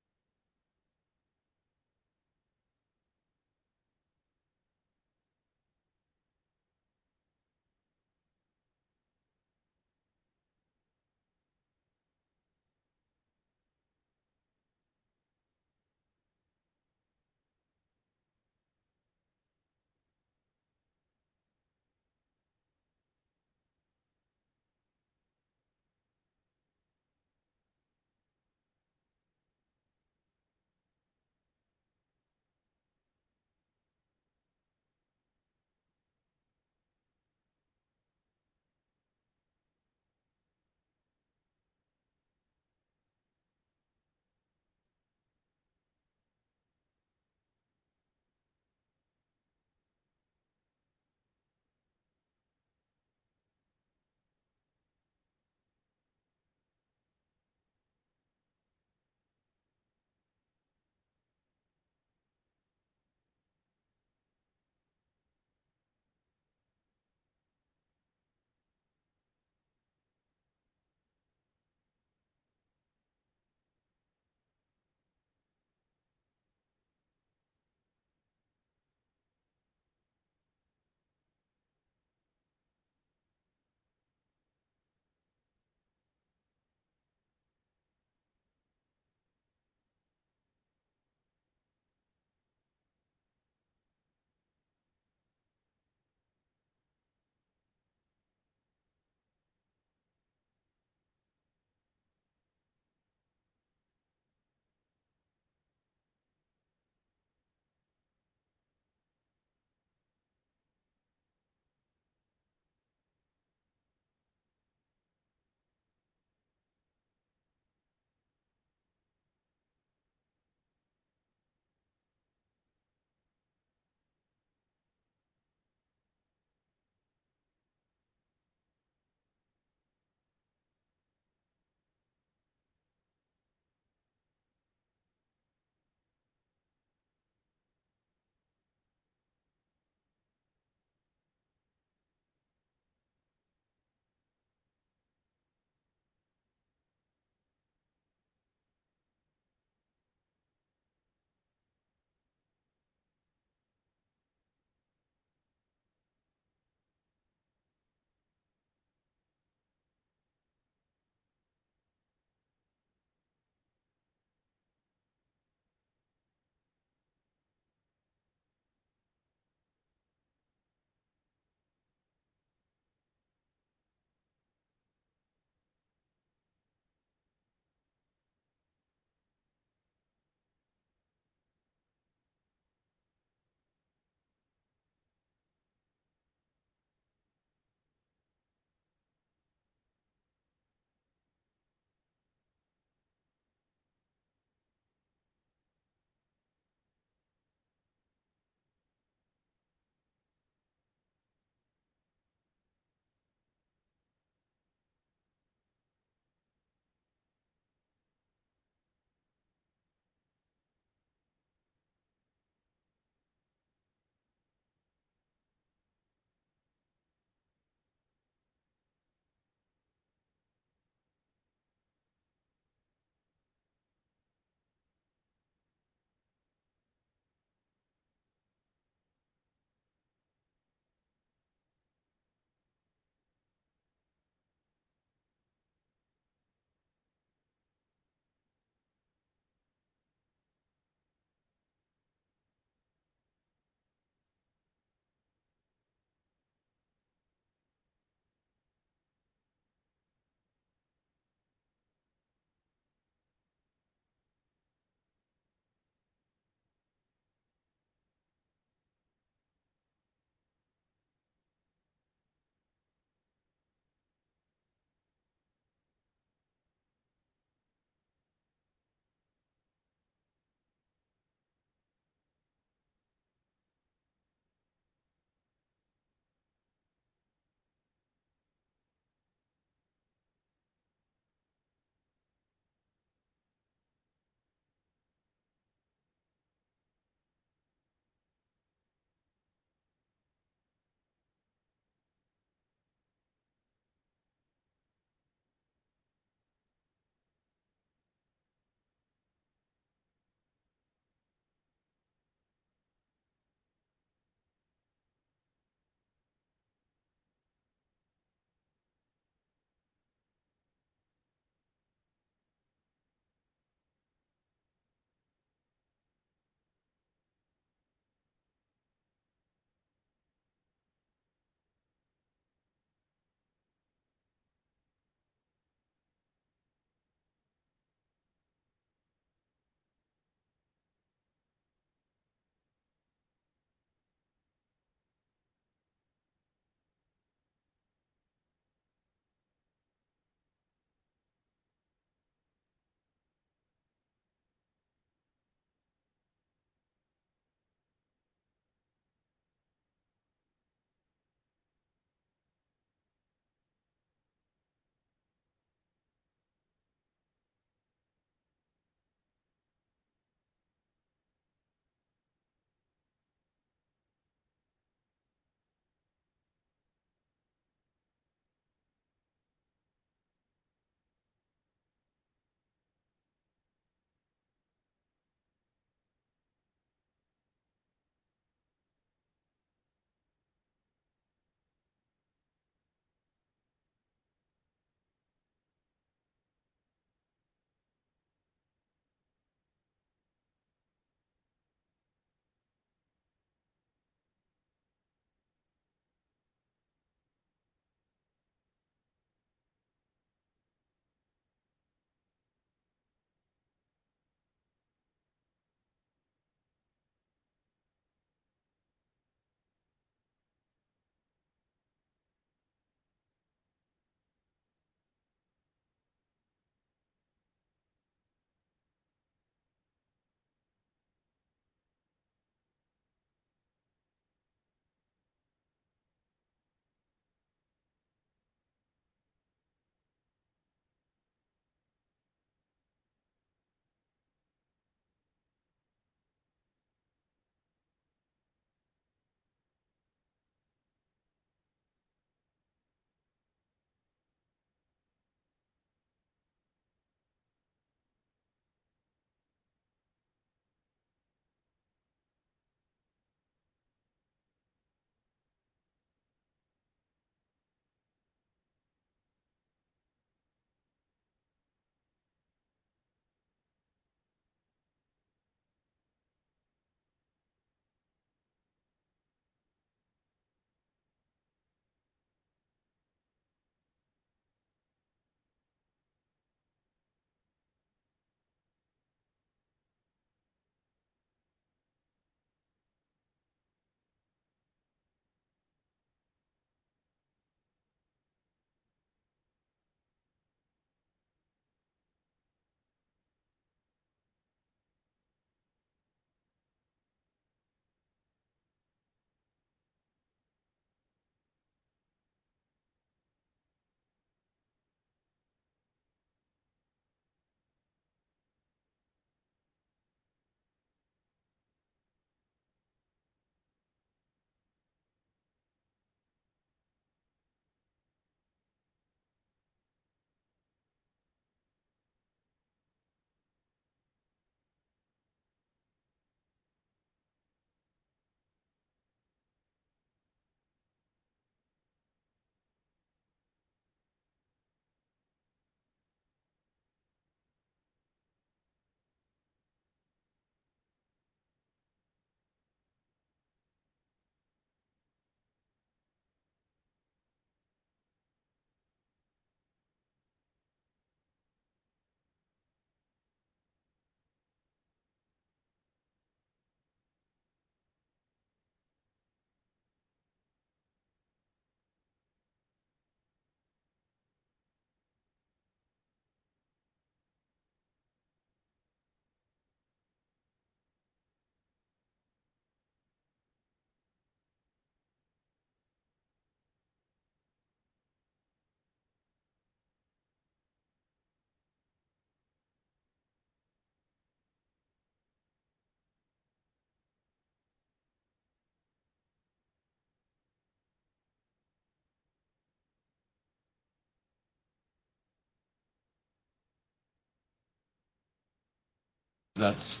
That's,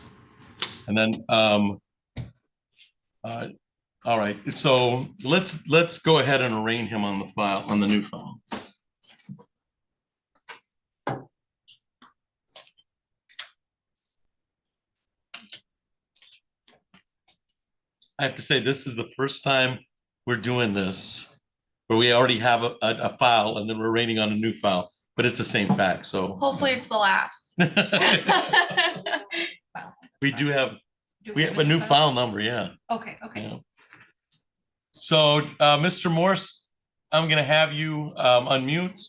and then, all right, so let's go ahead and arraign him on the file, on the new file. I have to say, this is the first time we're doing this, where we already have a file and then we're arraigning on a new file, but it's the same fact, so. Hopefully it's the last. We do have, we have a new file number, yeah. Okay, okay. Yeah. So, Mr. Morse, I'm gonna have you unmute.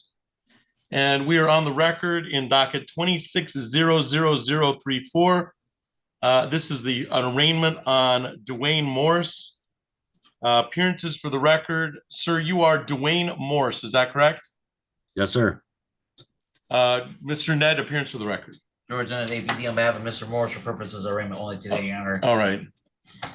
And we are on the record in docket 26-00034. This is the arraignment on Dwayne Morse. Appearances for the record, sir, you are Dwayne Morse, is that correct? Yes, sir. Mr. Ned, appearance for the record. George Ned, APD, on behalf of Mr. Morris, for purposes of arraignment only today, Your Honor. All right.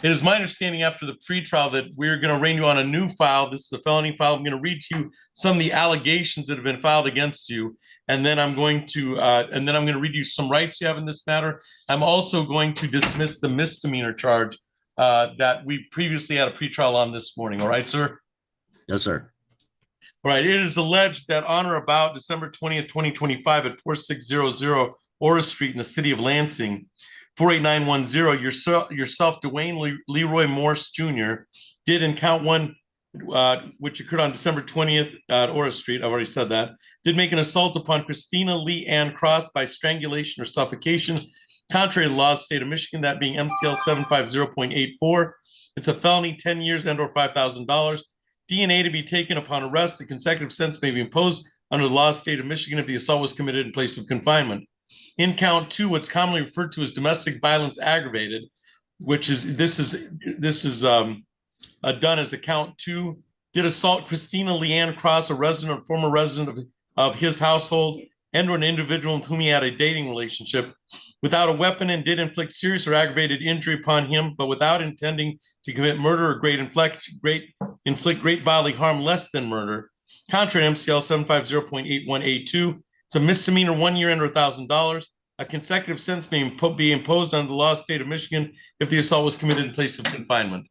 It is my understanding after the pretrial that we're going to arraign you on a new file. This is a felony file. I'm going to read to you some of the allegations that have been filed against you, and then I'm going to read you some rights you have in this matter. I'm also going to dismiss the misdemeanor charge that we previously had a pretrial on this morning. All right, sir? Yes, sir. All right. It is alleged that on or about December 20th, 2025 at 4600 Ora Street in the city of Lansing, 48910, yourself, Dwayne Leroy Morse Jr., did in count one, which occurred on December 20th at Ora Street, I've already said that, did make an assault upon Christina Lee Ann Cross by strangulation or suffocation, contrary to the law of the state of Michigan, that being MCL 750.84. It's a felony, 10 years and or $5,000. DNA to be taken upon arrest. A consecutive sentence may be imposed under the law of the state of Michigan if the assault was committed in place of confinement. In count two, what's commonly referred to as domestic violence aggravated, which is this is done as a count two, did assault Christina Leanne Cross, a resident or former resident of his household, and or an individual with whom he had a dating relationship, without a weapon, and did inflict serious or aggravated injury upon him, but without intending to commit murder or inflict great bodily harm less than murder. Contrary to MCL 750.81A2, it's a misdemeanor, 1 year under $1,000. A consecutive sentence may be imposed under the law of the state of Michigan if the assault was committed in place of confinement.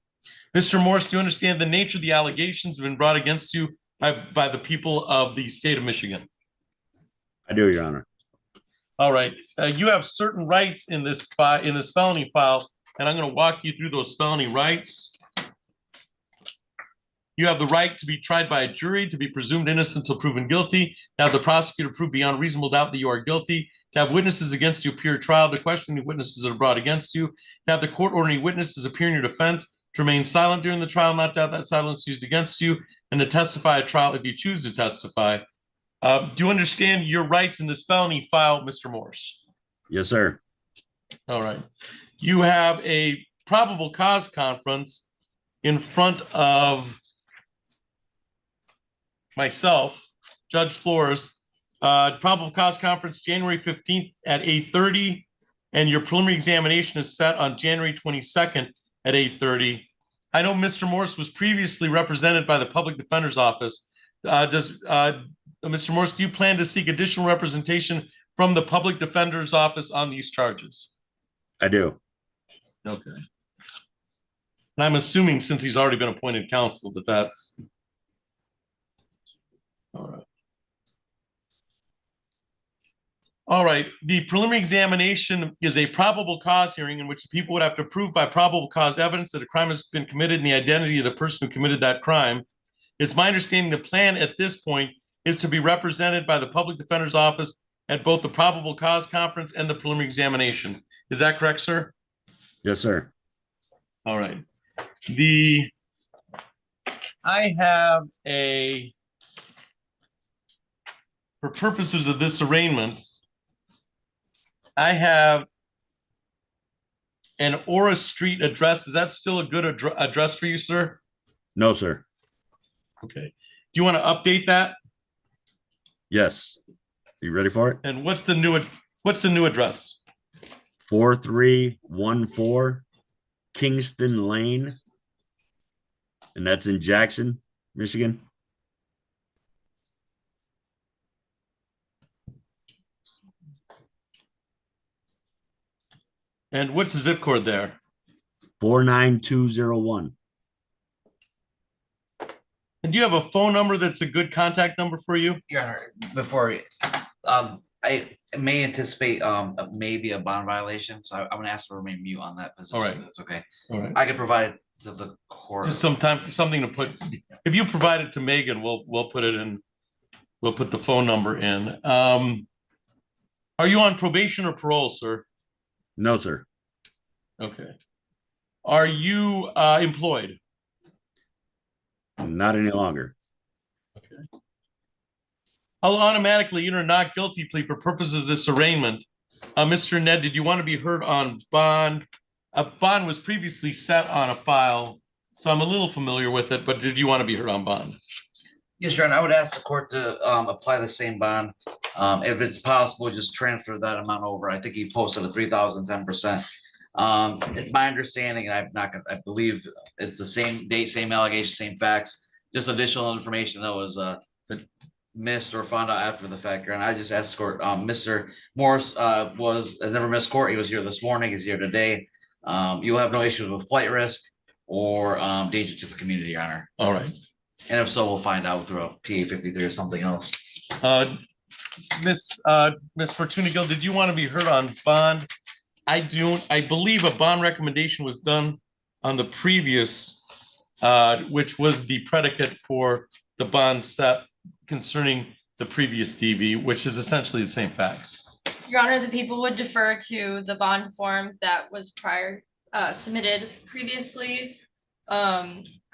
Mr. Morse, do you understand the nature of the allegations have been brought against you by the people of the state of Michigan? I do, Your Honor. All right. You have certain rights in this felony file, and I'm going to walk you through those felony rights. You have the right to be tried by a jury, to be presumed innocent until proven guilty, to have the prosecutor prove beyond reasonable doubt that you are guilty, to have witnesses against you appear at trial, to question any witnesses that are brought against you, to have the court order any witnesses appear in your defense, to remain silent during the trial, not to have that silence used against you, and to testify at trial if you choose to testify. Do you understand your rights in this felony file, Mr. Morse? Yes, sir. All right. You have a probable cause conference in front of myself, Judge Flores, probable cause conference January 15th at 8:30, and your preliminary examination is set on January 22nd at 8:30. I know Mr. Morse was previously represented by the Public Defender's Office. Mr. Morse, do you plan to seek additional representation from the Public Defender's Office on these charges? I do. Okay. And I'm assuming since he's already been appointed counsel that that's all right. All right. The preliminary examination is a probable cause hearing in which the people would have to prove by probable cause evidence that a crime has been committed and the identity of the person who committed that crime. It's my understanding the plan at this point is to be represented by the Public Defender's Office at both the probable cause conference and the preliminary examination. Is that correct, sir? Yes, sir. All right. I have for purposes of this arraignment, I have an Ora Street address. Is that still a good address for you, sir? No, sir. Okay. Do you want to update that? Yes. You ready for it? And what's the new address? 4314 Kingston Lane. And that's in Jackson, Michigan. And what's the zip code there? 49201. And do you have a phone number that's a good contact number for you? Your Honor, before, I may anticipate, maybe a bond violation, so I'm gonna ask to remain mute on that position. All right. if That's okay. All right. I can provide it to the court. Just something to put, if you provide it to Megan, we'll put it in, we'll put the phone number in. Are you on probation or parole, sir? No, sir. Okay. Are you employed? Not any longer. I'll automatically enter a not guilty plea for purposes of this arraignment. Mr. Ned, did you want to be heard on bond? A bond was previously set on a file, so I'm a little familiar with it, but did you want to be heard on bond? Yes, Your Honor, I would ask the court to apply the same bond. If it's possible, just transfer that amount over. I think he posted a 3,010%. It's my understanding, and I'm not gonna, I believe it's the same date, same allegation, same facts, just additional information that was missed or found out after the fact. And I just asked court, Mr. Morris has never missed court. He was here this morning, he's here today. You'll have no issues with flight risk or danger to the community, Your Honor. All right. And if so, we'll find out through a PA 53 or something else. Miss Fortuna Gill, did you want to be heard on bond? I believe a bond recommendation was done on the previous, which was the predicate for the bond set concerning the previous DV, which is essentially the same facts. Your Honor, the people would defer to the bond form that was submitted previously.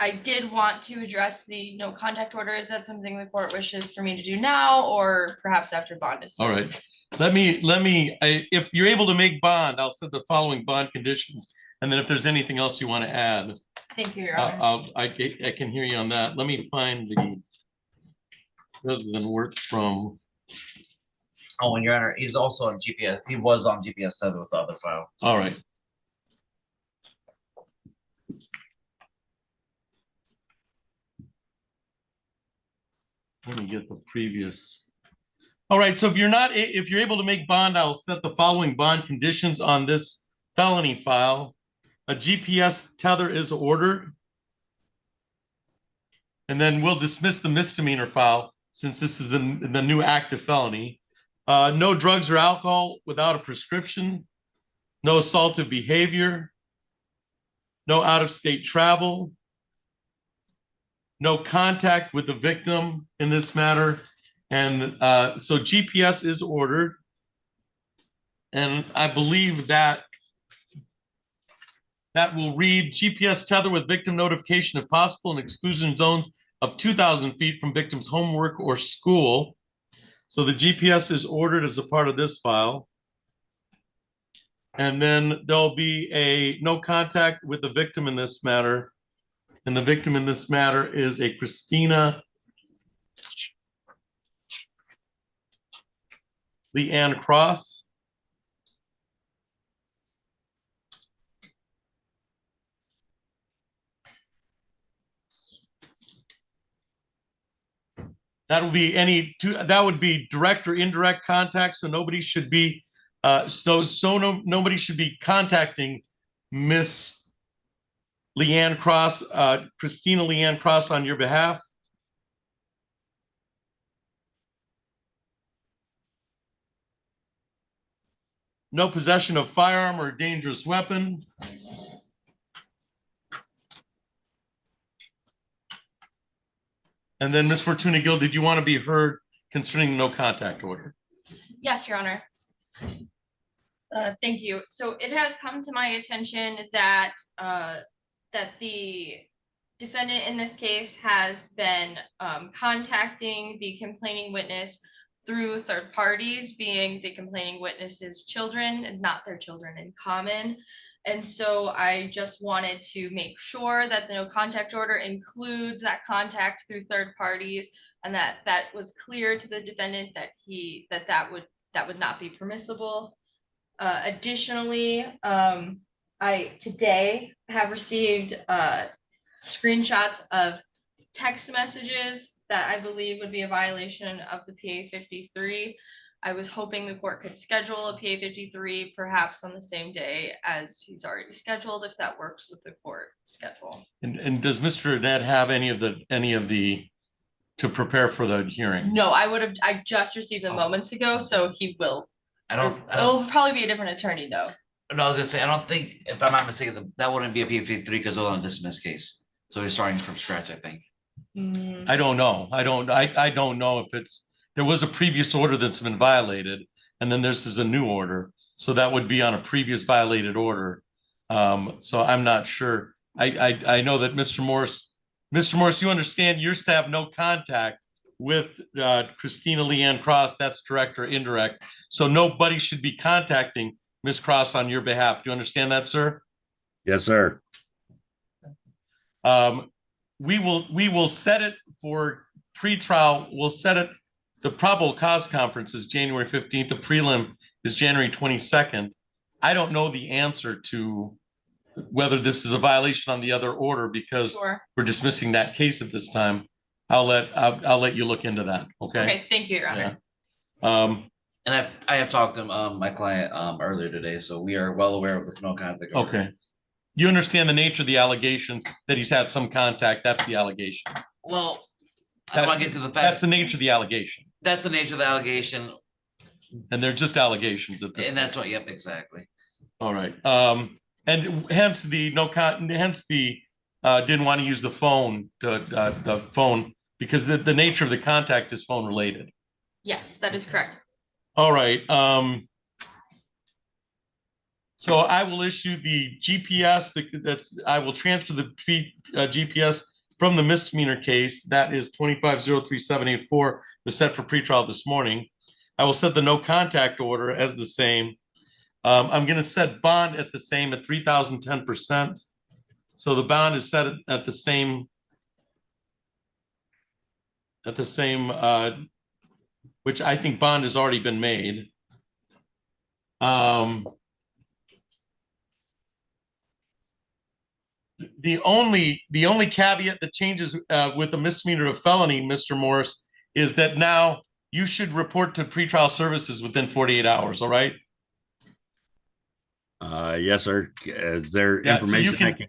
I did want to address the no contact order. Is that something the court wishes for me to do now, or perhaps after bond is? All right. If you're able to make bond, I'll set the following bond conditions. And then if there's anything else you want to add, thank you, Your Honor. I can hear you on that. Let me find the, rather than work from. Oh, and Your Honor, he's also on GPS. He was on GPS 7 with the other file. All right. Let me get the previous. All right, so if you're able to make bond, I'll set the following bond conditions on this felony file. A GPS tether is ordered. And then we'll dismiss the misdemeanor file since this is the new active felony. No drugs or alcohol without a prescription. No assaultive behavior. No out-of-state travel. No contact with the victim in this matter. And so GPS is ordered. And I believe that will read GPS tether with victim notification if possible in exclusion zones of 2,000 feet from victim's homework or school. So the GPS is ordered as a part of this file. And then there'll be a no contact with the victim in this matter. And the victim in this matter is a Christina Leanne Cross. That will be that would be direct or indirect contact. So nobody should be nobody should be contacting Miss Leanne Cross, Christina Leanne Cross on your behalf. No possession of firearm or dangerous weapon. And then Ms. Fortuna Gill, did you want to be heard concerning the no contact order? Yes, Your Honor. Thank you. So it has come to my attention that that the defendant in this case has been contacting the complaining witness through third parties, being the complaining witness's children and not their children in common. And so I just wanted to make sure that the no contact order includes that contact through third parties, and that was clear to the defendant that that would not be permissible. Additionally, I today have received screenshots of text messages that I believe would be a violation of the PA 53. I was hoping the court could schedule a PA 53 perhaps on the same day as he's already scheduled, if that works with the court schedule. And does Mr. Ned have any of the to prepare for the hearing? No, I just received them moments ago, so he will. It'll probably be a different attorney though. No, I was gonna say, I don't think, if I'm not mistaken, that wouldn't be a PFA three because it's on a dismissed case. So we're starting from scratch, I think. I don't know. I don't know if there was a previous order that's been violated, and then this is a new order. So that would be on a previous violated order. So I'm not sure. I know that Mr. Morse, you understand you're to have no contact with Christina Leanne Cross, that's direct or indirect. So nobody should be contacting Ms. Cross on your behalf. Do you understand that, sir? Yes, sir. We will set it for pretrial. We'll set it. The probable cause conference is January 15th. The prelim is January 22nd. I don't know the answer to whether this is a violation on the other order because we're dismissing that case at this time. I'll let you look into that. Okay. Okay. Thank you, Your Honor. Yeah. And I have talked to my client earlier today, so we are well aware of the no contact order. Okay. You understand the nature of the allegations that he's had some contact. That's the allegation. Well, I don't want to get to the fact. That's the nature of the allegation. That's the nature of the allegation. And they're just allegations at this point. And that's what, yep, exactly. All right. And hence the didn't want to use the phone because the nature of the contact is phone related. Yes, that is correct. All right. So I will issue the GPS I will transfer the GPS from the misdemeanor case. That is 25-03784 was set for pretrial this morning. I will set the no contact order as the same. I'm going to set bond at the same at 3,010%. So the bond is set at the same, which I think bond has already been made. The only caveat that changes with the misdemeanor of felony, Mr. Morris, is that now you should report to pretrial services within 48 hours. All right. Yes, sir. Is there information I can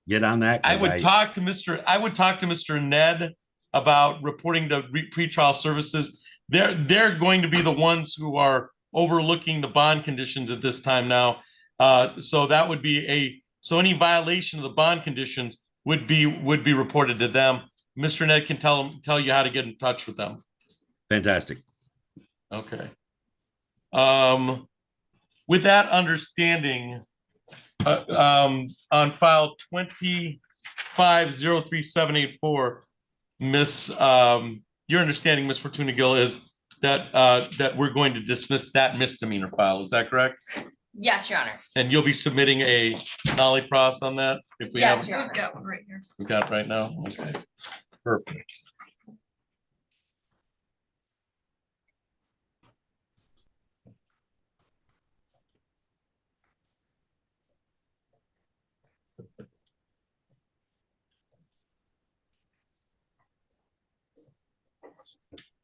get on that? I would talk to Mr. Ned about reporting to pretrial services. They're going to be the ones who are overlooking the bond conditions at this time now. So that would be so any violation of the bond conditions would be reported to them. Mr. Ned can tell you how to get in touch with them. Fantastic. Okay. With that understanding, on file 25-03784, your understanding, Miss Fortuna Gill, is that we're going to dismiss that misdemeanor file. Is that correct? Yes, Your Honor. And you'll be submitting a nollie pros on that if we Yes, have. Your Honor. We've got one right here. We got it right now. Okay. Perfect.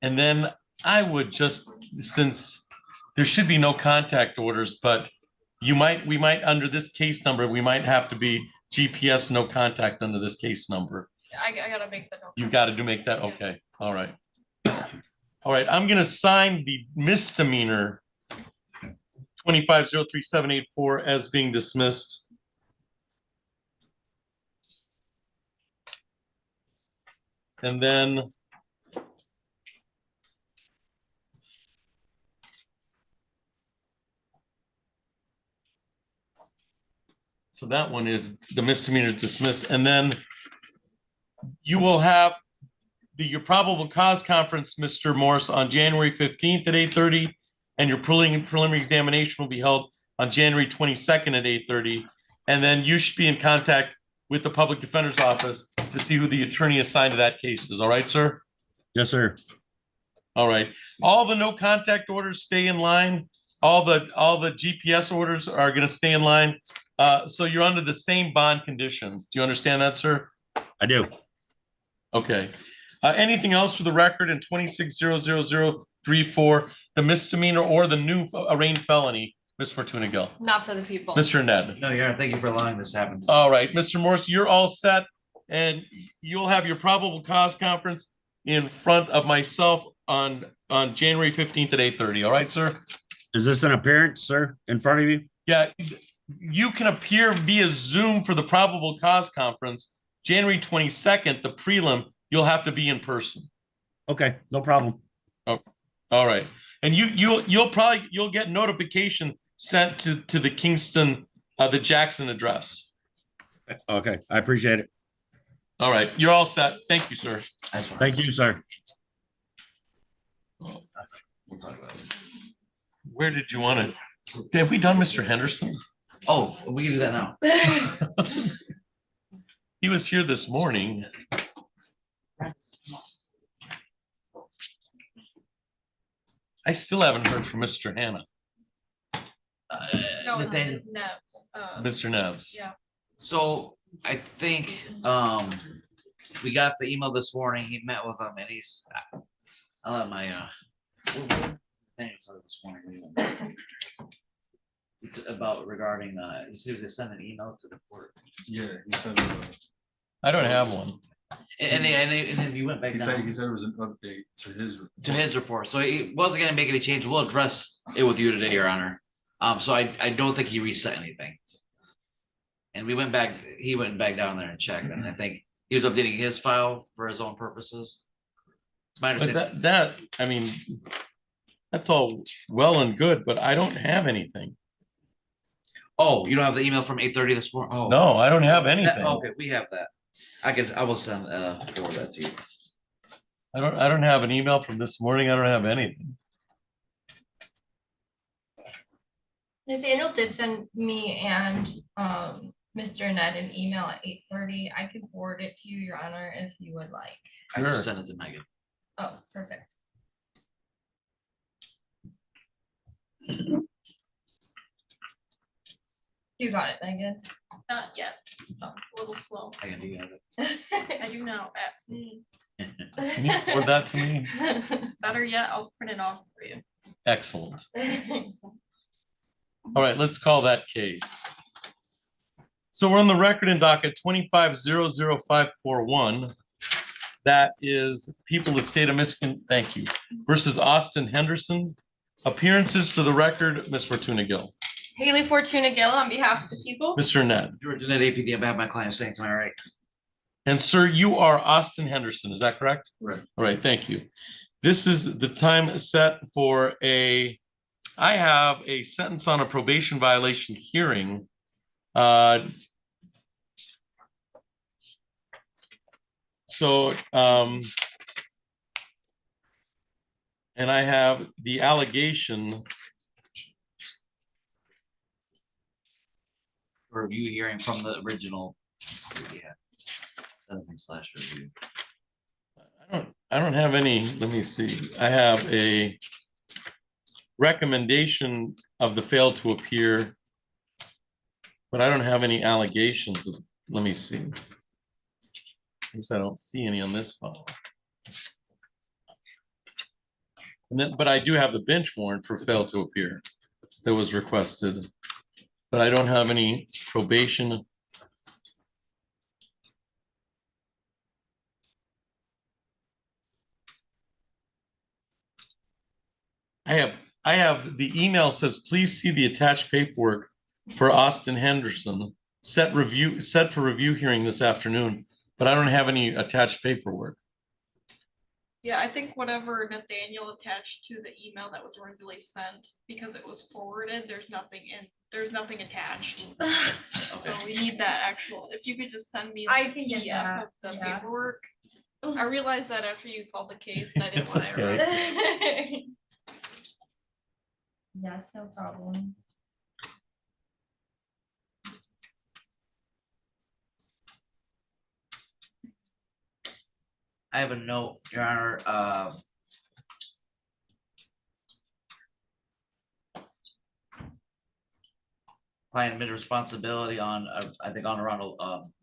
And then I would just, since there should be no contact orders, but we might under this case number, we might have to be GPS no contact under this case number. I gotta make that. You got to make that. Okay. All right. All right. I'm going to sign the misdemeanor 25-03784 as being dismissed. And then so that one is the misdemeanor dismissed. And then you will have your probable cause conference, Mr. Morse, on January 15th at 8:30, and your preliminary examination will be held on January 22nd at 8:30. And then you should be in contact with the public defender's office to see who the attorney assigned to that case is. All right, sir? Yes, sir. All right. All the no contact orders stay in line. All the GPS orders are going to stay in line. So you're under the same bond conditions. Do you understand that, sir? I do. Okay. Anything else for the record in 26-00034? the misdemeanor or the new arraigned felony, Ms. Fortuna Gill? Not for the people. Mr. Ned? No, Your Honor, thank you for allowing this to happen. All right, Mr. Morse, you're all set, and you'll have your probable cause conference in front of myself on January 15th at 8:30. All right, sir? Is this an appearance, sir, in front of you? Yeah, you can appear via Zoom for the probable cause conference. January 22nd, the prelim, you'll have to be in person. Okay, no problem. Oh, all right. And you'll get notification sent to the Kingston, the Jackson address. Okay, I appreciate it. All right, you're all set. Thank you, sir. Thank you, sir. We'll talk about it. Where did you want to? Have we done Mr. Henderson? Oh, we can do that now. He was here this morning. I still haven't heard from Mr. Hannah. No, Nathaniel. it's Nebs. Mr. Neves. Yeah. So I think we got the email this morning. He met with him, and he's. I'll let my Nathaniel tell you this morning. It's about regarding he was gonna send an email to the court. Yeah, he said. I don't have one. And then you went back He down. said it was an update to his report. To his report. So he wasn't gonna make any change. We'll address it with you today, Your Honor. So I don't think he reset anything. And we went back, he went back down there and checked, and I think he was updating his file for his own purposes. It's my But understanding. I mean, that's all well and good, but I don't have anything. Oh, you don't have the email from 8:30 this morning? Oh. No, I don't have anything. Okay, we have that. I will send forward that to you. I don't have an email from this morning. I don't have anything. Nathaniel did send me and Mr. Ned an email at 8:30. I can forward it to you, Your Honor, if you would like. I just sent it to Megan. Oh, perfect. You got it, Megan? Not yet. Oh, a little slow. Megan, do you have it? I do now. Can you forward that to me? Better yet, I'll print it off for you. Excellent. All right, let's call that case. So we're on the record in docket 25-00541. That is people of the state of Michigan, thank you, versus Austin Henderson. Appearances for the record, Ms. Fortuna Gill. Haley Fortuna Gill on behalf of the people. Mr. Ned. George Ned, APD, on behalf of my client, saying to my right. And sir, you are Austin Henderson, is that correct? Right. All right, thank you. This is the time set for I have a sentence on a probation violation hearing. And I have the allegation. Review hearing from the original. Yeah. /review. I don't have any, let me see. I have a recommendation of the fail to appear, but I don't have any allegations. Let me see. I guess I don't see any on this file. And then, but I do have the bench warrant for fail to appear that was requested, but I don't have any probation. I have the email says, please see the attached paperwork for Austin Henderson, set for review hearing this afternoon, but I don't have any attached paperwork. Yeah, I think whatever Nathaniel attached to the email that was originally sent, because it was forwarded, there's nothing attached. So we need that actual, if you could just send me I the can get PDF that, of the yeah. paperwork. I realized that after you called the case and I didn't It's want to okay. interrupt. Yes, no problem. I have a note, Your Honor. Client admitted responsibility on, I think on around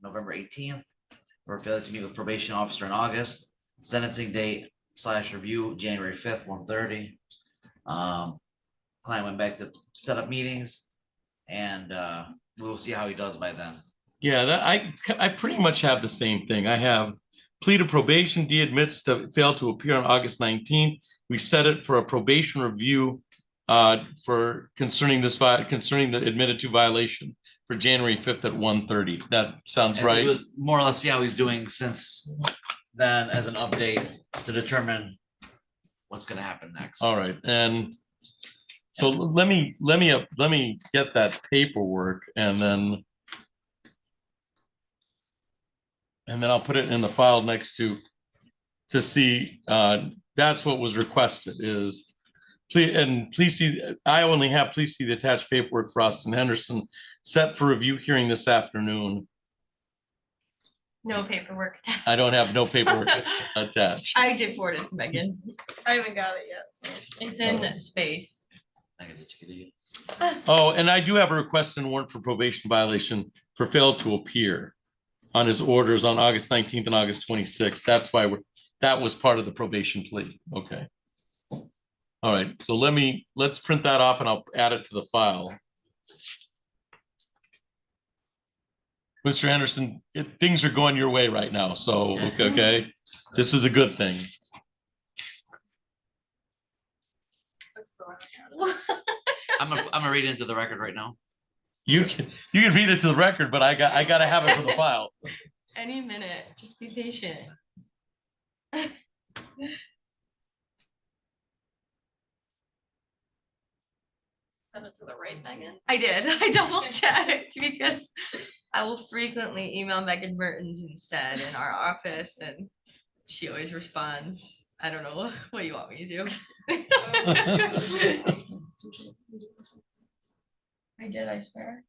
November 18th, for failure to meet with probation officer in August. Sentencing date /review January 5th, 1:30. Client went back to set up meetings, and we'll see how he does by then. Yeah, that I pretty much have the same thing. I have pleaded probation, D admits to fail to appear on August 19th. We set it for a probation review for concerning the admitted to violation for January 5th at 1:30. That sounds And right. it was more or less see how he's doing since then as an update to determine what's gonna happen next. All right, and so let me get that paperwork and then I'll put it in the file next to see, that's what was requested is, please see, I only have, please see the attached paperwork for Austin Henderson set for review hearing this afternoon. No paperwork. I don't have no paperwork attached. I did forward it to Megan. I haven't got it yet, so it's in space. Oh, and I do have a request and warrant for probation violation for fail to appear on his orders on August 19th and August 26th. That's why that was part of the probation plea. Okay. All right, so let's print that off and I'll add it to the file. Mr. Anderson, things are going your way right now, so okay. This is a good thing. I'm gonna read it into the record right now. You can read it to the record, but I gotta have it for the file. Any minute, just be patient. Send it to the right, Megan. I did. I double checked because I will frequently email Megan Mertens instead in our office, and she always responds. I don't know what you want me to do. I did, I swear.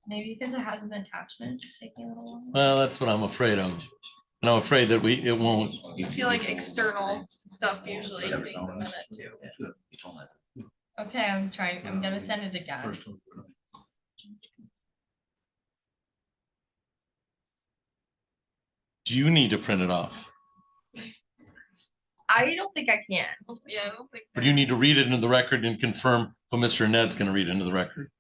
Maybe because it has an attachment, it's taking a little longer. Well, that's what I'm afraid of. And I'm afraid that it won't. I feel like external stuff usually takes a minute too. Okay, I'm gonna send it again. Do you need to print it off? I don't think I can. Yeah, I don't think. Or do you need to read it into the record and confirm what Mr. Ned's gonna read into the record?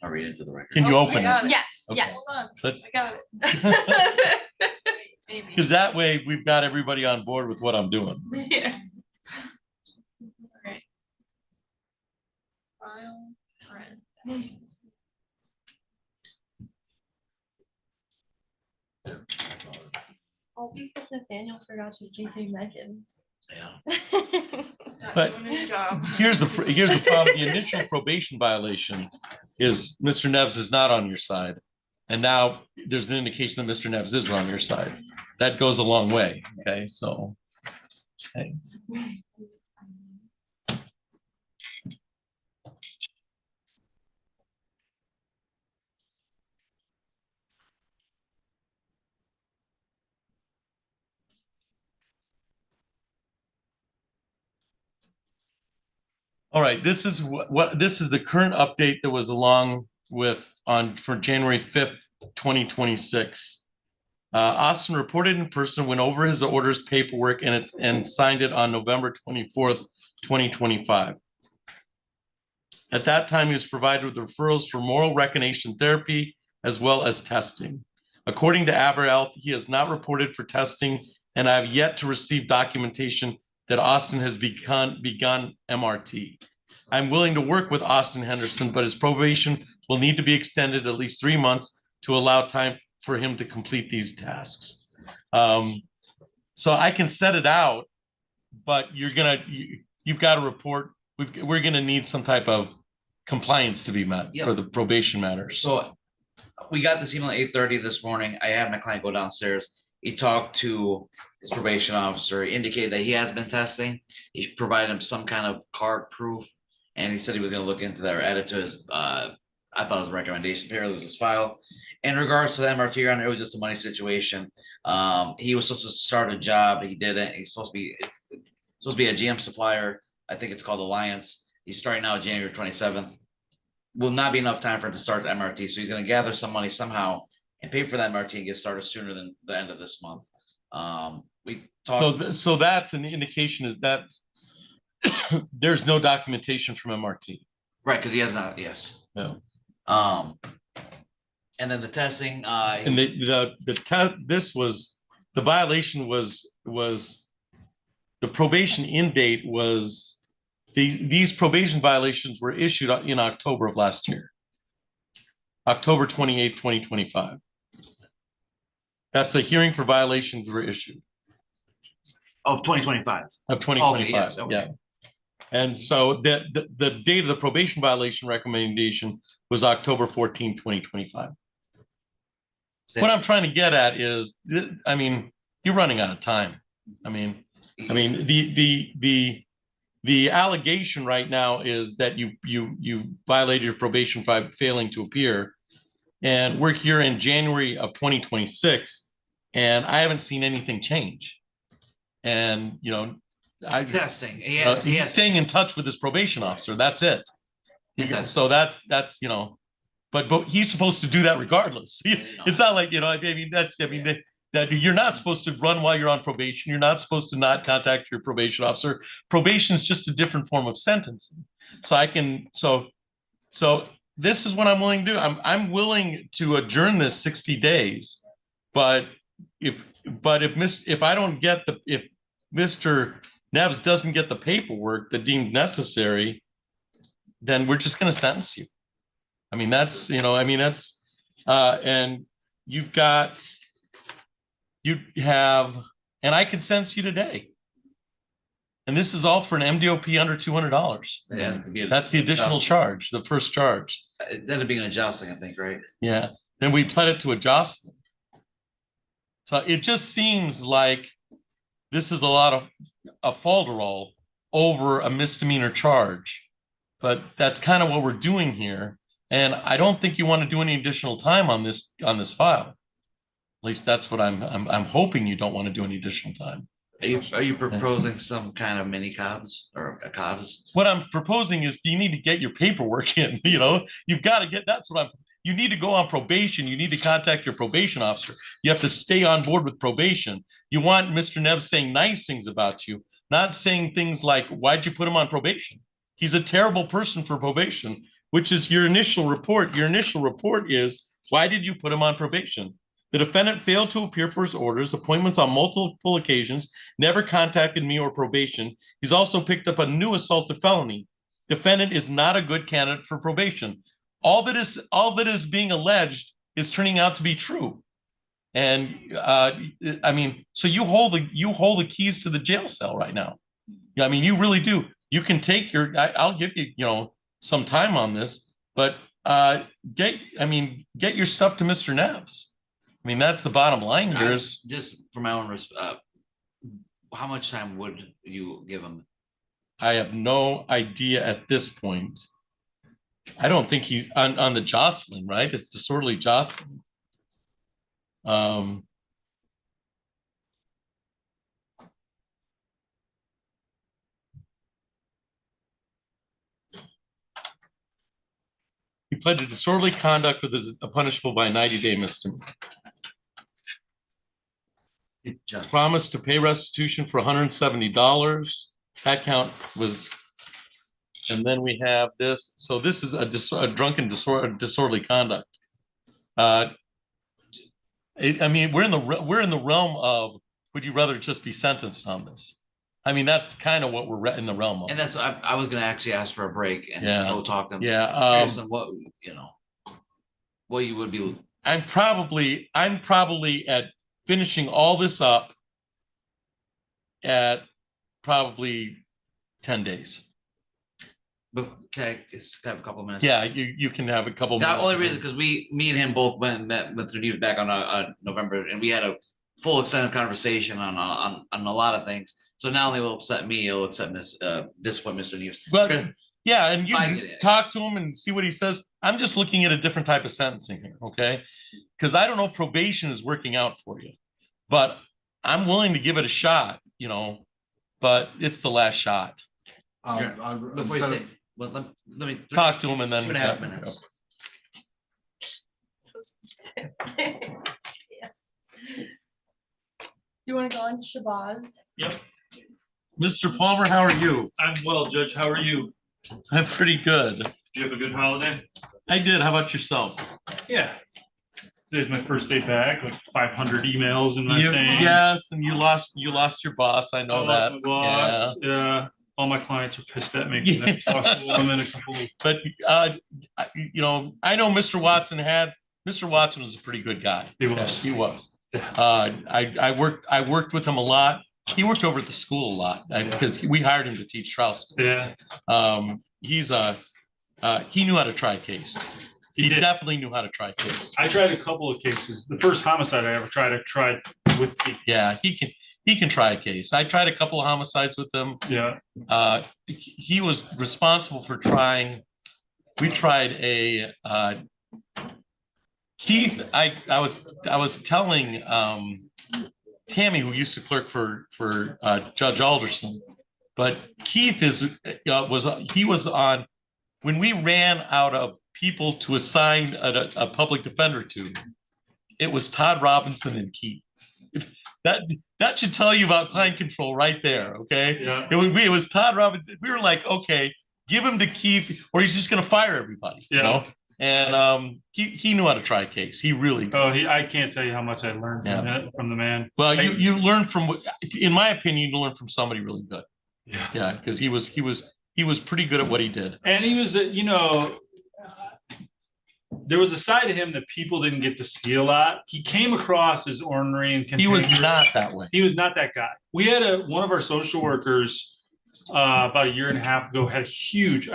I'll read it into the record. Can you open it? Yes, Okay. yes. Hold on, Let's, I got it. Maybe. because that way we've got everybody on board with what I'm doing. Yeah. Alright. File, print. Oh, because Nathaniel forgot to CC Megan. Yeah. But here's the problem. The initial probation violation is Mr. Neves is not on your side. And now there's an indication that Mr. Neves is on your side. That goes a long way. Okay, so. Okay. All right, this is this is the current update that was along with for January 5th, 2026. Austin reported in person, went over his orders paperwork and signed it on November 24th, 2025. At that time, he was provided with referrals for moral recognition therapy as well as testing. According to AberHealth, he has not reported for testing, and I have yet to receive documentation that Austin has begun MRT. I'm willing to work with Austin Henderson, but his probation will need to be extended at least 3 months to allow time for him to complete these tasks. So I can set it out, but you've got to report. We're gonna need some type of compliance to be met for the probation matters. So we got this email at 8:30 this morning. I had my client go downstairs. He talked to his probation officer. He indicated that he has been testing. He provided him some kind of card proof, and he said he was going to look into that or add it to his, I thought it was a recommendation, apparently it was his file. In regards to the MRT, it was just a money situation. He was supposed to start a job. He didn't. He's supposed to be a GM supplier. I think it's called Alliance. He's starting now January 27th. Will not be enough time for him to start the MRT. So he's going to gather some money somehow and pay for that MRT and get started sooner than the end of this month. We talked. So that's an indication is that there's no documentation from MRT. Right, because he has not, yes. No. And then the testing, And the violation was the probation end date was, these probation violations were issued in October of last year. October 28th, 2025. That's a hearing for violations were issued. Of 2025. Of 2025, Okay, yes, okay. yeah. And so the date of the probation violation recommendation was October 14, 2025. What I'm trying to get at is, I mean, you're running out of time. I mean, the allegation right now is that you violated your probation by failing to appear. And we're here in January of 2026, and I haven't seen anything change. And, you know, testing. He's staying in touch with his probation officer. That's it. So that's, you know, but he's supposed to do that regardless. It's not like, you know, that you're not supposed to run while you're on probation. You're not supposed to not contact your probation officer. Probation is just a different form of sentencing. So this is what I'm willing to do. I'm willing to adjourn this 60 days, but if Mr. Neves doesn't get the paperwork that deemed necessary, then we're just going to sentence you. I mean, that's, you know, I mean, that's, and and I can sentence you today. And this is all for an MDOP under $200. Yeah, that's the additional charge, the first charge. That'd be an adjusting, I think, right? Yeah. Then we pled it to a Jocelyn. So it just seems like this is a lot of a falderall over a misdemeanor charge, but that's kind of what we're doing here. And I don't think you want to do any additional time on this file. At least that's what I'm hoping you don't want to do any additional time. Are you proposing some kind of mini COBS or a COBS? What I'm proposing is, do you need to get your paperwork in? You know, you've got to get, you need to go on probation. You need to contact your probation officer. You have to stay on board with probation. You want Mr. Neves saying nice things about you, not saying things like, why'd you put him on probation? He's a terrible person for probation, which is your initial report. Your initial report is, why did you put him on probation? The defendant failed to appear for his orders, appointments on multiple occasions, never contacted me or probation. He's also picked up a new assaultive felony. Defendant is not a good candidate for probation. All that is being alleged is turning out to be true. And I mean, so you hold the keys to the jail cell right now. I mean, you really do. You can take I'll give you, you know, some time on this, but get your stuff to Mr. Neves. I mean, that's the bottom line here. Is just for my own how much time would you give him? I have no idea at this point. I don't think he's on the Jocelyn, right? It's disorderly Jocelyn. He pled to disorderly conduct with punishable by a 90-day misdemeanor. Promised to pay restitution for $170. That count was, and then we have this. So this is a drunken disorderly conduct. I mean, we're in the realm of, would you rather just be sentenced on this? I mean, that's kind of what we're in the realm of. And that's, I was going to actually ask for a break and go talk to them. Yeah. What, you know, what you would be. I'm probably at finishing all this up at probably 10 days. But can I just have a couple of minutes? Yeah, you can have a couple. The only reason, because me and him both met with the news back on November, and we had a full extended conversation on a lot of things. So not only will upset me, it'll upset disappoint Mr. Neves. But yeah, and you talk to him and see what he says. I'm just looking at a different type of sentencing here, okay? Because I don't know if probation is working out for you, but I'm willing to give it a shot, you know. But it's the last shot. Before you say, well, let me talk to him and then 2.5 minutes. So specific. Yes. Do you want to go on Shabazz? Yep. Mr. Palmer, how are you? I'm well, Judge. How are you? I'm pretty good. Did you have a good holiday? I did. How about yourself? Yeah. Today's my first day back, like 500 emails in my thing. Yes, and you lost your boss. I I know lost that. my boss. Yeah. All my clients are pissed at me. Yeah. I've talked to them in a couple of But I know Mr. Watson was a pretty good guy. He was. Yes, he was. I worked with him a lot. He worked over at the school a lot because we hired him to teach trial schools. Yeah. He knew how to try a case. He did. definitely knew how to try a case. I tried a couple of cases. The first homicide I ever tried, I tried with Keith. Yeah, he can try a case. I tried a couple of homicides with him. Yeah. He was responsible for trying. We tried a Keith. I was telling Tammy, who used to clerk for Judge Alderson, but Keith was on when we ran out of people to assign a public defender to. It was Todd Robinson and Keith. That should tell you about client control right there. Okay. Yeah. It was Todd Robinson. We were like, okay, give him to Keith, or he's just going to fire everybody. Yeah. You know? And he knew how to try a case. He really did. I can't tell you how much I learned from the man. Well, you learn from, in my opinion, you learn from somebody really good. Yeah. Yeah, because he was pretty good at what he did. And he was, there was a side of him that people didn't get to see a lot. He came across as ornery and cantankerous. He was not that way. He was not that guy. We had one of our social workers about a year and a half ago had a huge,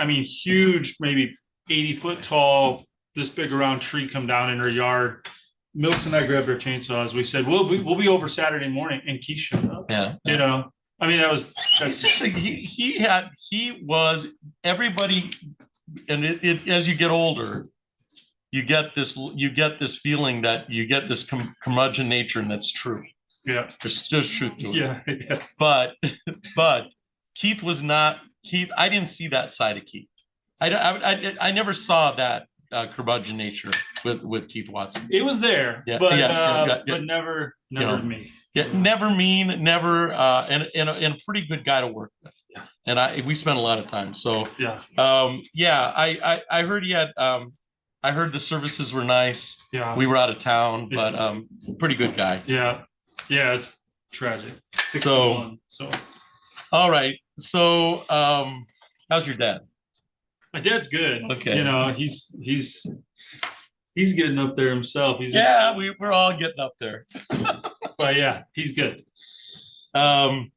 maybe 80-foot tall, this big around tree come down in her yard. Milton and I grabbed our chainsaws. We said, we'll be over Saturday morning, and Keith showed up. Yeah. That's just like he was everybody, and it as you get older, you get this feeling that you get this curmudgeon nature, and that's true. Yeah. There's truth to it. Yeah. Yes. But Keith was not Keith. I didn't see that side of Keith. I never saw that curmudgeon nature with Keith Watson. It was there, but never me. Yeah, never mean, never, and a pretty good guy to work with. Yeah. And we spent a lot of time. So yeah, I heard he had I heard the services were nice. Yeah. We were out of town, but pretty good guy. Yeah. Yeah, it's tragic. So all right. So how's your dad? My dad's good. Okay. He's getting up there himself. We're all getting up there. But yeah, he's good. All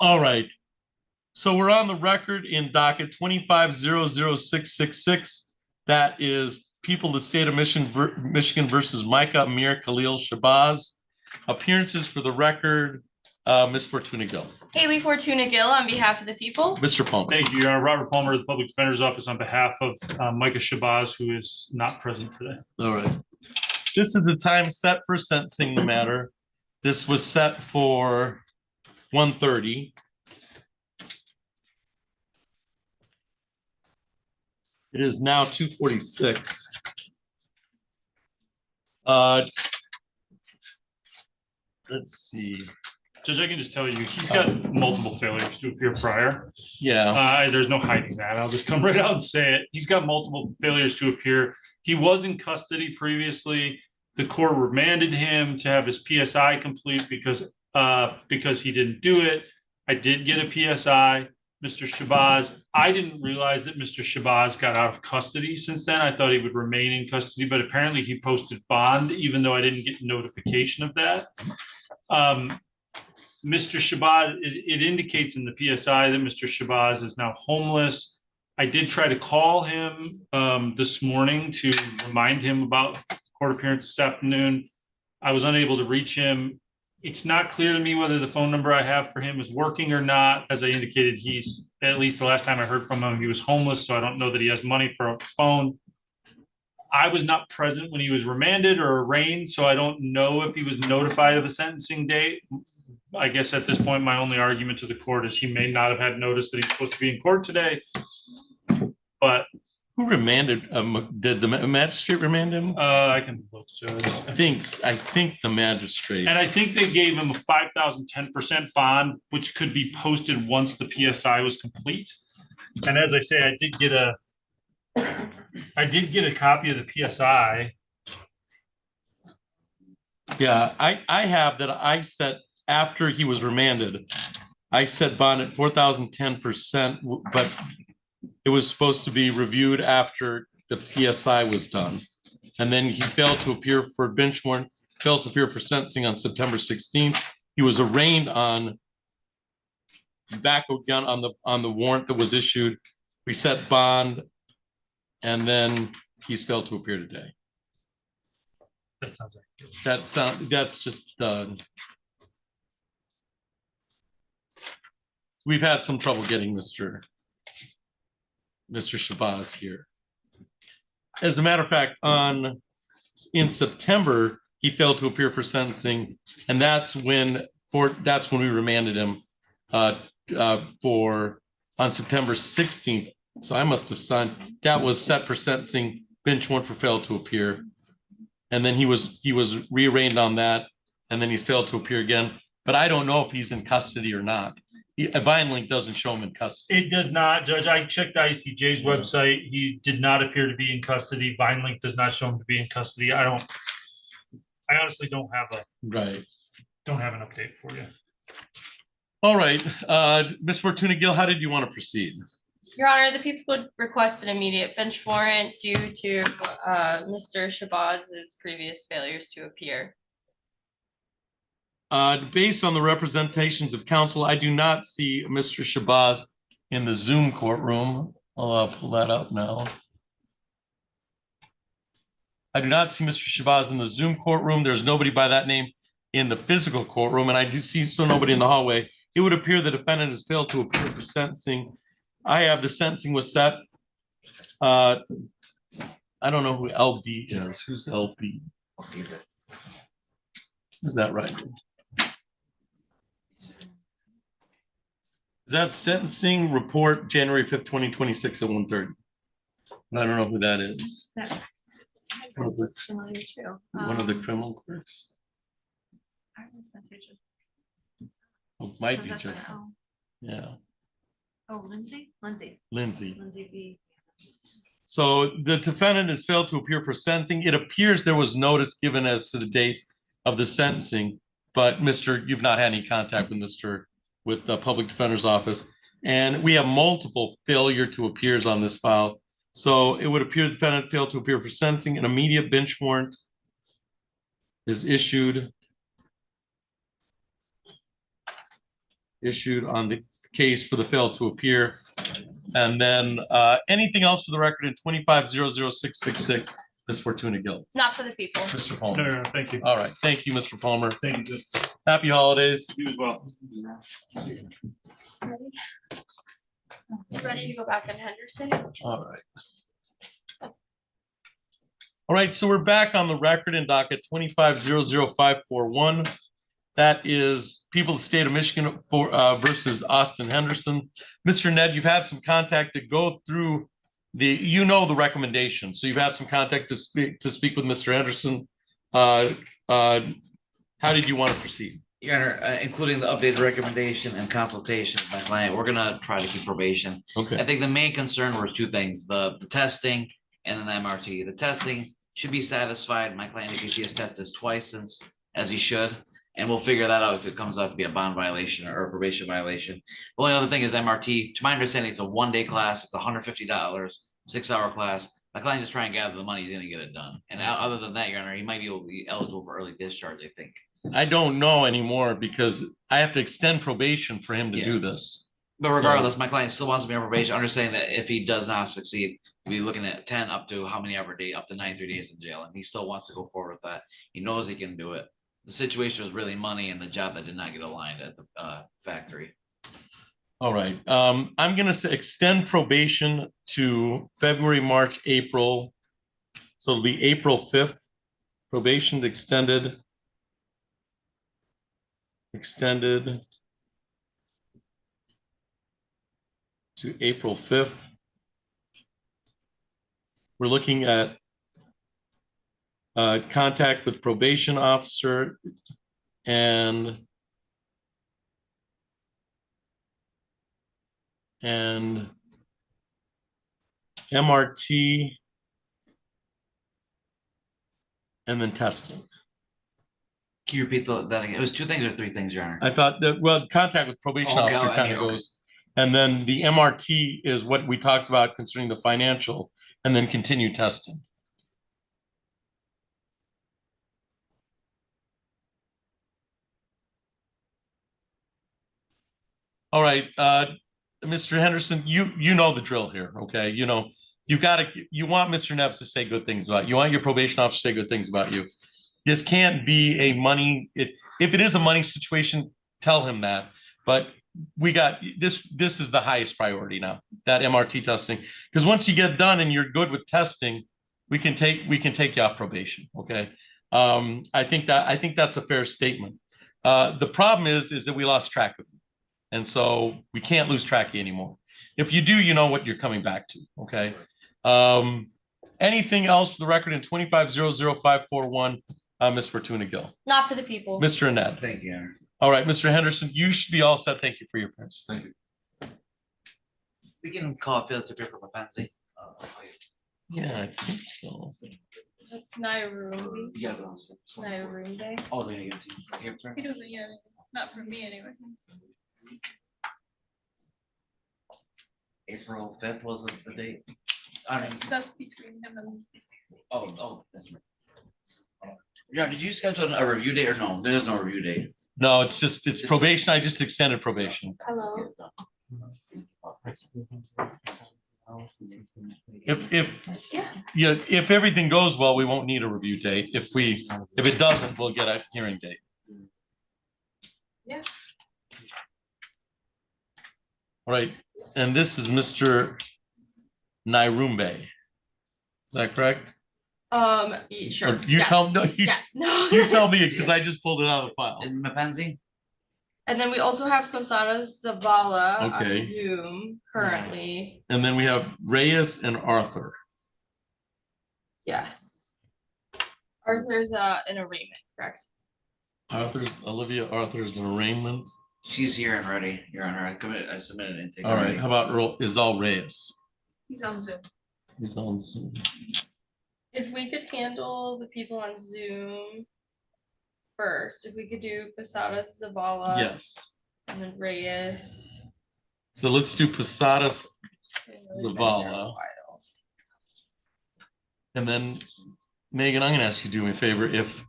right. So we're on the record in docket 25-00666. That is People of the State of Michigan versus Micah Amir Khalil Shabazz. Appearances for the record, Ms. Fortuna Gill. Haley Fortuna Gill on behalf of the people. Mr. Palmer. Thank you. Robert Palmer of the Public Defender's Office on behalf of Micah Shabazz, who is not present today. All right. This is the time set for sentencing the matter. This was set for 1:30. It is now 2:46. Let's see. Judge, I can just tell you, he's got multiple failures to appear prior. Yeah. There's no hiding that. I'll just come right out and say it. He's got multiple failures to appear. He was in custody previously. The court remanded him to have his PSI complete because he didn't do it. I did get a PSI. Mr. Shabazz, I didn't realize that Mr. Shabazz got out of custody since then. I thought he would remain in custody, but apparently he posted bond, even though I didn't get notification of that. Mr. Shabazz, it indicates in the PSI that Mr. Shabazz is now homeless. I did try to call him this morning to remind him about court appearance this afternoon. I was unable to reach him. It's not clear to me whether the phone number I have for him is working or not. As I indicated, he's, at least the last time I heard from him, he was homeless, so I don't know that he has money for a phone. I was not present when he was remanded or arraigned, so I don't know if he was notified of a sentencing date. I guess at this point, my only argument to the court is he may not have had notice that he's supposed to be in court today. But Who remanded, did the magistrate remand him? I can look, Judge. I think the magistrate. And I think they gave him a 5,010% bond, which could be posted once the PSI was complete. And as I say, I did get a copy of the PSI. Yeah, I have that I set after he was remanded. I set bond at 4,010%, but it was supposed to be reviewed after the PSI was done. And then he failed to appear for bench warrant, failed to appear for sentencing on September 16th. He was arraigned on back again on the warrant that was issued. We set bond, and then he's failed to appear today. That sounds right. That's just we've had some trouble getting Mr. Shabazz here. As a matter of fact, in September, he failed to appear for sentencing, and that's when we remanded him for on September 16th. So I must have signed. That was set for sentencing. Bench warrant for failed to appear, and then he was rearraigned on that, and then he's failed to appear again. But I don't know if he's in custody or not. VineLink doesn't show him in custody. It does not, Judge. I checked ICJ's website. He did not appear to be in custody. VineLink does not show him to be in custody. I honestly don't have an update for you. All right, Ms. Fortuna Gill, how did you want to proceed? Your Honor, the people would request an immediate bench warrant due to Mr. Shabazz's previous failures to appear. Based on the representations of counsel, I do not see Mr. Shabazz in the Zoom courtroom. I'll pull that up now. I do not see Mr. Shabazz in the Zoom courtroom. There's nobody by that name in the physical courtroom, and I do see nobody in the hallway. It would appear the defendant has failed to appear for sentencing. I have the sentencing was set. I don't know who LB is. Who's LB? Is that right? Is that sentencing report January 5th, 2026 at 1:30? I don't know who that is. That looks familiar too. One of the criminal clerks. I was messaging. Oh, might Was be that Jeff. the- oh. Yeah, Oh, Lindsay? Lindsay. Lindsay. Lindsay B. So the defendant has failed to appear for sentencing. It appears there was notice given as to the date of the sentencing, but you've not had any contact with the public defender's office. And we have multiple failure to appears on this file. So it would appear the defendant failed to appear for sentencing. An immediate bench warrant is issued on the case for the failed to appear. And then anything else for the record in 2500666, Ms. Fortuna Gill. Not for the people. Mr. Palmer. No, thank you. All right. Thank you, Mr. Palmer. Thank you. Happy holidays. You as well. Ready to go back on Henderson? All right. All right, so we're back on the record in docket 2500541. That is people of the state of Michigan versus Austin Henderson. Mr. Ned, you've had some contact to go through the recommendation. So you've had some contact to speak with Mr. Henderson. How did you want to proceed? Your Honor, including the updated recommendation and consultation with my client, we're gonna try to keep probation. Okay. I think the main concern were two things, the testing and then the MRT. The testing should be satisfied. My client indicates he has tested twice as he should. And we'll figure that out if it comes out to be a bond violation or a probation violation. The only other thing is MRT. To my understanding, it's a one-day class. It's $150, 6-hour class. My client just trying to gather the money, he didn't get it done. And other than that, Your Honor, he might be able to be eligible for early discharge, I think. I don't know anymore because I have to extend probation for him to do this. But regardless, my client still wants to be on probation, understanding that if he does not succeed, we'll be looking at 10 up to how many ever day, up to 93 days in jail. And he still wants to go forward with that. He knows he can do it. The situation was really money and the job that did not get aligned at the factory. All right. I'm going to extend probation to February, March, April. So it'll be April 5th. Probation's extended to April 5th. we're looking at contact with probation officer and MRT and then testing. Can you repeat that again? It was 2 things or 3 things, Your Honor? I thought that, well, contact with probation Okay, officer I kind mean, of okay. goes. And then the MRT is what we talked about concerning the financial, and then continue testing. All right, Mr. Henderson, you know the drill here, okay? You know, you want Mr. Neves to say good things about you. You want your probation officer to say good things about you. This can't be a money, if it is a money situation, tell him that. But we got, this is the highest priority now, that MRT testing. Because once you get done and you're good with testing, we can take you off probation, okay? I think that's a fair statement. The problem is that we lost track of you. And so we can't lose track of you anymore. If you do, you know what you're coming back to, okay? Anything else for the record in 2500541, Ms. Fortuna Gill? Not for the people. Mr. Ned? Thank you, Your Honor. All right, Mr. Henderson, you should be all set. Thank you for your parents. Thank you. We can call a field trip here for Papansi. Yeah, I think so. That's Nairobi. Yeah. Nairobi. Oh, the EMT. He doesn't, yeah, not from me anyway. April 5th was the date. That's between him and. Oh, that's right. Yeah, did you schedule a review date or no? There is no review date. No, it's probation. I just extended probation. Hello. If everything goes well, we won't need a review date. If it doesn't, we'll get a hearing date. Yeah. All right, and this is Mr. Nairumbe. Is that correct? Sure. You yes. tell no, you, Yes. No. you tell me because I just pulled it out of the file. In Mapenzi? And then we also have Posada Zavala Okay. on Zoom currently. And then we have Reyes and Arthur. Yes. Arthur's an arraignment, correct? Olivia Arthur's an arraignment. She's here and ready, Your Honor. I submitted an intake. All right, already. how about Izal Reyes? He's on Zoom. He's on Zoom. If we could handle the people on Zoom first, if we could do Posada Zavala. Yes. And then Reyes. So let's do Posadas Zavala. And then Megan, I'm gonna ask you to do me a favor. If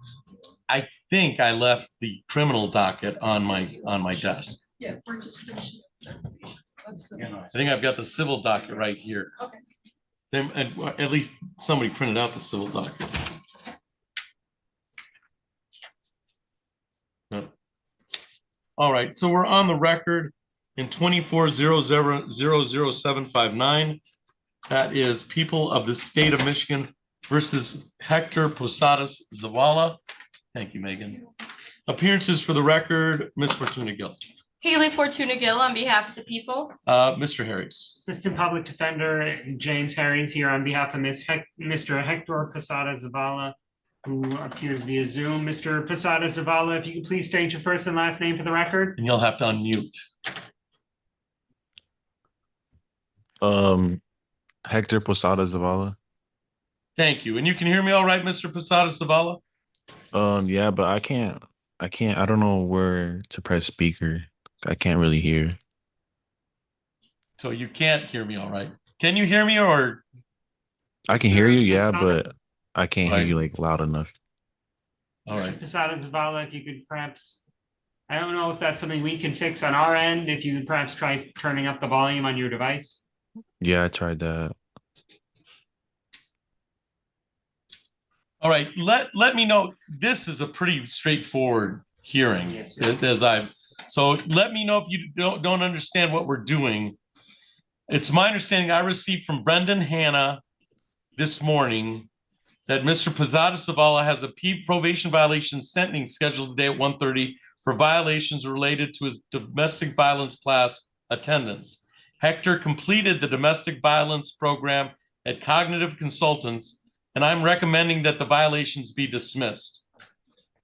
I think I left the criminal docket on my desk. Yeah, we're just finishing. I think I've got the civil docket right here. Okay. Then at least somebody printed out the civil docket. All right, so we're on the record in 24000759. That is people of the state of Michigan versus Hector Posadas Zavala. Thank you, Megan. Appearances for the record, Ms. Fortuna Gill. Haley Fortuna Gill on behalf of the people. Mr. Harris. Assistant Public Defender James Harris here on behalf of Mr. Hector Posada Zavala, who appears via Zoom. Mr. Posada Zavala, if you could please state your first and last name for the record. And you'll have to unmute. Hector Posada Zavala. Thank you. And you can hear me all right, Mr. Posada Zavala? Yeah, but I don't know where to press speaker. I can't really hear. So you can't hear me all right. Can you hear me or? I can hear you, yeah, but I can't hear you like loud enough. All right. Posada Zavala, if you could perhaps, I don't know if that's something we can fix on our end, if you could perhaps try turning up the volume on your device. Yeah, I tried that. All right, let me know. This is a pretty straightforward hearing, so let me know if you don't understand what we're doing. It's my understanding, I received from Brendan Hanna this morning that Mr. Posada Zavala has a probation violation sentencing scheduled today at 1:30 for violations related to his domestic violence class attendance. Hector completed the domestic violence program at Cognitive Consultants, and I'm recommending that the violations be dismissed.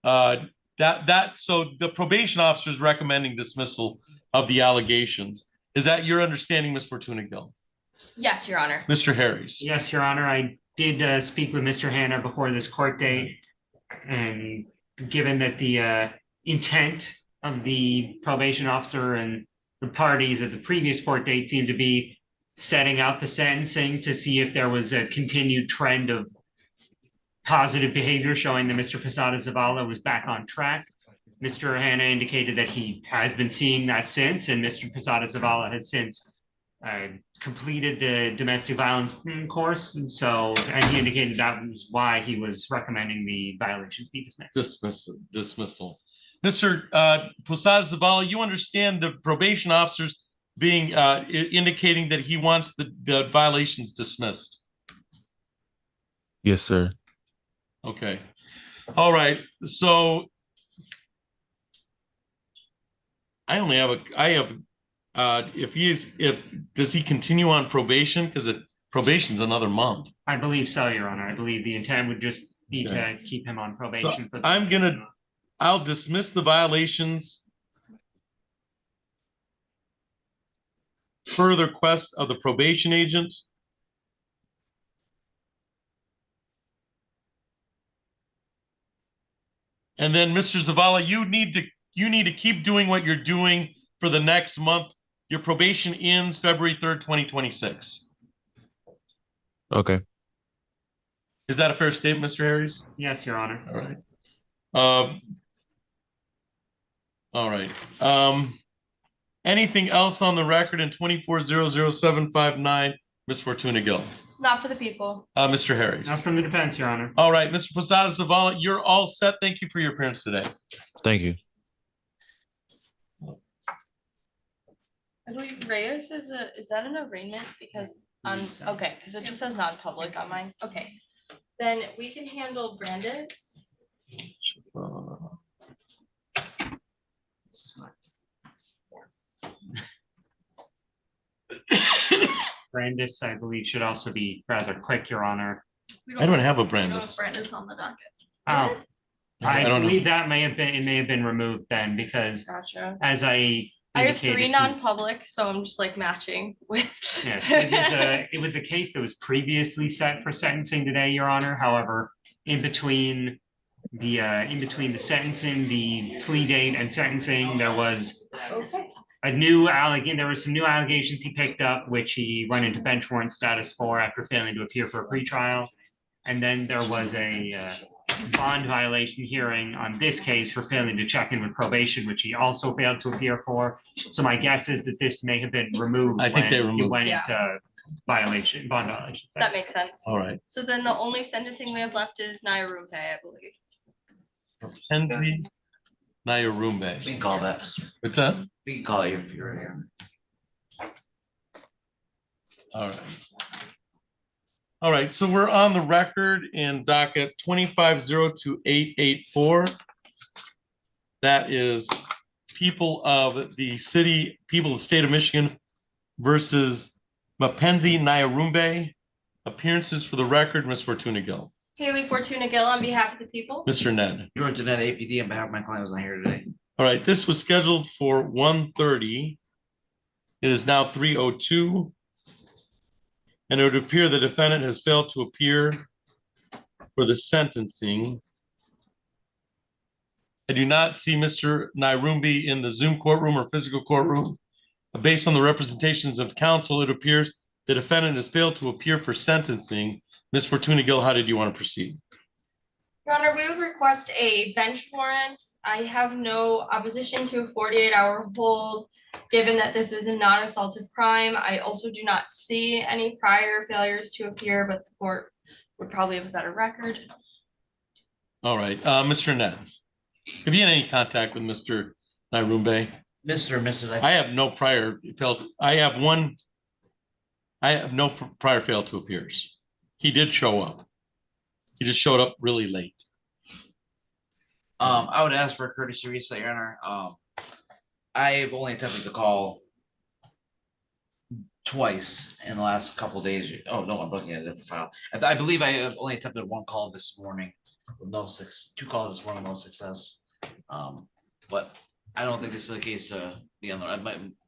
So the probation officer is recommending dismissal of the allegations. Is that your understanding, Ms. Fortuna Gill? Yes, Your Honor. Mr. Harris? Yes, Your Honor. I did speak with Mr. Hanna before this court date. And given that the intent of the probation officer and the parties at the previous court date seemed to be setting out the sentencing to see if there was a continued trend of positive behavior showing that Mr. Posada Zavala was back on track. Mr. Hanna indicated that he has been seeing that since, and Mr. Posada Zavala has since completed the domestic violence course. And he indicated that was why he was recommending the violations be dismissed. Dismissal. Mr. Posada Zavala, you understand the probation officers being indicating that he wants the violations dismissed? Yes, sir. Okay. All right. So does he continue on probation? Because probation's another month. I believe so, Your Honor. I believe the intent would just be to keep him on probation. So I'll dismiss the violations per the request of the probation agent. And then, Mr. Zavala, you need to keep doing what you're doing for the next month. Your probation ends February 3rd, 2026. Okay. Is that a fair statement, Mr. Harris? Yes, Your Honor. All right. All right. Anything else on the record in 24-00759, Ms. Fortuna Gill? Not for the people. Mr. Harris? Not from the defense, Your Honor. All right, Mr. Posada Zavala, you're all set. Thank you for your appearance today. Thank you. I believe Reyes is that an arraignment? Because okay, because it just says non-public on mine. Okay, then we can handle Brandis. Brandis, I believe, should also be rather quick, Your Honor. I don't have a Brandis. Brandis on the docket. Oh, I don't believe that may have been removed then because as I have 3 indicated, non-public, so I'm just like matching with. Yes, it was a case that was previously set for sentencing today, Your Honor. However, in between the sentencing, the plea date and sentencing, there was there were some new allegations he picked up, which he went into bench warrant status for after failing to appear for a pretrial. And then there was a bond violation hearing on this case for failing to check in with probation, which he also failed to appear for. So my guess is that this may have been removed. I think they removed. He went into bond violation. That makes sense. All right. So then the only sentencing we have left is Nairumpe, I believe. Kenzie Nairumbe. We can call that. What's that? We can call it if you're here. All right. All right, so we're on the record in docket 25-02884. That is people of the state of Michigan versus Mapenzi Nairumbe. Appearances for the record, Ms. Fortuna Gill. Haley Fortuna Gill on behalf of the people. Mr. Ned. George Ned, APD, on behalf of my client, was not here today. All right, this was scheduled for 1:30. It is now 3:02. And it would appear the defendant has failed to appear for the sentencing. I do not see Mr. Nairumbe in the Zoom courtroom or physical courtroom. Based on the representations of counsel, it appears the defendant has failed to appear for sentencing. Ms. Fortuna Gill, how did you want to proceed? Your Honor, we would request a bench warrant. I have no opposition to a 48-hour hold, given that this is a non-assaultive crime. I also do not see any prior failures to appear, but the court would probably have a better record. All right, Mr. Ned, have you had any contact with Mr. Nairumbe? Mr. or Mrs. I have no prior failed. I have no prior fail to appears. He did show up. He just showed up really late. I would ask for a courtesy reset, Your Honor. I've only attempted to call twice in the last couple days. Oh, no, I'm looking at a different file. I believe I have only attempted one call this morning with two calls this morning, no success. But I don't think this is the case to be on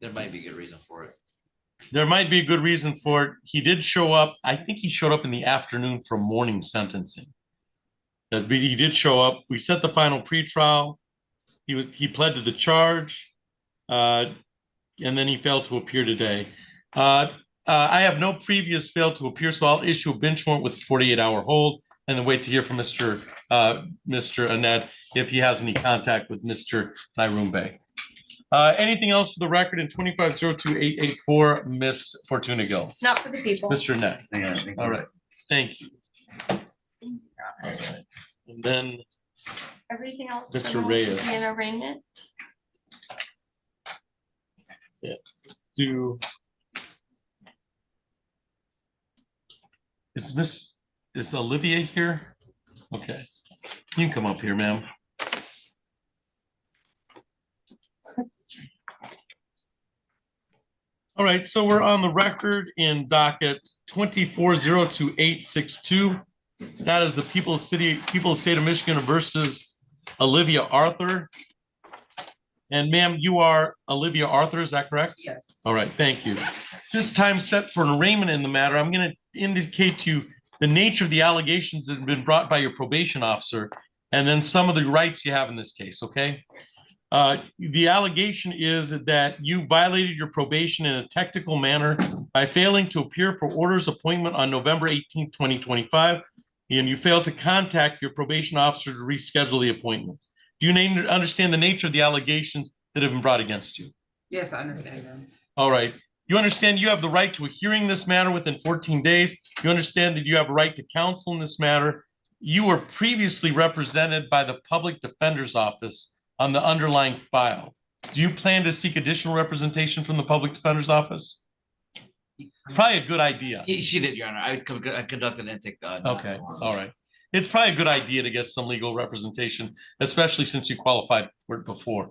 there might be a good reason for it. There might be a good reason for it. He did show up. I think he showed up in the afternoon for morning sentencing. He did show up. We set the final pretrial. He pled to the charge, and then he failed to appear today. I have no previous failed to appear, so I'll issue a bench warrant with a 48-hour hold, and then wait to hear from Mr. Annette if he has any contact with Mr. Nairumbe. Anything else for the record in 2502884, Miss Fortuna Gill? Not for the people. Mr. Net. All right, thank you. All right. And then Everything else. Mr. criminal should Reyes. be an arraignment. Yeah. Is Olivia here? Okay, you can come up here, ma'am. All right, so we're on the record in docket 2402862. That is the people of the state of Michigan versus Olivia Arthur. And ma'am, you are Olivia Arthur, is that correct? Yes. All right, thank you. This time set for an arraignment in the matter. I'm going to indicate to you the nature of the allegations that have been brought by your probation officer, and then some of the rights you have in this case, okay? The allegation is that you violated your probation in a technical manner by failing to appear for orders appointment on November 18th, 2025, and you failed to contact your probation officer to reschedule the appointment. Do you understand the nature of the allegations that have been brought against you? Yes, I understand them. All right. You understand you have the right to a hearing in this matter within 14 days. You understand that you have a right to counsel in this matter. You were previously represented by the Public Defender's Office on the underlying file. Do you plan to seek additional representation from the Public Defender's Office? Probably a good idea. She did, Your Honor. I conducted an intake. Okay, all right. It's probably a good idea to get some legal representation, especially since you qualified for it before.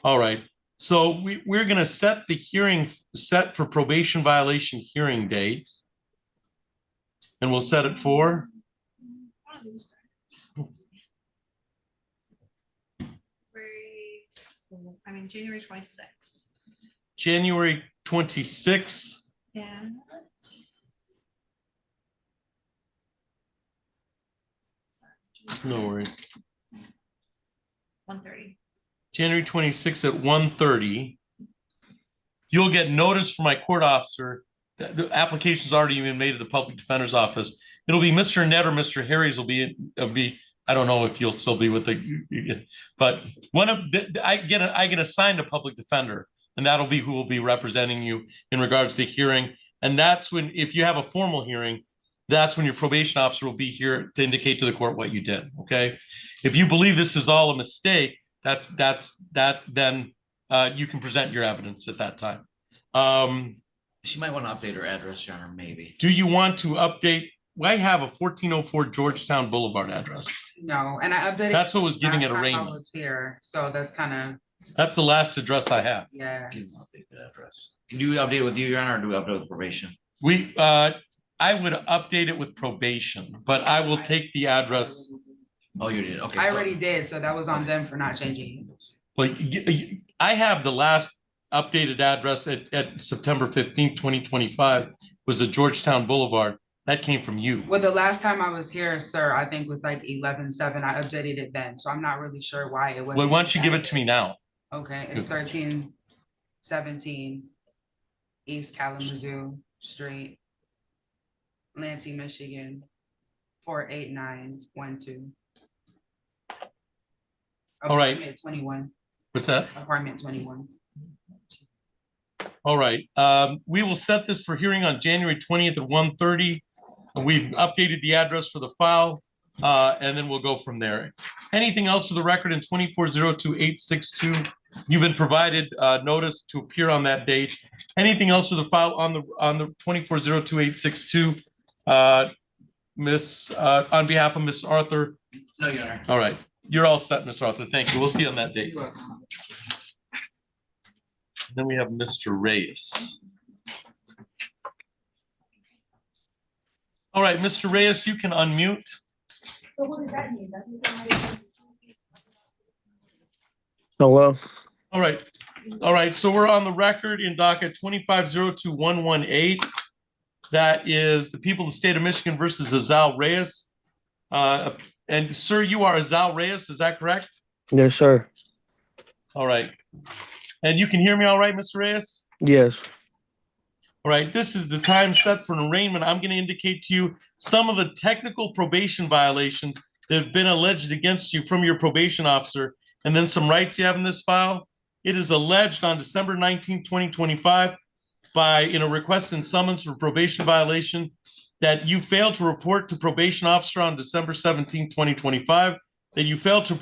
All right. So we're going to set the hearing set for probation violation hearing date. And we'll set it for January 26th. January 26th. Yeah. No worries. 1:30. January 26th at 1:30. You'll get notice from my court officer that the application's already been made to the Public Defender's Office. It'll be Mr. Nett or Mr. Harry's will be, I don't know if you'll still be with the, but one of the, I get assigned a public defender, and that'll be who will be representing you in regards to hearing. And that's when, if you have a formal hearing, that's when your probation officer will be here to indicate to the court what you did. Okay. If you believe this is all a mistake, then you can present your evidence at that time. She might want to update her address, Your Honor, maybe. Do you want to update? I have a 1404 Georgetown Boulevard address. No, and I updated. That's what was giving it last time arraignment. I was here, so that's kind of. That's the last address I have. Yeah. Update that address. Do we update it with you, Your Honor, or do we update with probation? I would update it with probation, but I will take the address. Oh, you did? Okay. I already did, so that was on them for not changing it. Well, I have the last updated address at September 15th, 2025 was the Georgetown Boulevard. That came from you. Well, the last time I was here, sir, I think was like 11/7. I updated it then, so I'm not really sure why it was. Well, why don't you give it to me now? Okay, it's 1317 East Kalamazoo Street, Lansing, Michigan, 48912. All right. Apartment 21. What's that? Apartment 21. All right. We will set this for hearing on January 20th at 1:30. We've updated the address for the file, and then we'll go from there. Anything else for the record in 2402862? You've been provided notice to appear on that date. Anything else for the file on the 2402862? On behalf of Miss Arthur? No, Your Honor. All right. You're all set, Miss Arthur. Thank you. We'll see you on that date. Then we have Mr. Reyes. All right, Mr. Reyes, you can unmute. So what does that mean? Hello. All right. All right. So we're on the record in docket 2502118. That is the people of the state of Michigan versus Azal Reyes. And sir, you are Azal Reyes, is that correct? Yes, sir. All right. And you can hear me all right, Mr. Reyes? Yes. All right, this is the time set for an arraignment. I'm going to indicate to you some of the technical probation violations that have been alleged against you from your probation officer, and then some rights you have in this file. It is alleged on December 19, 2025, in a request and summons for probation violation, that you failed to report to probation officer on December 17, 2025, that you failed to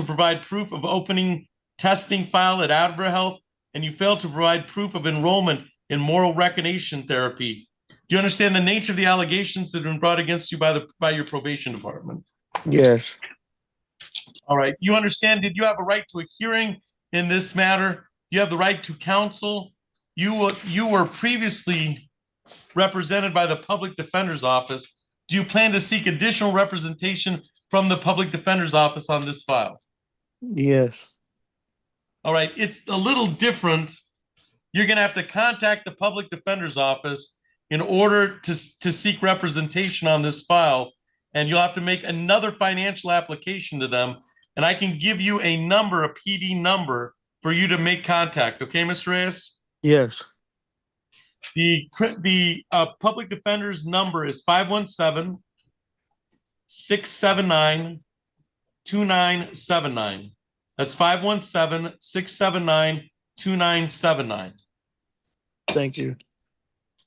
provide proof of opening testing file at Adver Health, and you failed to provide proof of enrollment in moral recognition therapy. Do you understand the nature of the allegations that have been brought against you by your probation department? Yes. All right. You understand, did you have a right to a hearing in this matter? You have the right to counsel. You were previously represented by the public defender's office. Do you plan to seek additional representation from the public defender's office on this file? Yes. All right, it's a little different. You're going to have to contact the public defender's office in order to seek representation on this file, and you'll have to make another financial application to them. And I can give you a number, a PD number, for you to make contact. Okay, Mr. Reyes? Yes. The public defender's number is 517-679-2979. That's 517-679-2979. Thank you.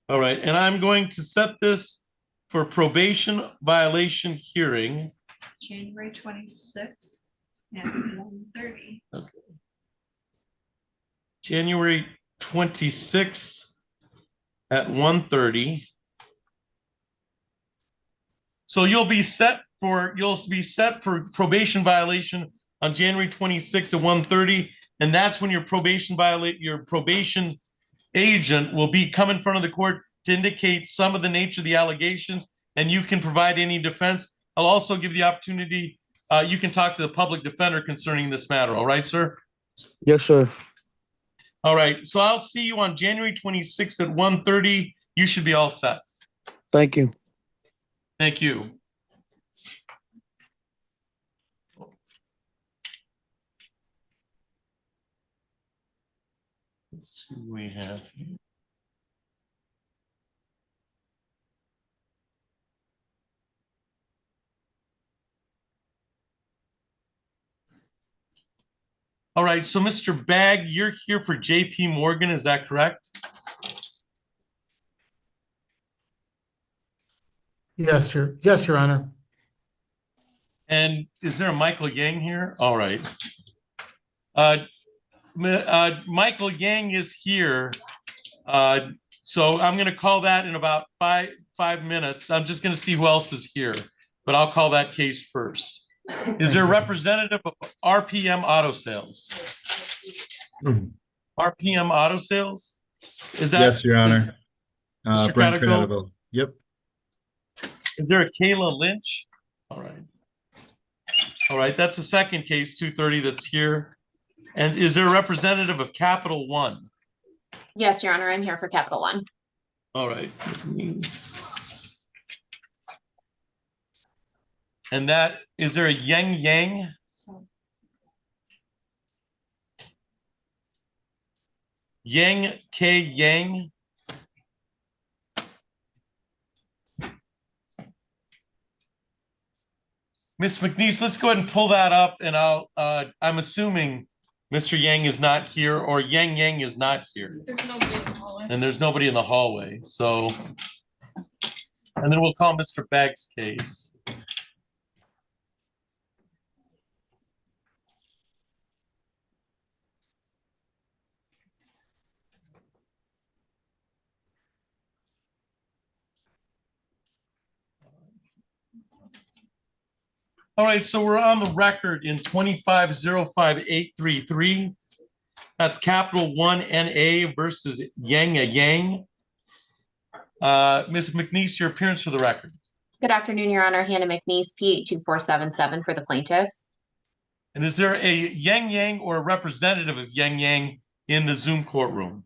All right, and I'm going to set this for probation violation hearing. January 26th at 1:30. Okay. January 26th at 1:30. So you'll be set for probation violation on January 26th at 1:30, and that's when your probation agent will come in front of the court to indicate some of the nature of the allegations, and you can provide any defense. I'll also give the opportunity, you can talk to the public defender concerning this matter. All right, sir? Yes, sir. All right, so I'll see you on January 26th at 1:30. You should be all set. Thank you. Thank you. Let's see what we have here. All right, so Mr. Bagg, you're here for JP Morgan, is that correct? Yes, Your Honor. And is there a Michael Yang here? All right. Michael Yang is here. So I'm going to call that in about five minutes. I'm just going to see who else is here, but I'll call that case first. Is there a representative of RPM Auto Sales? RPM Auto Sales? Is that? Yes, Your Honor. Mr. Brent Credico? Credible. Yep. Is there a Kayla Lynch? All right. All right, that's the second case, 230, that's here. And is there a representative of Capital One? Yes, Your Honor, I'm here for Capital One. All right. And that, is there a Yang? Yang K Yang? Ms. McNeese, let's go ahead and pull that up, and I'm assuming Mr. Yang is not here, or Yang is not here. There's nobody in the hallway. And there's nobody in the hallway, so. And then we'll call Mr. Bagg's case. All right, so we're on the record in 2505833. That's Capital One NA versus Yang. Ms. McNeese, your appearance for the record. Good afternoon, Your Honor. Hannah McNeese, P82477 for the plaintiff. And is there a Yang Yang or a representative of Yang Yang in the Zoom courtroom?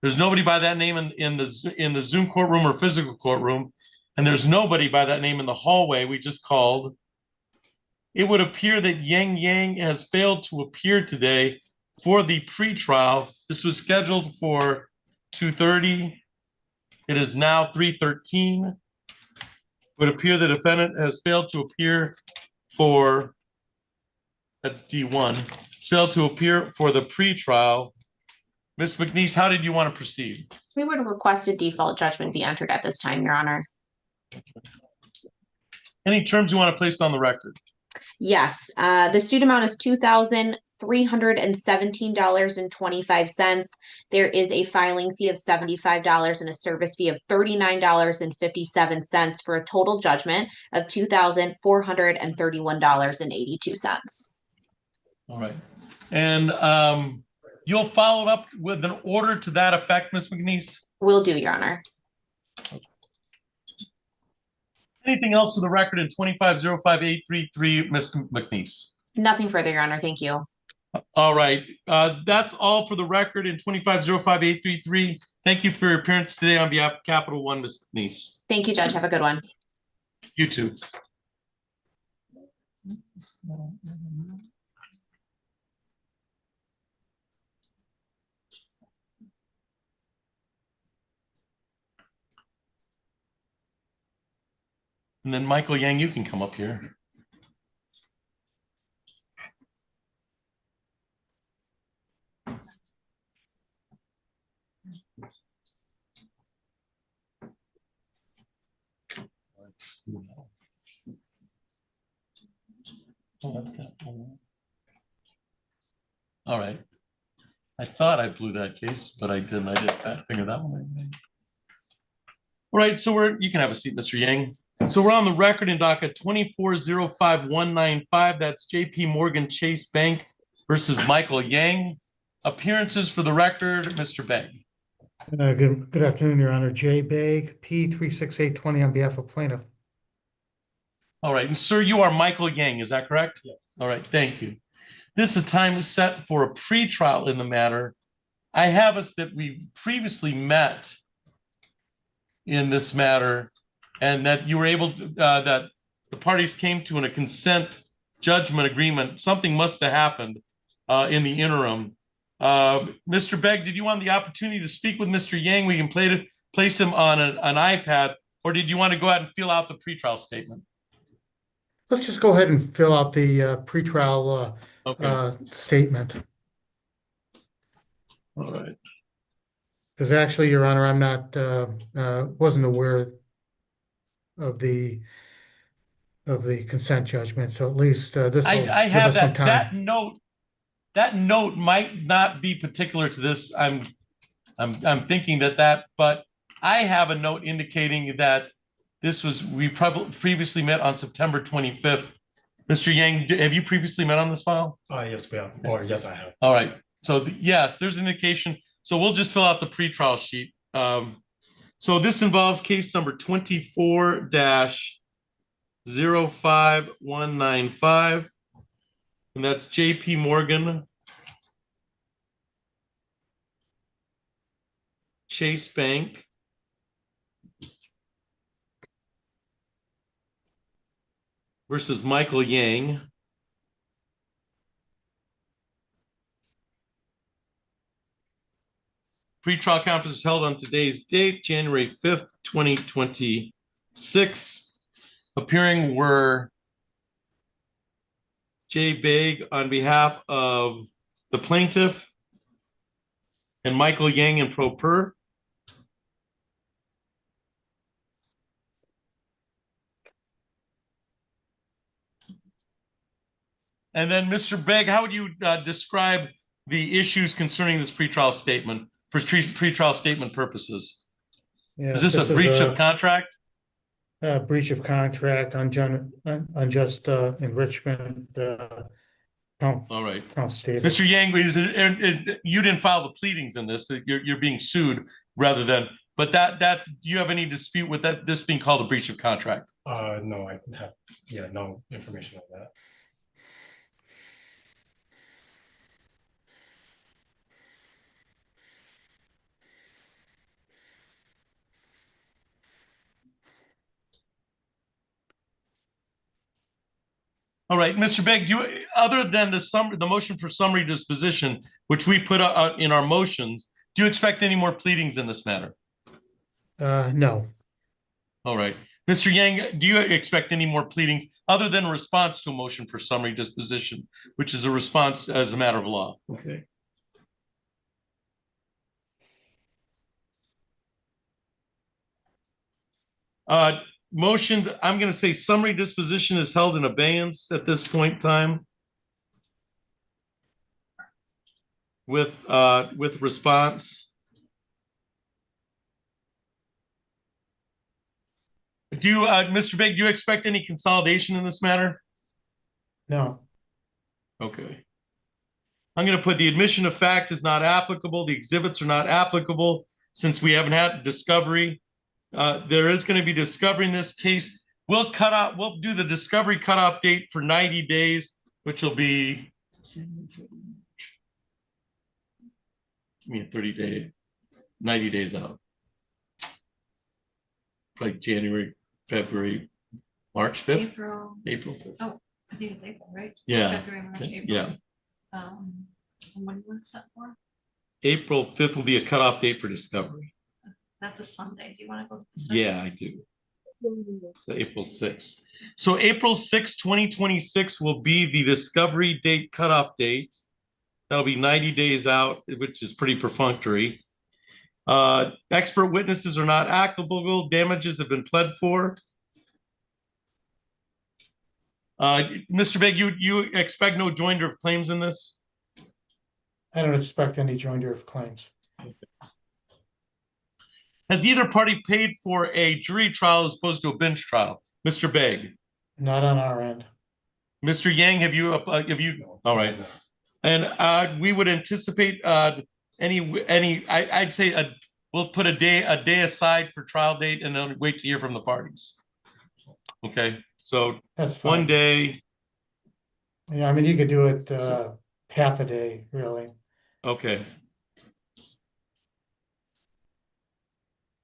There's nobody by that name in the Zoom courtroom or physical courtroom, and there's nobody by that name in the hallway we just called. It would appear that Yang Yang has failed to appear today for the pretrial. This was scheduled for 2:30. It is now 3:13. It would appear the defendant has failed to appear for, that's D1, failed to appear for the pretrial. Ms. McNeese, how did you want to proceed? We would request a default judgment be entered at this time, Your Honor. Any terms you want to place on the record? Yes, the suit amount is $2,317.25. There is a filing fee of $75 and a service fee of $39.57 for a total judgment of $2,431.82. All right. And you'll follow up with an order to that effect, Ms. McNeese? Will do, Your Honor. Anything else for the record in 2505833, Ms. McNeese? Nothing further, Your Honor. Thank you. All right. That's all for the record in 2505833. Thank you for your appearance today on behalf of Capital One, Ms. McNeese. Thank you, Judge. Have a good one. You too. And then Michael Yang, you can come up here. Oh, that's good. All right. I thought I blew that case, but I didn't. I did fat finger that one. All right, so you can have a seat, Mr. Yang. So we're on the record in docket 2405195. That's JP Morgan Chase Bank versus Michael Yang. Appearances for the record, Mr. Begg. Good afternoon, Your Honor. Jay Begg, P36820 on behalf of plaintiff. All right, and sir, you are Michael Yang, is that correct? Yes. All right, thank you. This is a time set for a pretrial in the matter. I have us that we previously met in this matter, and that you were able to, that the parties came to a consent judgment agreement. Something must have happened in the interim. Mr. Begg, did you want the opportunity to speak with Mr. Yang? We can place him on an iPad, or did you want to go ahead and fill out the pretrial statement? Let's just go ahead and fill out the pretrial statement. All right. Because actually, Your Honor, I'm not wasn't aware of the consent judgment. So at least this will give us some time. That note might not be particular to this. I'm thinking that, but I have a note indicating that we probably previously met on September 25th. Mr. Yang, have you previously met on this file? Yes, we have. Or yes, I have. All right. So yes, there's an indication. So we'll just fill out the pretrial sheet. So this involves case number 24-05195, and that's JP Morgan Chase Bank versus Michael Yang. Pre-trial conference is held on today's date, January 5th, 2026. Appearing were Jay Begg on behalf of the plaintiff and Michael Yang in pro per. And then Mr. Begg, how would you describe the issues concerning this pretrial statement for pretrial statement purposes? Yes, is this a breach of contract? Breach of contract, unjust enrichment. All right. Stated. Mr. Yang, you didn't file the pleadings in this. You're being sued rather than But that's, do you have any dispute with that, this being called a breach of contract? No, I have, no information on that. All right, Mr. Begg, do you, other than the motion for summary disposition, which we put out in our motions, do you expect any more pleadings in this matter? No. All right. Mr. Yang, do you expect any more pleadings other than a response to a motion for summary disposition, which is a response as a matter of law? Okay. Motion, I'm going to say summary disposition is held in abeyance at this point in time. With response. Do you, Mr. Big, do you expect any consolidation in this matter? No. Okay. I'm going to put the admission of fact is not applicable. The exhibits are not applicable since we haven't had discovery. There is going to be discovery in this case. We'll do the discovery cutoff date for 90 days, which will be, give me a 30-day, 90 days out. Like January, February, March 5th? April 5th. Oh, I think it's April, right? Yeah. February, March, April. Yeah. And when do you want it set for? April 5th will be a cutoff date for discovery. That's a Sunday. Do you want to go to the 6th? Yeah, I do. So April 6th. So April 6th, 2026 will be the discovery date cutoff date. That'll be 90 days out, which is pretty perfunctory. Expert witnesses are not applicable. Damages have been pled for. Mr. Big, you expect no joinder of claims in this? I don't expect any joinder of claims. Has either party paid for a jury trial as opposed to a bench trial? Mr. Begg? Not on our end. Mr. Yang, have you, all right. And we would anticipate I'd say we'll put a day aside for trial date and then wait to hear from the parties. Okay, so that's fine. 1 day. Yeah, I mean, you could do it half a day, really. Okay.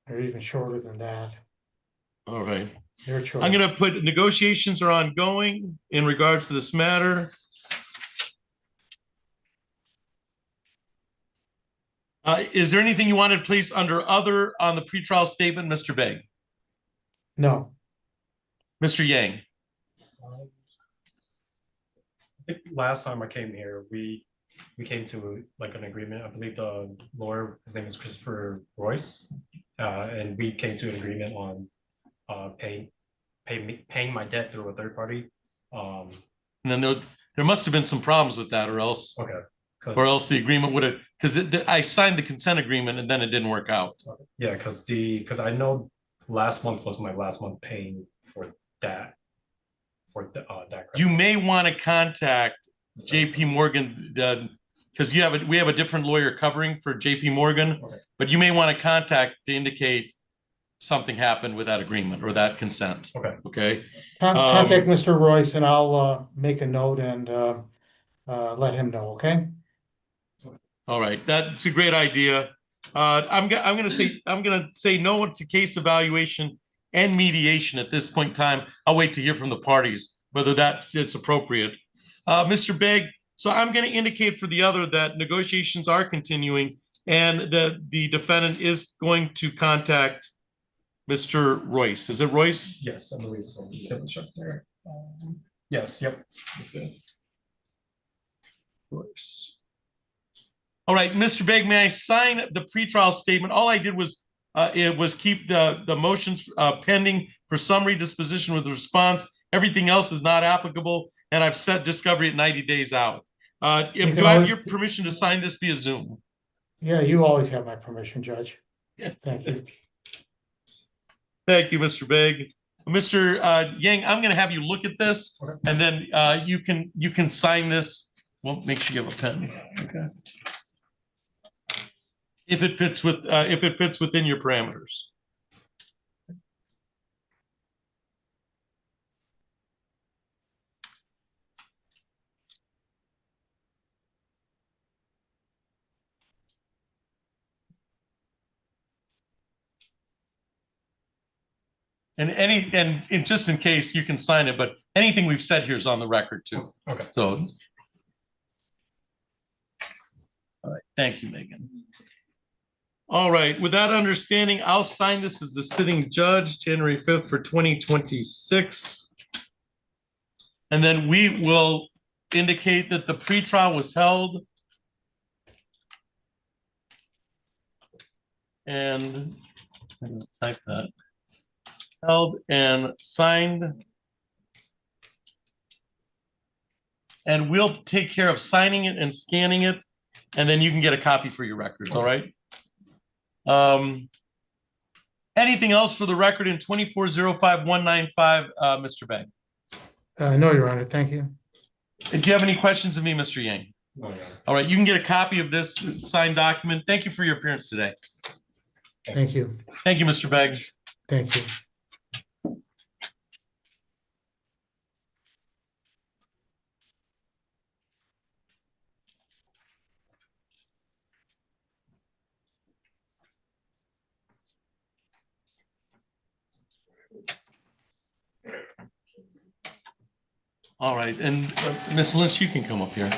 Or even shorter than that. All right. Your choice. I'm going to put negotiations are ongoing in regards to this matter. Is there anything you wanted placed under other on the pretrial statement, Mr. Begg? No. Mr. Yang? I think last time I came here, we came to like an agreement. I believe the lawyer, his name is Christopher Royce, and we came to an agreement on paying my debt through a third party. And then there must have been some problems with that, or else. Okay. Or else the agreement would have, because I signed the consent agreement and then it didn't work out. Yeah, because I know last month was my last month paying for that. That you may want to contact JP Morgan because we have a different lawyer covering for JP Morgan, okay. But you may want to contact to indicate something happened with that agreement or that consent. Okay. Okay. Contact Mr. Royce and I'll make a note and let him know. Okay. All right, that's a great idea. I'm gonna say no to case evaluation and mediation at this point in time. I'll wait to hear from the parties whether that is appropriate. Mr. Begg, so I'm going to indicate for the other that negotiations are continuing and the defendant is going to contact Mr. Royce. Is it Royce? Yes, I believe so. There. Yes. Yep. Okay. Royce. All right, Mr. Begg, may I sign the pretrial statement? All I did was keep the motions pending for summary disposition with the response. Everything else is not applicable, and I've set discovery at 90 days out. Do I have your permission to sign this via Zoom? Yeah, you always have my permission, Judge. Thank you. Thank you, Mr. Begg. Mr. Yang, I'm going to have you look at this, okay. And then you can sign this. Well, make sure you have a pen. Okay. if it fits within your parameters. And just in case, you can sign it, but anything we've said here is on the record too. Okay. So, all right, thank you, Megan. All right, with that understanding, I'll sign this as the sitting judge, January 5th for 2026. And then we will indicate that the pretrial was held. And I'm gonna type that. Held and signed. And we'll take care of signing it and scanning it, and then you can get a copy for your records, all right? Anything else for the record in 2405195, Mr. Begg? No, Your Honor, thank you. And do you have any questions of me, Mr. Yang? No, Your Honor. All right, you can get a copy of this signed document. Thank you for your appearance today. Thank you. Thank you, Mr. Begg. Thank you. All right, and Ms. Lynch, you can come up here.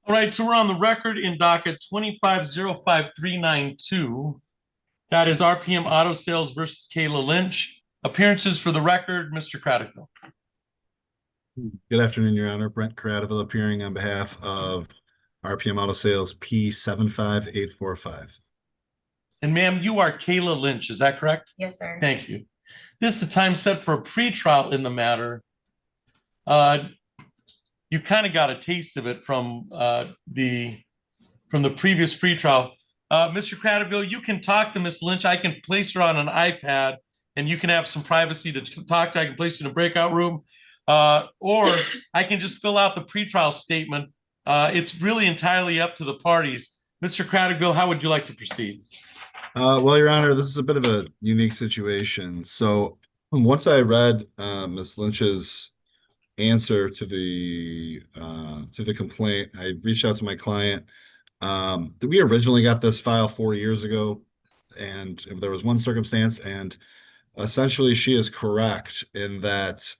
All right, so we're on the record in docket 2505392. That is RPM Auto Sales versus Kayla Lynch. Appearances for the record, Mr. Craddock. Good afternoon, Your Honor. Brent Cradaville appearing on behalf of RPM Auto Sales P75845. And ma'am, you are Kayla Lynch, is that correct? Yes, sir. Thank you. This is the time set for a pretrial in the matter. You kind of got a taste of it from the previous pretrial. Mr. Cradaville, you can talk to Ms. Lynch. I can place her on an iPad and you can have some privacy to talk to. I can place you in a breakout room. Or I can just fill out the pretrial statement. It's really entirely up to the parties. Mr. Cradaville, how would you like to proceed? Well, Your Honor, this is a bit of a unique situation. So once I read Ms. Lynch's answer to the complaint, I reached out to my client. We originally got this file 4 years ago, and there was one circumstance, and essentially she is correct in that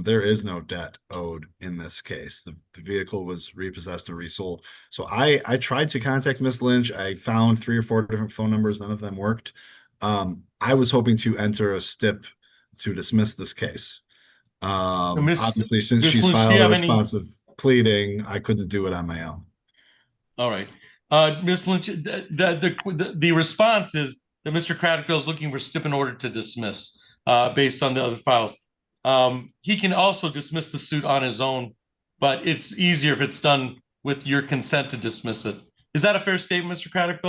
there is no debt owed in this case. The vehicle was repossessed and resold. So I tried to contact Ms. Lynch. I found 3 or 4 different phone numbers. None of them worked. I was hoping to enter a stip to dismiss this case. Obviously, since she's filed a responsive pleading, I couldn't do it on my own. All right. Ms. Lynch, the response is that Mr. Craddock is looking for stip in order to dismiss based on the other files. He can also dismiss the suit on his own, but it's easier if it's done with your consent to dismiss it. Is that a fair statement, Mr. Craddock?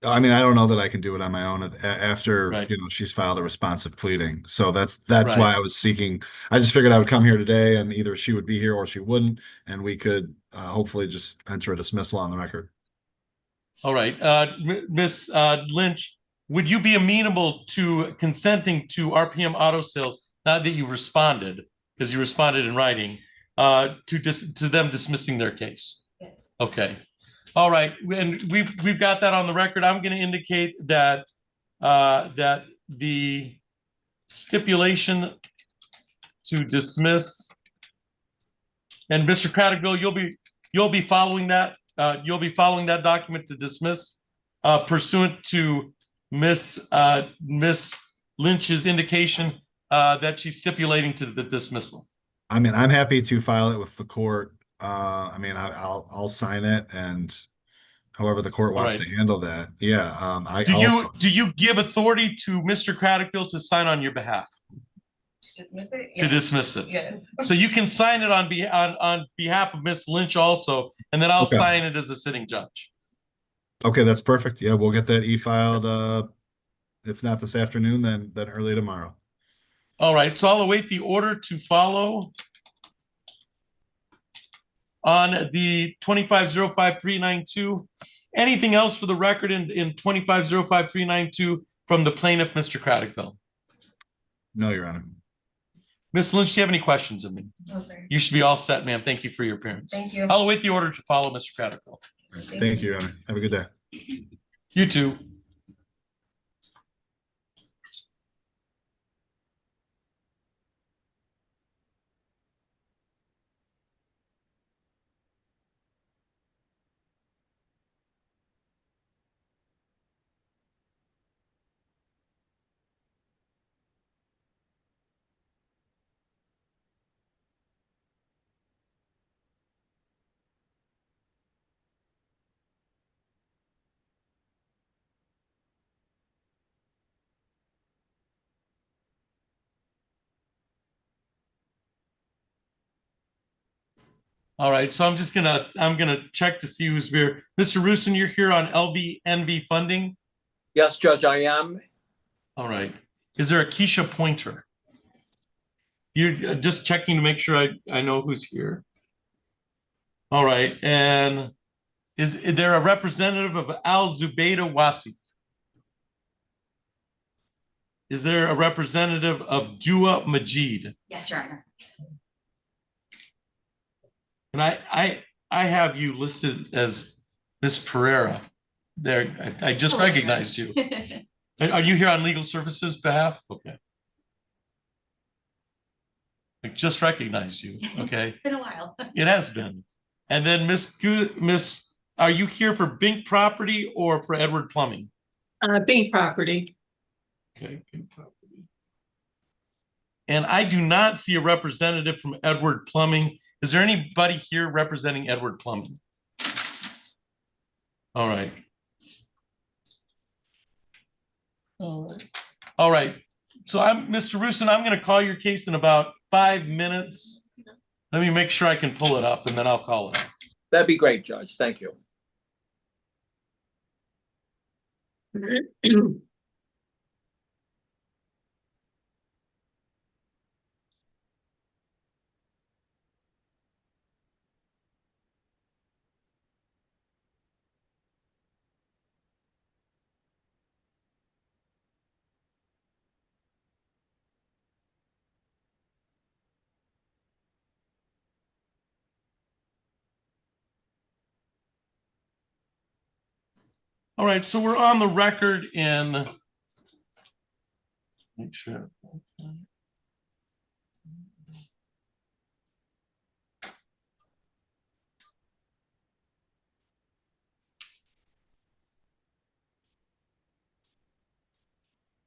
I mean, I don't know that I can do it on my own after, Right. She's filed a responsive pleading. So that's Right. why I was seeking. I just figured I would come here today and either she would be here or she wouldn't, and we could hopefully just enter a dismissal on the record. All right. Ms. Lynch, would you be amenable to consenting to RPM Auto Sales, now that you responded, because you responded in writing, to them dismissing their case? Yes. Okay. All right. And we've got that on the record. I'm going to indicate that that the stipulation to dismiss, and Mr. Craddock, you'll be following that. You'll be following that document to dismiss pursuant to Miss Lynch's indication that she's stipulating to the dismissal. I mean, I'm happy to file it with the court. I mean, I'll sign it, and however the court wants to handle that. Yeah. Do you give authority to Mr. Craddock to sign on your behalf? Dismiss it? To dismiss it. Yes. So you can sign it on behalf of Miss Lynch also, and then I'll sign it as a sitting judge. Okay, that's perfect. Yeah, we'll get that e-filed. If not this afternoon, then early tomorrow. All right. So I'll await the order to follow. on the 25-05-392. Anything else for the record in 25-05-392 from the plaintiff, Mr. Craddockville? No, Your Honor. Ms. Lynch, do you have any questions of me? No, sir. You should be all set, ma'am. Thank you for your appearance. Thank you. I'll await the order to follow, Mr. Craddockville. Thank you, Your Honor. Have a good day. You too. All right, so I'm gonna check to see who's here. Mr. Rusin, you're here on LVNV funding? Yes, Judge, I am. All right. Is there a Keisha Pointer? You're just checking to make sure I know who's here. All right, and is there a representative of Al Zubaydah Wasif? Is there a representative of Dua Majid? Yes, Your Honor. And I have you listed as Miss Pereira. There, I just recognized you. Are you here on legal services behalf? Okay. I just recognized you. Okay. It's been a while. It has been. And then Miss, are you here for Bink Property or for Edward Plumbing? Bing Property. Okay, Bink Property. And I do not see a representative from Edward Plumbing. Is there anybody here representing Edward Plumbing? All right. All right. So Mr. Rusin, I'm going to call your case in about 5 minutes. Let me make sure I can pull it up and then I'll call it. That'd be great, Judge. Thank you. All right, so we're on the record in, make sure.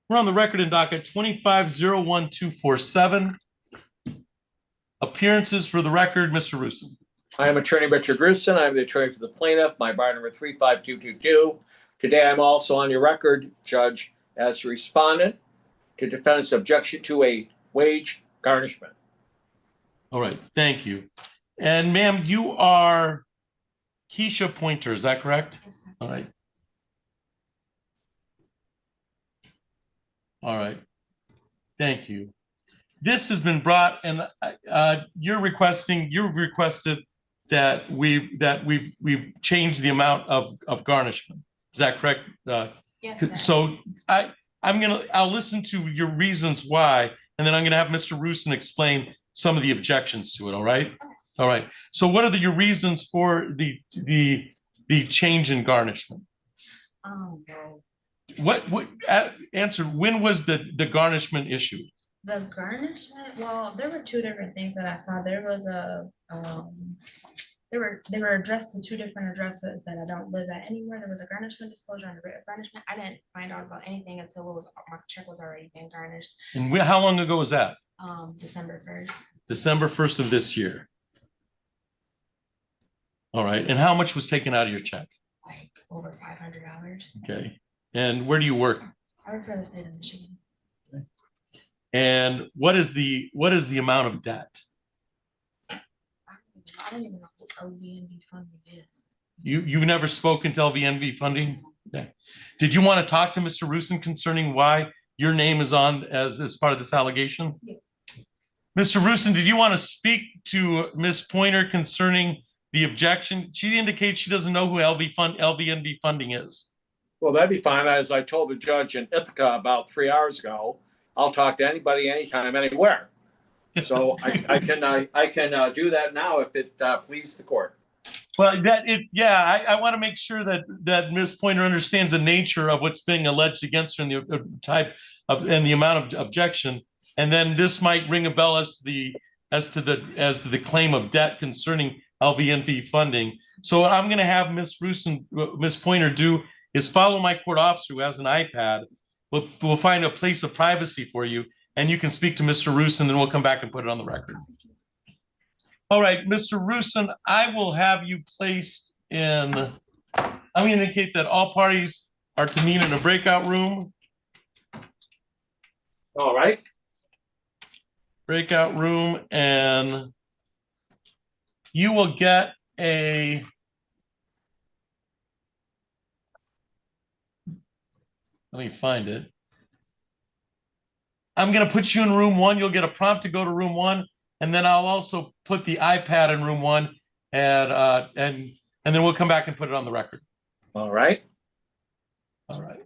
We're on the record in docket 25-01247. Appearances for the record, Mr. Rusin. I am Attorney Richard Rusin. I'm the attorney for the plaintiff. My bar number 35222. Today, I'm also on your record, Judge, as respondent to defendant's objection to a wage garnishment. All right, thank you. And ma'am, you are Keisha Pointer, is that correct? Yes, sir. All right. All right, thank you. This has been brought, and you've requested that we've changed the amount of garnishment. Is that correct? Yes, so I'll listen to your reasons why, and then I'm gonna have Mr. Rusin explain some of the objections to it. All right. All right. So what are your reasons for the change in garnishment? Oh, no. What answer? When was the garnishment issued? The garnishment, well, there were two different things that I saw. There was they were addressed to two different addresses that I don't live at anymore. There was a garnishment disclosure and a writ of garnishment. I didn't find out about anything until my check was already being garnished. And how long ago was that? December 1st. December 1st of this year. All right. And how much was taken out of your check? Like over $500. Okay. And where do you work? I work for the state of Michigan. Okay. And what is the amount of debt? I don't even know what LVNV funding is. You've never spoken to LVNV funding? Okay. Did you want to talk to Mr. Rusin concerning why your name is on as part of this allegation? Yes. Mr. Rusin, did you want to speak to Ms. Pointer concerning the objection. She indicates she doesn't know who LVNV funding is. Well, that'd be fine. As I told the judge in Ithaca about 3 hours ago, I'll talk to anybody, anytime, anywhere. So I can do that now if it pleases the court. Well, I want to make sure that Ms. Pointer understands the nature of what's being alleged against her and the type of and the amount of objection. And then this might ring a bell as to the claim of debt concerning LVNV funding. So what I'm going to have Ms. Pointer do is follow my court officer who has an iPad. We'll find a place of privacy for you, and you can speak to Mr. Rusin, then we'll come back and put it on the record. All right, Mr. Rusin, I will have you placed in, I'm going to indicate that all parties are to meet in a breakout room. All right. Breakout room, and you will get a, let me find it. I'm going to put you in room 1. You'll get a prompt to go to room 1. And then I'll also put the iPad in room 1, and then we'll come back and put it on the record. All right. All right.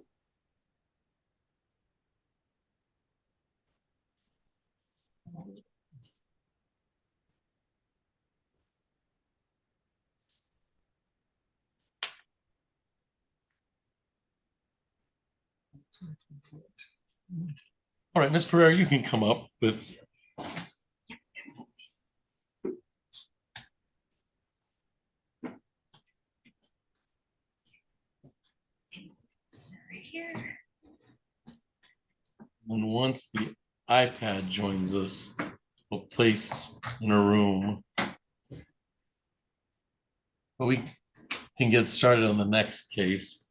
All right, Ms. Pereira, you can come up with. Here. And once the iPad joins us, we'll place in a room. But we can get started on the next case.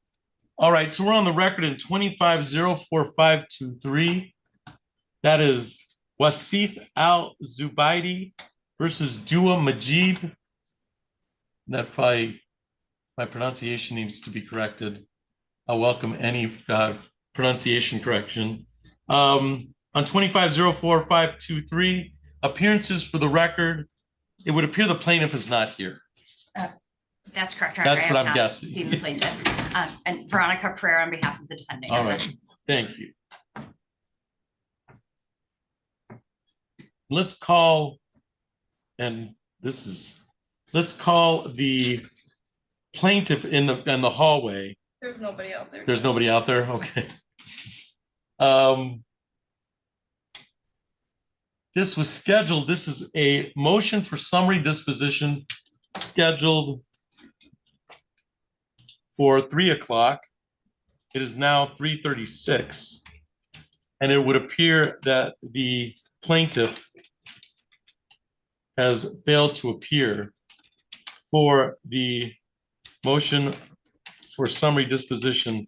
All right, so we're on the record in 25-04523. That is Wasif Al-Zubaidi versus Dua Majid. That probably, my pronunciation needs to be corrected. I'll welcome any pronunciation correction. On 25-04523, appearances for the record, it would appear the plaintiff is not here. That's correct. Your Honor. That's I what have I'm not guessing. seen the plaintiff. And Veronica Pereira on behalf of the defendant. All right, thank you. Let's call, let's call the plaintiff in the hallway. There's nobody out there. There's nobody out there? Okay. This was scheduled. This is a motion for summary disposition scheduled for 3 o'clock. It is now 3:36. And it would appear that the plaintiff has failed to appear for the motion for summary disposition.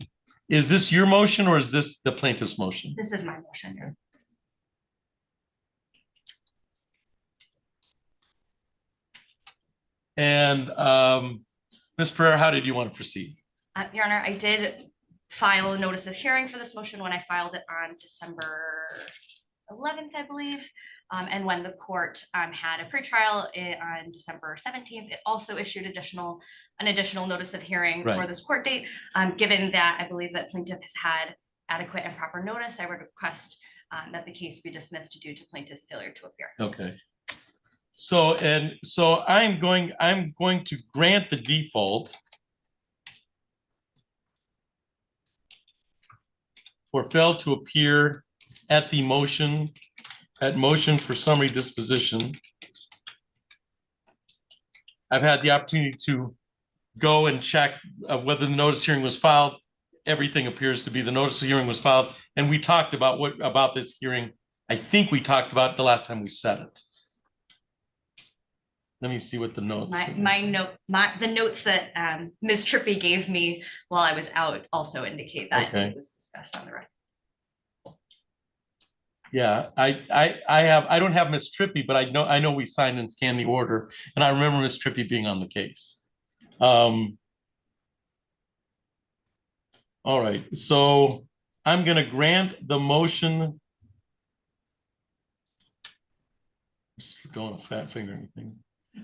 Is this your motion or is this the plaintiff's motion? This is my motion. Your And Ms. Pereira, how did you want to proceed? Your Honor, I did file a notice of hearing for this motion when I filed it on December 11th, I believe. And when the court had a pretrial on December 17th, it also issued an additional notice of hearing for this court date. Given that I believe that plaintiff has had adequate and proper notice, I would request that the case be dismissed due to plaintiff's failure to appear. Okay. So I'm going to grant the default for fail to appear at the motion for summary disposition. I've had the opportunity to go and check whether the notice hearing was filed. Everything appears to be the notice of hearing was filed, and we talked about this hearing. I think we talked about it the last time we set it. Let me see what the notes. The notes that Ms. Trippy gave me while I was out also indicate that it was discussed on the record. Yeah, I don't have Ms. Trippy, but I know we signed and scanned the order, and I remember Ms. Trippy being on the case. All right, so I'm going to grant the motion. Just going a fat finger or anything.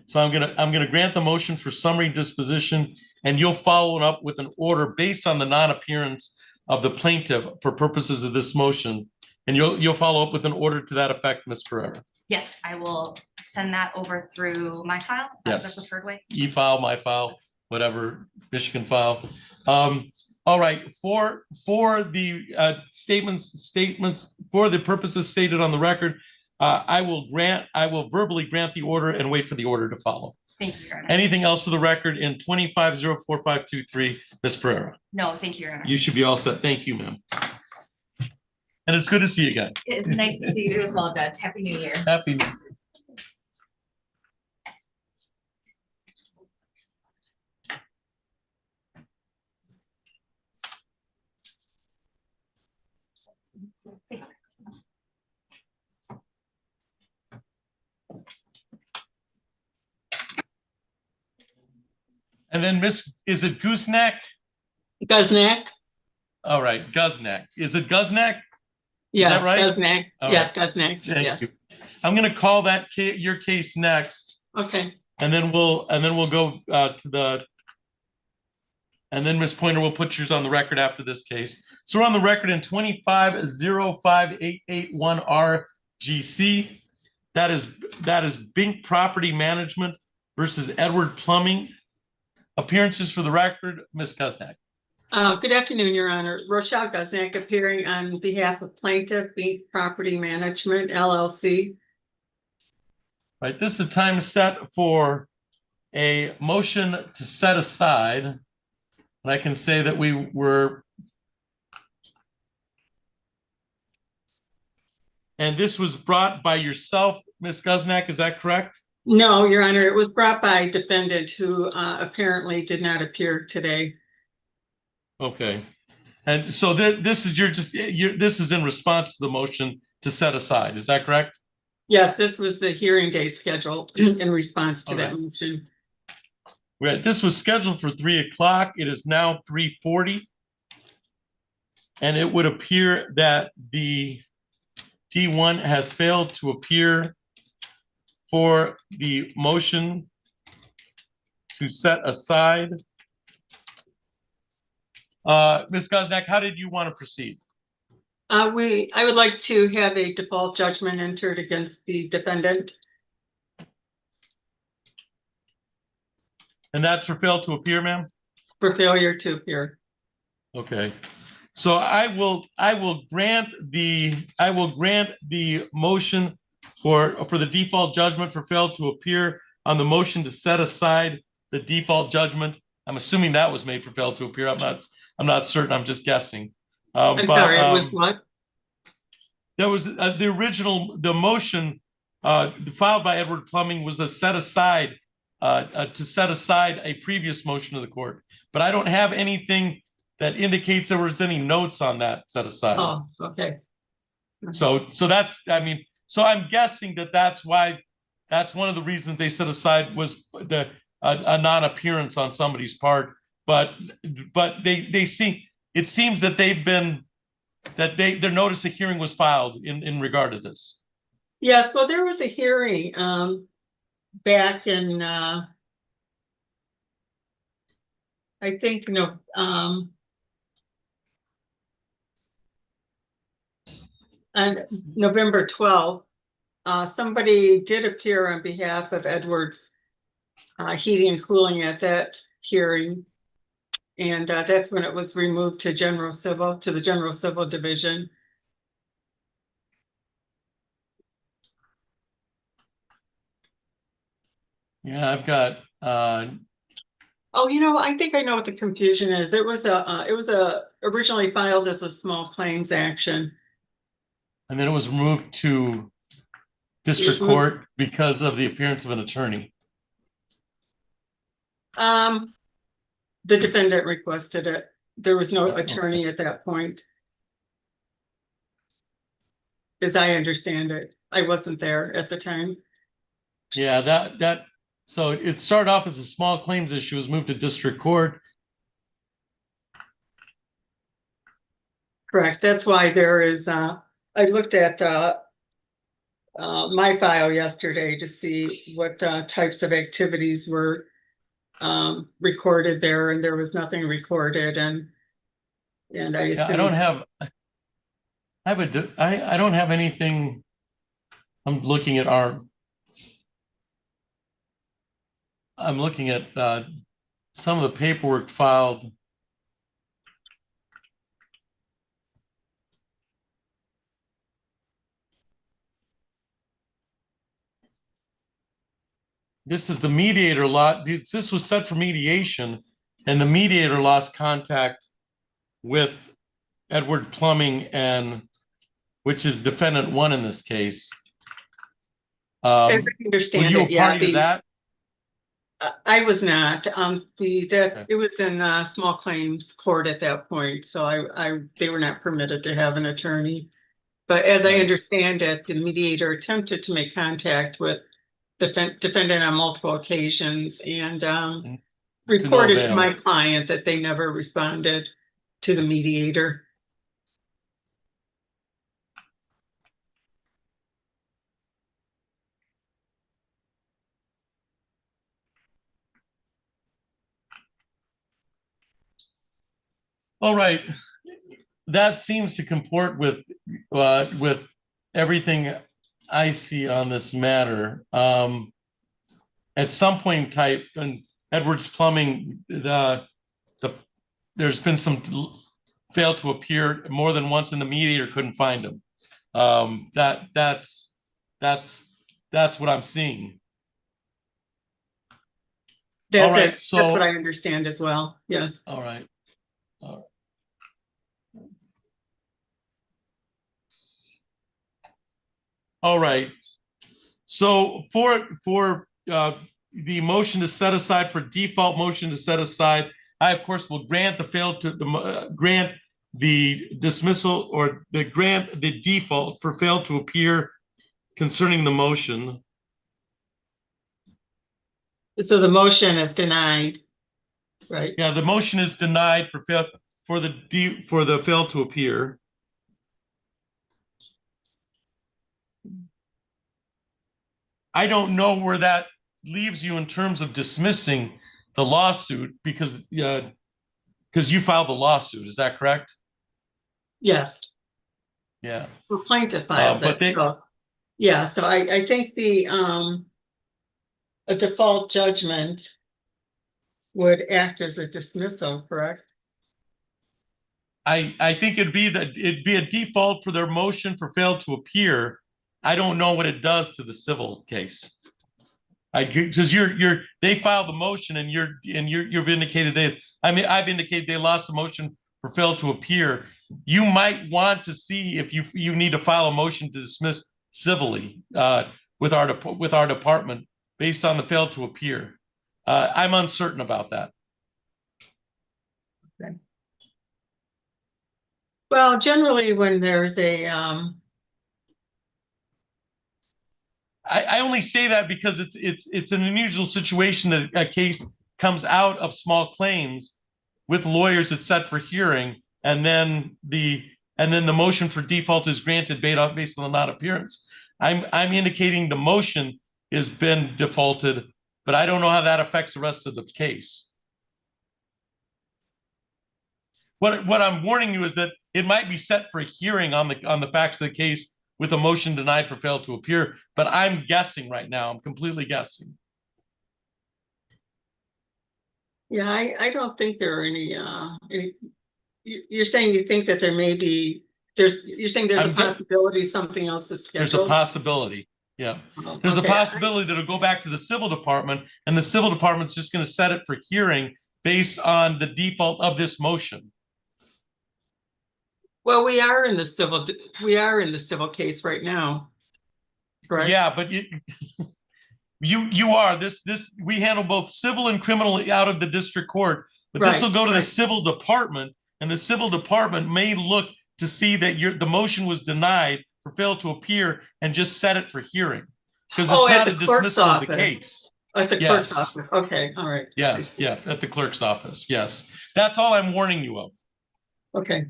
So I'm gonna grant the motion for summary disposition, and you'll follow it up with an order based on the non-appearance of the plaintiff for purposes of this motion. And you'll follow up with an order to that effect, Ms. Pereira. Yes, I will send that over through my file. Is that Yes. the preferred way? E-file, my file, whatever, Michigan file. All right, for the statements for the purposes stated on the record, I will verbally grant the order and wait for the order to follow. Thank you, Your Honor. Anything else for the record in 25-04523, Ms. Pereira? No, thank you, Your Honor. You should be all set. Thank you, ma'am. And it's good to see you again. It's nice to see you as well, Judge. Happy New Year. Happy New Year. And then is it Gooseneck? Guznak? All right, Guzneck. Is it Guzneck? Yes, right? Guznak. All Yes, right. Guznak. Thank Yes. you. I'm gonna call that your case next, Okay. and then we'll go and then Ms. Pointer will put yours on the record after this case. So we're on the record in 25-05881 RGC. That is Bink Property Management versus Edward Plumbing. Appearances for the record, Ms. Guznak. Good afternoon, Your Honor. Rochelle Guznak appearing on behalf of Plaintiff Bink Property Management LLC. Right, this is the time set for a motion to set aside. And I can say that we were, and this was brought by yourself, Ms. Guznak, is that correct? No, Your Honor, it was brought by a defendant who apparently did not appear today. Okay. And so this is this is in response to the motion to set aside, is that correct? Yes, this was the hearing day schedule in response to All that right. motion. Right, this was scheduled for 3 o'clock. It is now 3:40. And it would appear that the D1 has failed to appear for the motion to set aside. Ms. Guznak, how did you want to proceed? I would like to have a default judgment entered against the defendant. And that's for fail to appear, ma'am? For failure to appear. Okay. So I will grant the motion for the default judgment for fail to appear on the motion to set aside the default judgment. I'm assuming that was made for fail to appear. I'm not certain. I'm just guessing. I'm sorry, it was what? There was the motion filed by Edward Plumbing was to set aside a previous motion of the court. But I don't have anything that indicates there was any notes on that set aside. Oh, okay. So that's, I mean, so I'm guessing that's why, that's one of the reasons they set aside was a non-appearance on somebody's part. But they see, it seems that their notice of hearing was filed in regard to this. Yes, well, there was a hearing back in I think, on November 12th, somebody did appear on behalf of Edwards Heating and Cooling at that hearing. And that's when it was removed to the General Civil Division. Yeah, I've got Oh, I think I know what the confusion is. It was originally filed as a small claims action. and then it was moved to district court because of the appearance of an attorney. The defendant requested it. There was no attorney at that point. As I understand it, I wasn't there at the time. Yeah, so it started off as a small claims issue, was moved to district court. Correct. That's why there is, I looked at my file yesterday to see what types of activities were recorded there, and there was nothing recorded, and I Yeah, assume. I don't have anything. I'm looking at some of the paperwork filed. This is the mediator lot. This was set for mediation, and the mediator lost contact with Edward Plumbing, and which is defendant one in this case. I Were understand you it, a party to that? I was not. It was in small claims court at that point, so they were not permitted to have an attorney. But as I Right. understand it, the mediator attempted to make contact with the defendant on multiple occasions and reported to my avail. client that they never responded to the mediator. All right. That seems to comport with everything I see on this matter. At some point in time, in Edwards Plumbing, there's been some failed to appear more than once, and the mediator couldn't find him. That's what I'm seeing. That's All right, that's what I understand as well. Yes. All right. All right. So for the motion to set aside, for default motion to set aside, I of course will grant the grant the dismissal, or grant the default for fail to appear concerning the motion. So the motion is denied, right? Yeah, the motion is denied for the fail to appear. I don't know where that leaves you in terms of dismissing the lawsuit, because you filed the lawsuit. Is that correct? Yes. Yeah. The plaintiff filed but it. So I think a default judgment would act as a dismissal, correct? I think it'd be a default for their motion for fail to appear. I don't know what it does to the civil case. Because they filed the motion, and you've indicated I've indicated they lost the motion for fail to appear. You might want to see if you need to file a motion to dismiss civilly with our department based on the fail to appear. I'm uncertain about that. Okay. Well, generally when there's I only say that because it's an unusual situation that a case comes out of small claims with lawyers that's set for hearing, and then the motion for default is granted based on the non-appearance. I'm indicating the motion has been defaulted, but I don't know how that affects the rest of the case. What I'm warning you is that it might be set for a hearing on the facts of the case with a motion denied for fail to appear, but I'm guessing right now. I'm completely guessing. Yeah, I don't think there are any you're saying you think that there may be you're saying there's a possibility something else is scheduled? There's a possibility. Yeah. There's a possibility that it'll go back to the civil department, and the civil department's just going to set it for hearing based on the default of this motion. Well, we are in the civil case right now. Correct? Yeah, but you are we handle both civil and criminal out of the district court, but this will go to the civil department, and the civil department may look to see that the motion was denied for fail to appear and just set it for hearing, because it's not a dismissal of the case. At the clerk's office. Okay, all right. Yes, yeah, at the clerk's office. Yes, that's all I'm warning you of. Okay.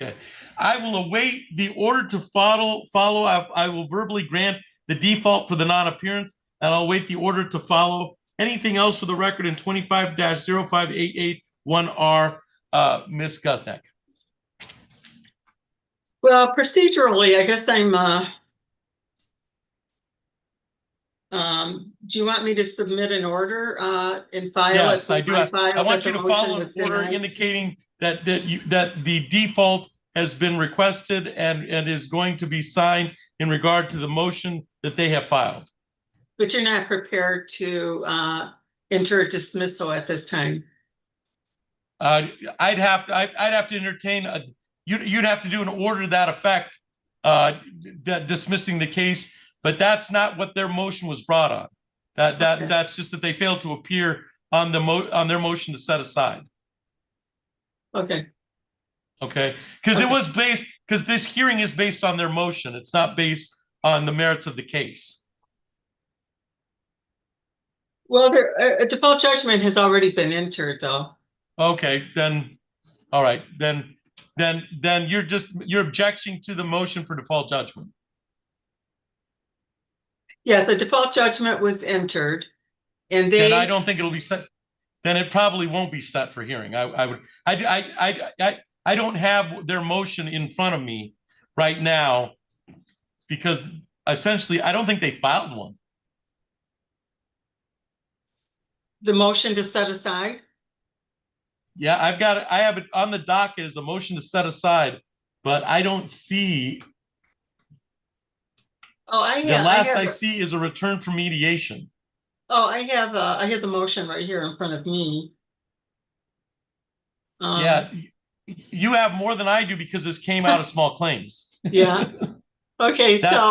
Okay, I will await the order to follow. I will verbally grant the default for the non-appearance, and I'll wait the order to follow. Anything else for the record in 25-05881R, Ms. Guzniak? Well, procedurally, I guess do you want me to submit an order, and file it? Yes, I with do. my I file want that you the to motion follow an was order denied? indicating that the default has been requested and is going to be signed in regard to the motion that they have filed. But you're not prepared to enter a dismissal at this time? I'd have to entertain you'd have to do an order to that effect, that dismissing the case, but that's not what their motion was brought on. That's just that they failed to appear on their motion to set aside. Okay. Okay, because it was because this hearing is based on their motion. It's not based on the merits of the case. Well, a default judgment has already been entered, though. Okay, then, all right, then you're objecting to the motion for default judgment. Yes, a default judgment was entered, and Then I don't think it'll be set. Then it probably won't be set for hearing. I don't have their motion in front of me right now because essentially I don't think they filed one. The motion to set aside? Yeah, I have it on the docket as a motion to set aside, but I don't see. Oh, The last I see is a return for mediation. Oh, I have the motion right here in front of me. Yeah, you have more than I do because this came out of small claims. Yeah. Okay, so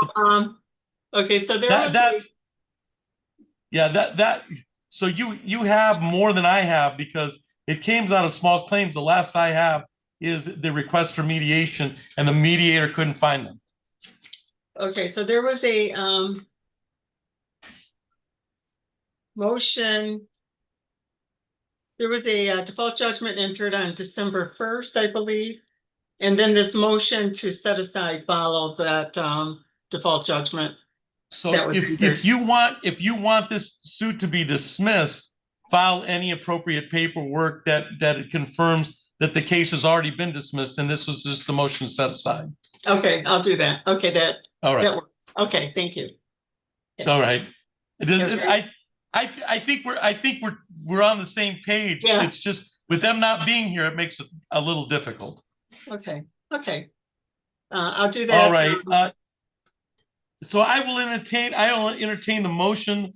so you have more than I have because it came out of small claims. The last I have is the request for mediation, and the mediator couldn't find them. Okay, so there was a motion. There was a default judgment entered on December 1st, I believe. And then this motion to set aside followed that default judgment. So if you want this suit to be dismissed, file any appropriate paperwork that it confirms that the case has already been dismissed, and this was just the motion set aside. Okay, I'll do that. Okay, all right. That works. Okay, thank you. Okay. All right. I think we're on the same page. Yeah. It's just with them not being here, it makes it a little difficult. Okay. I'll do that. All right. So I will entertain the motion,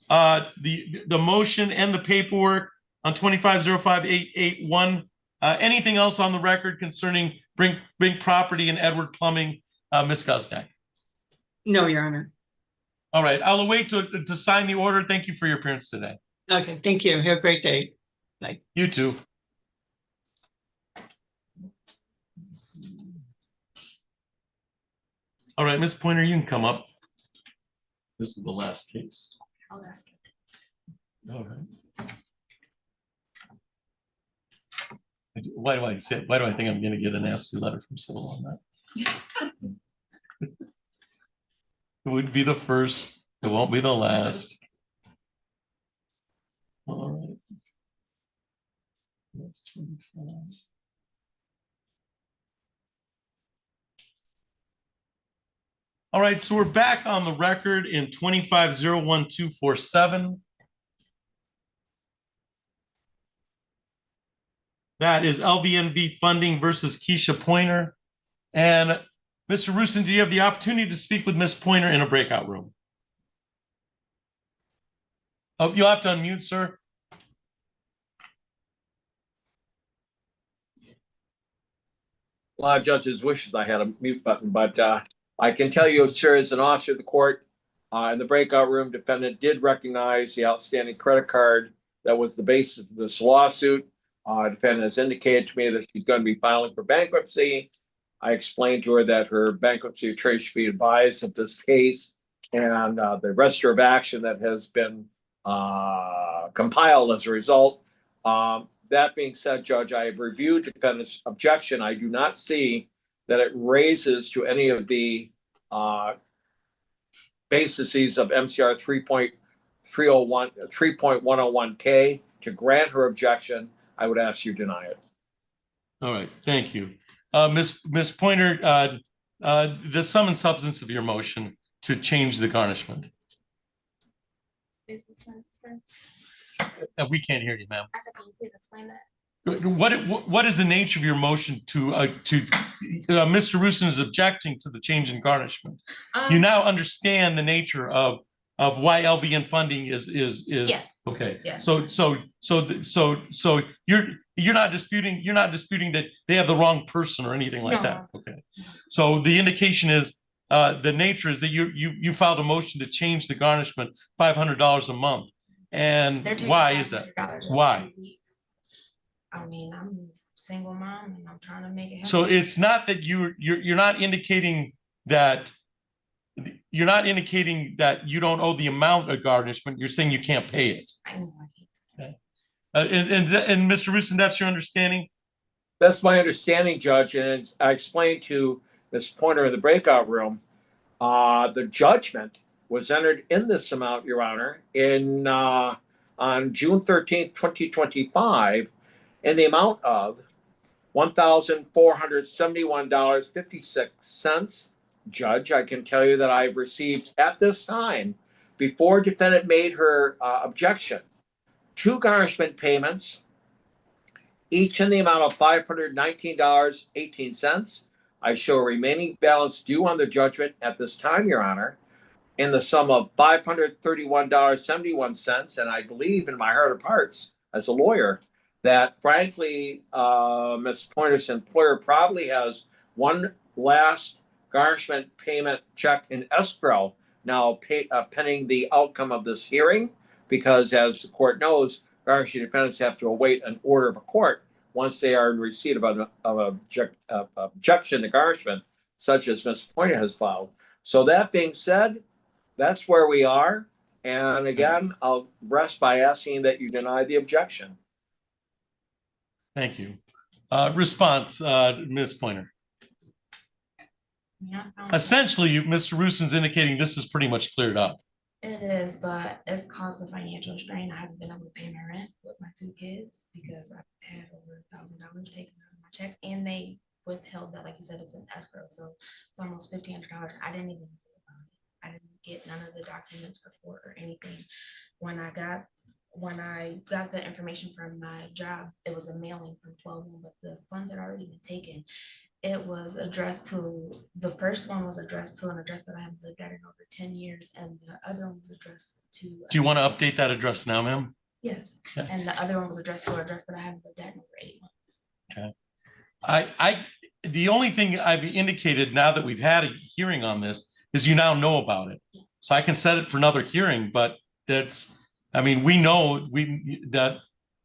the motion and the paperwork on 25-05881. Anything else on the record concerning Brink Property and Edward Plumbing, Ms. Guzniak? No, Your Honor. All right. I'll await to sign the order. Thank you for your appearance today. Okay. Thank you. Have a great day. Bye. You too. All right, Ms. Pointer, you can come up. This is the last case. I'll ask it. All right. Why do I think I'm going to get a nasty letter from Civil on that? It would be the first. It won't be the last. All right. That's 25. All right, so we're back on the record in 25-01247. That is LVNV funding versus Keisha Pointer. And Mr. Rusin, do you have the opportunity to speak with Ms. Pointer in a breakout room? Oh, you'll have to unmute, sir. A lot of judges wishes I had a mute button, but I can tell you, sir, as an officer of the court, in the breakout room, defendant did recognize the outstanding credit card that was the basis of this lawsuit. Defendant has indicated to me that she's going to be filing for bankruptcy. I explained to her that her bankruptcy attorney should be advised of this case and the restorative action that has been compiled as a result. that being said, Judge, I have reviewed defendant's objection. I do not see that it raises to any of the bases of MCR 3.101K to grant her objection. I would ask you deny it. All right, thank you. Ms. Pointer, the sum and substance of your motion to change the garnishment. We can't hear you, ma'am. I said, can you please explain that? What is the nature of your motion to Mr. Rusin is objecting to the change in garnishment? You now understand the nature of why LVN funding is Yes. okay. Yes. So you're not disputing that they have the wrong person or anything like that. Okay. So the indication is the nature is that you filed a motion to change the garnishment $500 a month. And why is that? Why? I mean, I'm a single mom and I'm trying to make it happen. So it's not that you're not indicating that you don't owe the amount of garnishment. You're saying you can't pay it. I know. Okay. And Mr. Rusin, that's your understanding? That's my understanding, Judge. And as I explained to Ms. Pointer in the breakout room, the judgment was entered in this amount, Your Honor, on June 13th, 2025, in the amount of $1,471.56. Judge, I can tell you that I've received at this time, before defendant made her objection, 2 garnishment payments, each in the amount of $519.18. I show a remaining balance due on the judgment at this time, Your Honor, in the sum of $531.71. And I believe in my heart of hearts, as a lawyer, that frankly, Ms. Pointer's employer probably has one last garnishment payment check in escrow now pending the outcome of this hearing, because as the court knows, garnishing defendants have to await an order of a court once they are in receipt of an objection to garnishment, such as Ms. Pointer has filed. So that being said, that's where we are. And again, I'll rest by asking that you deny the objection. Thank you. Response, Ms. Pointer. Yeah. Essentially, Mr. Rusin's indicating this is pretty much cleared up. It is, but it's caused a financial strain. I haven't been able to pay my rent with my 2 kids because I've had over $1,000 taken out of my check, and they withheld that, like you said, it's an escrow, so it's almost $1,500. I didn't even know about it. I didn't get none of the documents for court or anything. When I got the information from my job, it was a mailing from 12-1, but the funds had already been taken. It was addressed to, the first one was addressed to an address that I haven't lived at in over 10 years, and the other one was addressed to. Do you want to update that address now, ma'am? Yes, Okay. and the other one was addressed to an address that I haven't lived at in over 8 months. Okay. The only thing I've indicated now that we've had a hearing on this is you now know about it. Yes. So I can set it for another hearing, but we know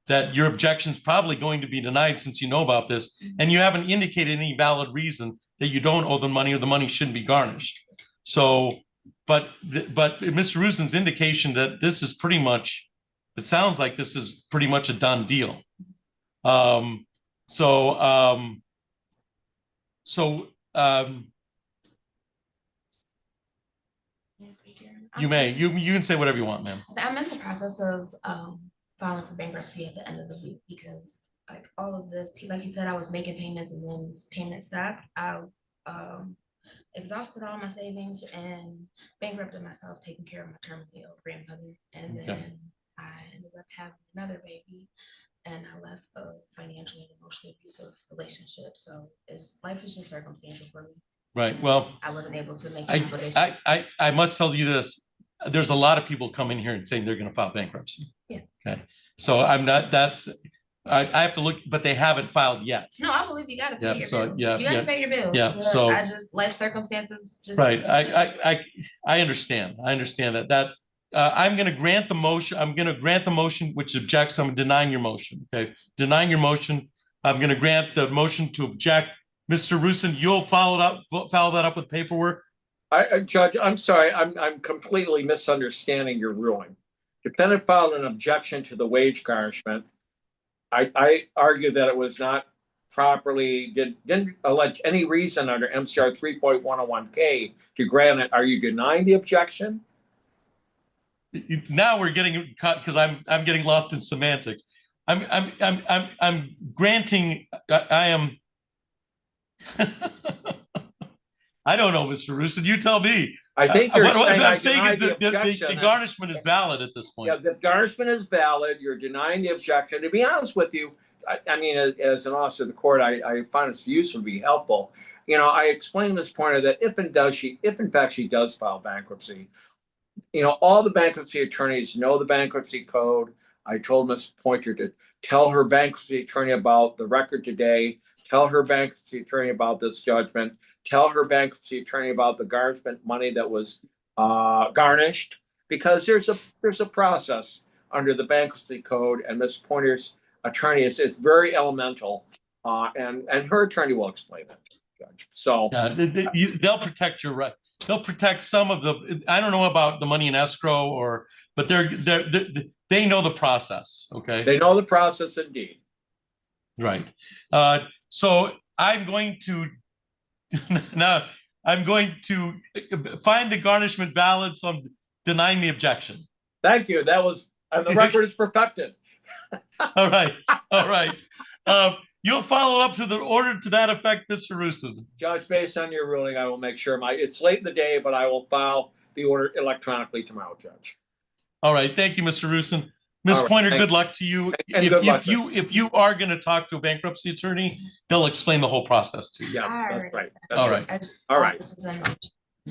that your objection is probably going to be denied since you know about this, and you haven't indicated any valid reason that you don't owe the money or the money shouldn't be garnished. So, but Mr. Rusin's indication that this is pretty much, it sounds like this is pretty much a done deal. You may, you can say whatever you want, ma'am. So I'm in the process of filing for bankruptcy at the end of the week because like all of this, like you said, I was making payments and then payments stopped. I exhausted all my savings and bankrupted myself, taking care of my terminally ill grandmother. And then I ended up having another baby, and I left a financially and emotionally abusive relationship. So life is just circumstantial for me. Right. Well, I wasn't able to make I must tell you this. There's a lot of people coming here and saying they're going to file bankruptcy. Yeah. Okay. So I'm not, I have to look, but they haven't filed yet. No, I believe you got to pay your bills. Yeah. You got to pay your bills. Yeah. But So life circumstances just. Right. I understand. I understand that. I'm going to grant the motion. I'm going to grant the motion which objects. I'm denying your motion. Okay. Denying your motion. I'm going to grant the motion to object. Mr. Rusin, you'll follow that up with paperwork. Judge, I'm sorry. I'm completely misunderstanding your ruling. Defendant filed an objection to the wage garnishment. I argue that it was not properly, didn't allege any reason under MCR 3.101K to grant it. Are you denying the objection? Now we're getting cut because I'm getting lost in semantics. I'm granting, I am. I don't know, Mr. Rusin, you tell me. I think you're What saying I'm I saying deny is the that the objection. garnishment is valid at this point. Yeah, the garnishment is valid. You're denying the objection. To be honest with you, I mean, as an officer of the court, I find its use would be helpful. You know, I explained this point that if in fact she does file bankruptcy, you know, all the bankruptcy attorneys know the bankruptcy code. I told Ms. Pointer to tell her bankruptcy attorney about the record today, tell her bankruptcy attorney about this judgment, tell her bankruptcy attorney about the garnishment money that was garnished, because there's a process under the bankruptcy code, and Ms. Pointer's attorney is very elemental, and her attorney will explain it, Judge. So they'll protect your right. They'll protect some of the. I don't know about the money in escrow, but they know the process. Okay, they know the process indeed. Right. So I'm going to now. I'm going to find the garnishment valid, so I'm denying the objection. Thank you. That was, and the record is perfected. All right. All right. You'll follow up to the order to that effect, Mr. Rusin. Judge, based on your ruling, I will make sure it's late in the day, but I will file the order electronically tomorrow, Judge. All right. Thank you, Mr. Rusin. Ms. Pointer, good luck to you. And good luck, if you are going to talk to a bankruptcy attorney, they'll explain the whole process to you. Yeah, that's right. That's all right. All right.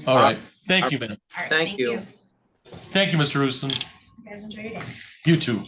All right. Thank you, man. Thank you. Thank you, Mr. Rusin. You guys enjoy your day. You too.